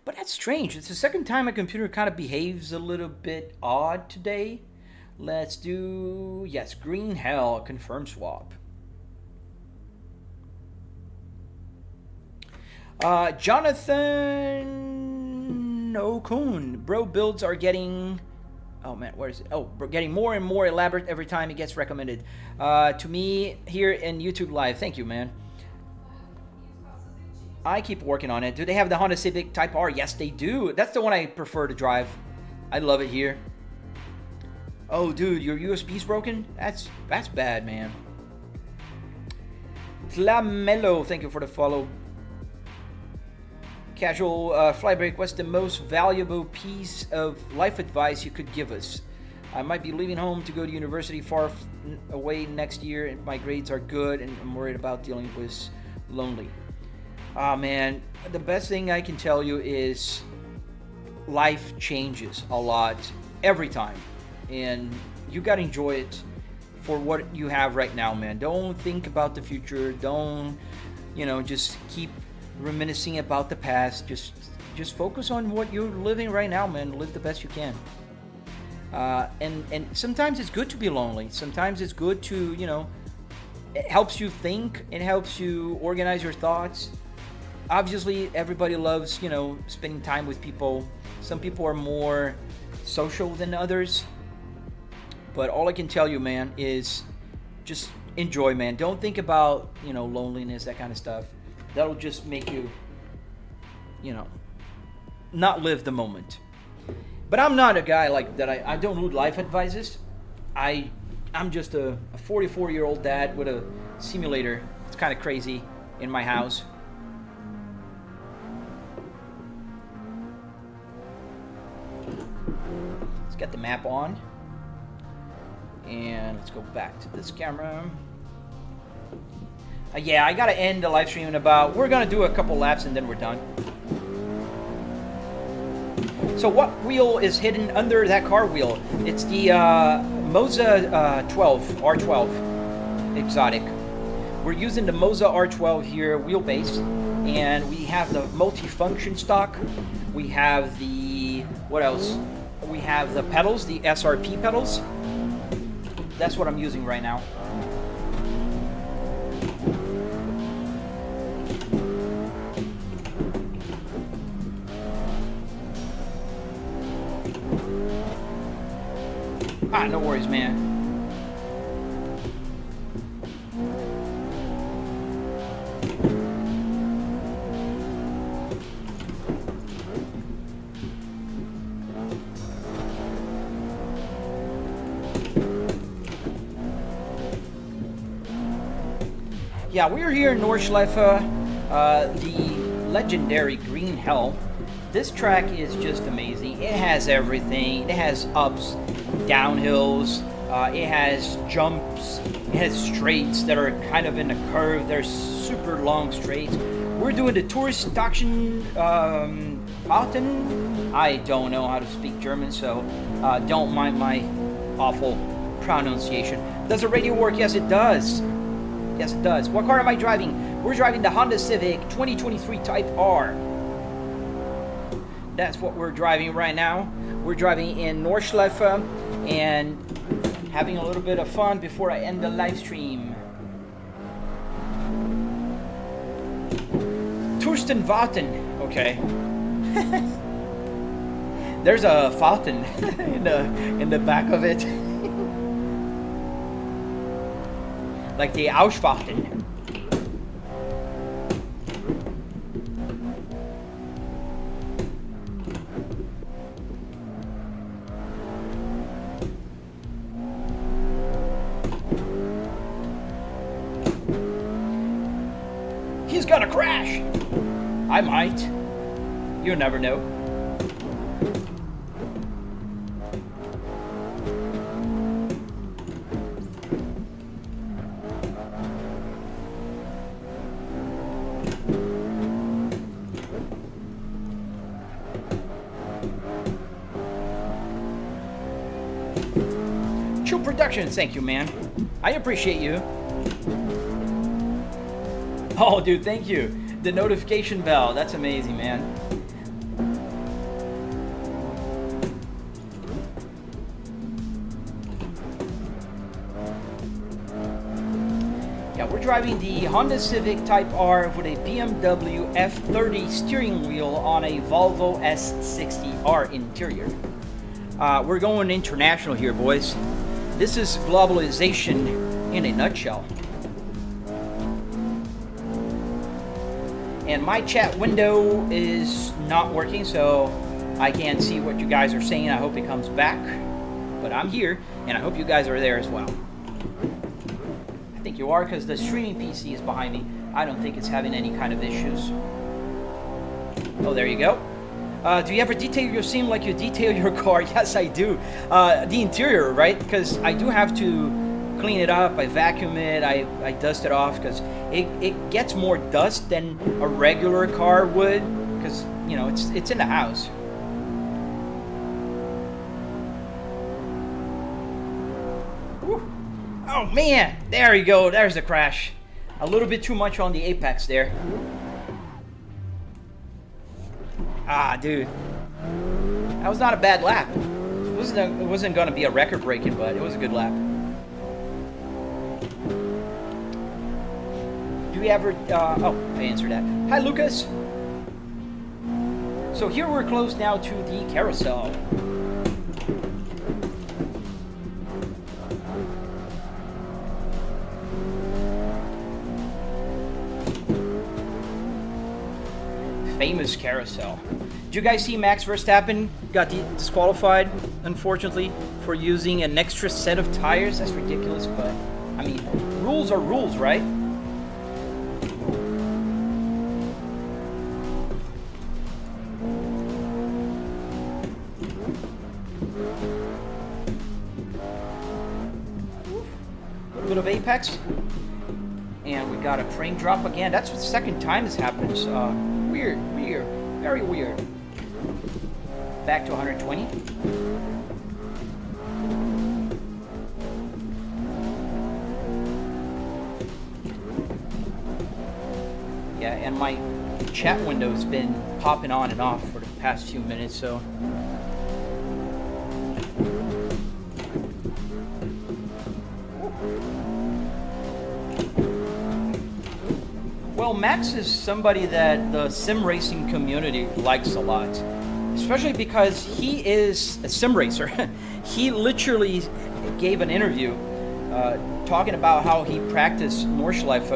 But that's strange. It's the second time my computer kind of behaves a little bit odd today. Let's do, yes, green hell, confirm swap. Jonathan Okun, bro builds are getting, oh man, where is it? Oh, getting more and more elaborate every time it gets recommended to me here in YouTube Live. Thank you, man. I keep working on it. Do they have the Honda Civic Type R? Yes, they do. That's the one I prefer to drive. I love it here. Oh, dude, your USB's broken? That's bad, man. Flamelo, thank you for the follow. Casual Flybreak, what's the most valuable piece of life advice you could give us? I might be leaving home to go to university far away next year, and my grades are good, and I'm worried about dealing with lonely. Ah, man, the best thing I can tell you is life changes a lot every time, and you gotta enjoy it for what you have right now, man. Don't think about the future. Don't, just keep reminiscing about the past. Just focus on what you're living right now, man. Live the best you can. And sometimes it's good to be lonely. Sometimes it's good to, it helps you think. It helps you organize your thoughts. Obviously, everybody loves, spending time with people. Some people are more social than others. But all I can tell you, man, is just enjoy, man. Don't think about, loneliness, that kind of stuff. That'll just make you, not live the moment. But I'm not a guy like that. I don't do life advices. I'm just a 44-year-old dad with a simulator. It's kind of crazy in my house. Let's get the map on. And let's go back to this camera. Yeah, I gotta end the live stream in about, we're gonna do a couple laps and then we're done. So what wheel is hidden under that car wheel? It's the Moza R12 exotic. We're using the Moza R12 here, wheelbase, and we have the multi-function stock. We have the, what else? We have the pedals, the SRP pedals. That's what I'm using right now. No worries, man. Yeah, we're here in Nordschleife, the legendary Green Hell. This track is just amazing. It has everything. It has ups, downhills, it has jumps, it has straights that are kind of in a curve. They're super long straights. We're doing the Touristachsen Mountain. I don't know how to speak German, so don't mind my awful pronunciation. Does the radio work? Yes, it does. Yes, it does. What car am I driving? We're driving the Honda Civic 2023 Type R. That's what we're driving right now. We're driving in Nordschleife and having a little bit of fun before I end the live stream. Turstenwarten. Okay. There's a fountain in the back of it. Like the Ausfahrten. He's gonna crash. I might. You never know. Productions, thank you, man. I appreciate you. Oh, dude, thank you. The notification bell, that's amazing, man. Yeah, we're driving the Honda Civic Type R with a BMW F30 steering wheel on a Volvo S60R interior. We're going international here, boys. This is globalization in a nutshell. And my chat window is not working, so I can't see what you guys are saying. I hope it comes back. But I'm here, and I hope you guys are there as well. I think you are, because the streaming PC is behind me. I don't think it's having any kind of issues. Oh, there you go. Do you ever detail your sim like you detail your car? Yes, I do. The interior, right? Because I do have to clean it up. I vacuum it. I dust it off because it gets more dust than a regular car would. Because, you know, it's in the house. Whew. Oh man, there you go. There's the crash. A little bit too much on the apex there. Ah, dude. That was not a bad lap. It wasn't going to be a record breaking, but it was a good lap. Do we ever... oh, I answered that. Hi, Lucas. So here we're close now to the carousel. Famous carousel. Did you guys see Max Verstappen got disqualified, unfortunately, for using an extra set of tires? That's ridiculous, but I mean, rules are rules, right? A little bit of apex, and we got a frame drop again. That's the second time this happens. Weird, very weird. Back to 120. Yeah, and my chat window's been popping on and off for the past few minutes, so. Well, Max is somebody that the sim racing community likes a lot, especially because he is a sim racer. He literally gave an interview talking about how he practiced Nordschleife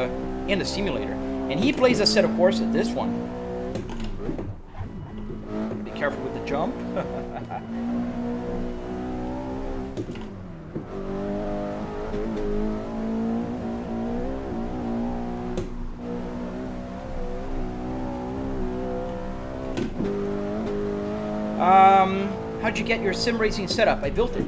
in the simulator, and he plays a set of courses. This one. Be careful with the jump. How'd you get your sim racing setup? I built it.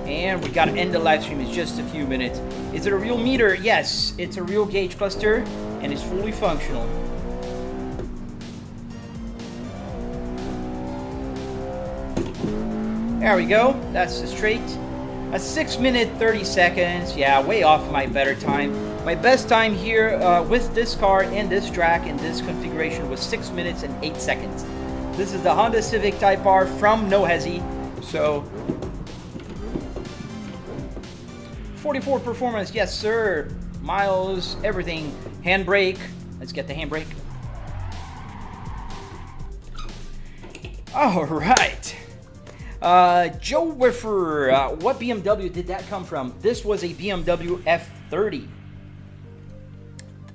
And we gotta end the live stream in just a few minutes. Is it a real meter? Yes, it's a real gauge cluster and it's fully functional. There we go. That's the straight. A 6 minute 30 seconds. Yeah, way off my better time. My best time here with this car in this track in this configuration was 6 minutes and 8 seconds. This is the Honda Civic Type R from NoHesi. So 44 performance, yes sir. Miles, everything. Handbrake. Let's get the handbrake. All right. Joe Wiffer, what BMW did that come from? This was a BMW F30.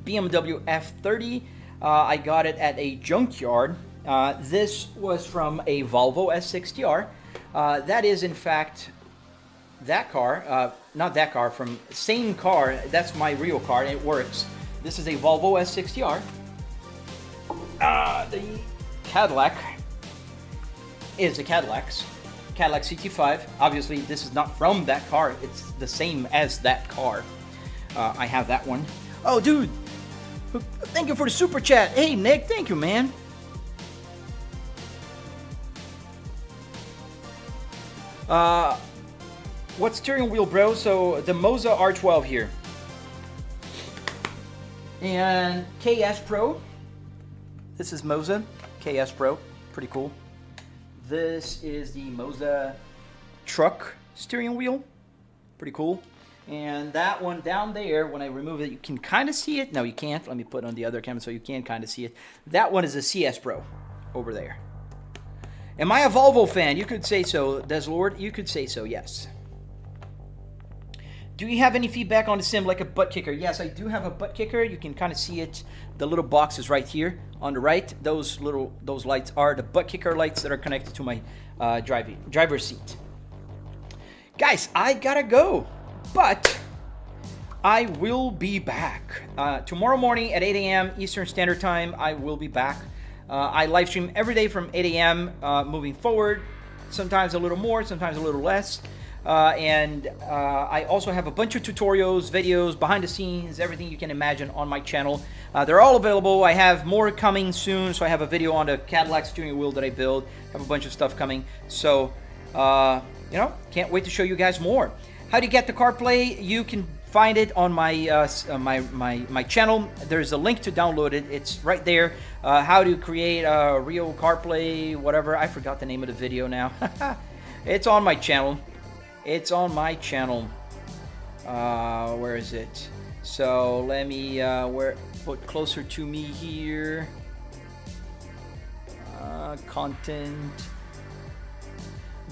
BMW F30, I got it at a junkyard. This was from a Volvo S60R. That is in fact that car, not that car, from same car, that's my real car, and it works. This is a Volvo S60R. The Cadillac is the Cadillacs. Cadillac CT5. Obviously, this is not from that car. It's the same as that car. I have that one. Oh, dude. Thank you for the super chat. Hey, Nick. Thank you, man. What steering wheel, bro? So the Moza R12 here. And KS Pro. This is Moza KS Pro. Pretty cool. This is the Moza truck steering wheel. Pretty cool. And that one down there, when I remove it, you can kind of see it. No, you can't. Let me put it on the other camera so you can kind of see it. That one is a CS Pro over there. Am I a Volvo fan? You could say so, Deslord. You could say so, yes. Do you have any feedback on the sim like a butt kicker? Yes, I do have a butt kicker. You can kind of see it. The little box is right here on the right. Those lights are the butt kicker lights that are connected to my driver's seat. Guys, I gotta go, but I will be back. Tomorrow morning at 8 a.m. Eastern Standard Time, I will be back. I live stream every day from 8 a.m. Moving forward, sometimes a little more, sometimes a little less. And I also have a bunch of tutorials, videos, behind the scenes, everything you can imagine on my channel. They're all available. I have more coming soon. So I have a video on the Cadillac steering wheel that I built. I have a bunch of stuff coming. So, you know, can't wait to show you guys more. How do you get the CarPlay? You can find it on my my channel. There's a link to download it. It's right there. How to create a real CarPlay, whatever. I forgot the name of the video now. It's on my channel. It's on my channel. Where is it? So let me put closer to me here. Content.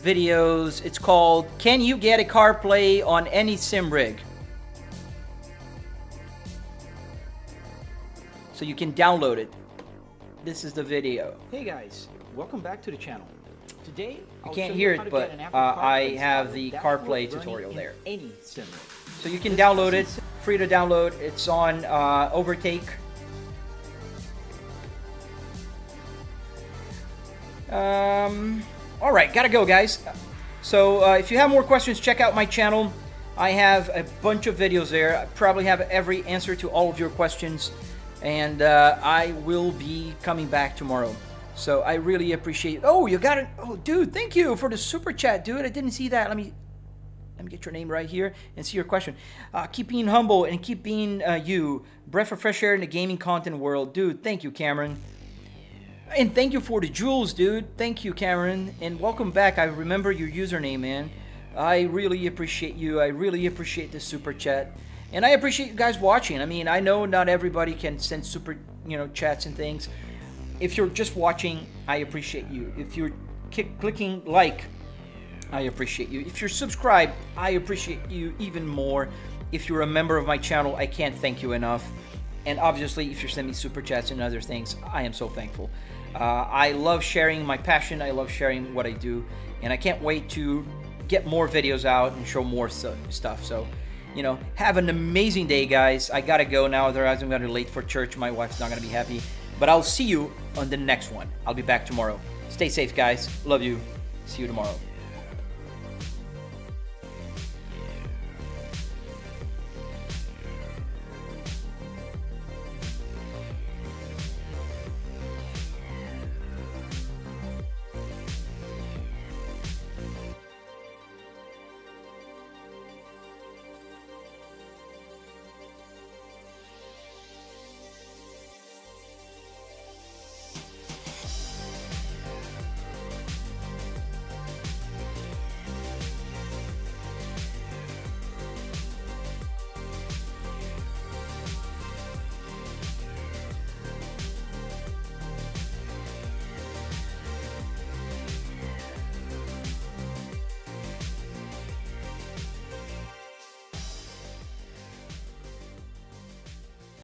Videos. It's called Can You Get a CarPlay on Any Sim Rig? So you can download it. This is the video. Hey guys, welcome back to the channel. Today, you can't hear it, but I have the CarPlay tutorial there. So you can download it, free to download. It's on Overtake. All right, gotta go, guys. So if you have more questions, check out my channel. I have a bunch of videos there. I probably have every answer to all of your questions, and I will be coming back tomorrow. So I really appreciate. Oh, you got it. Oh, dude, thank you for the super chat, dude. I didn't see that. Let me get your name right here and see your question. Keep being humble and keep being you. Breath of fresh air in the gaming content world, dude. Thank you, Cameron. And thank you for the jewels, dude. Thank you, Cameron. And welcome back. I remember your username, man. I really appreciate you. I really appreciate the super chat. And I appreciate you guys watching. I mean, I know not everybody can send super, chats and things. If you're just watching, I appreciate you. If you're clicking like, I appreciate you. If you're subscribed, I appreciate you even more. If you're a member of my channel, I can't thank you enough. And obviously, if you're sending me super chats and other things, I am so thankful. I love sharing my passion. I love sharing what I do. And I can't wait to get more videos out and show more stuff. So, have an amazing day, guys. I gotta go now, otherwise I'm gonna be late for church. My wife's not gonna be happy. But I'll see you on the next one. I'll be back tomorrow. Stay safe, guys. Love you. See you tomorrow.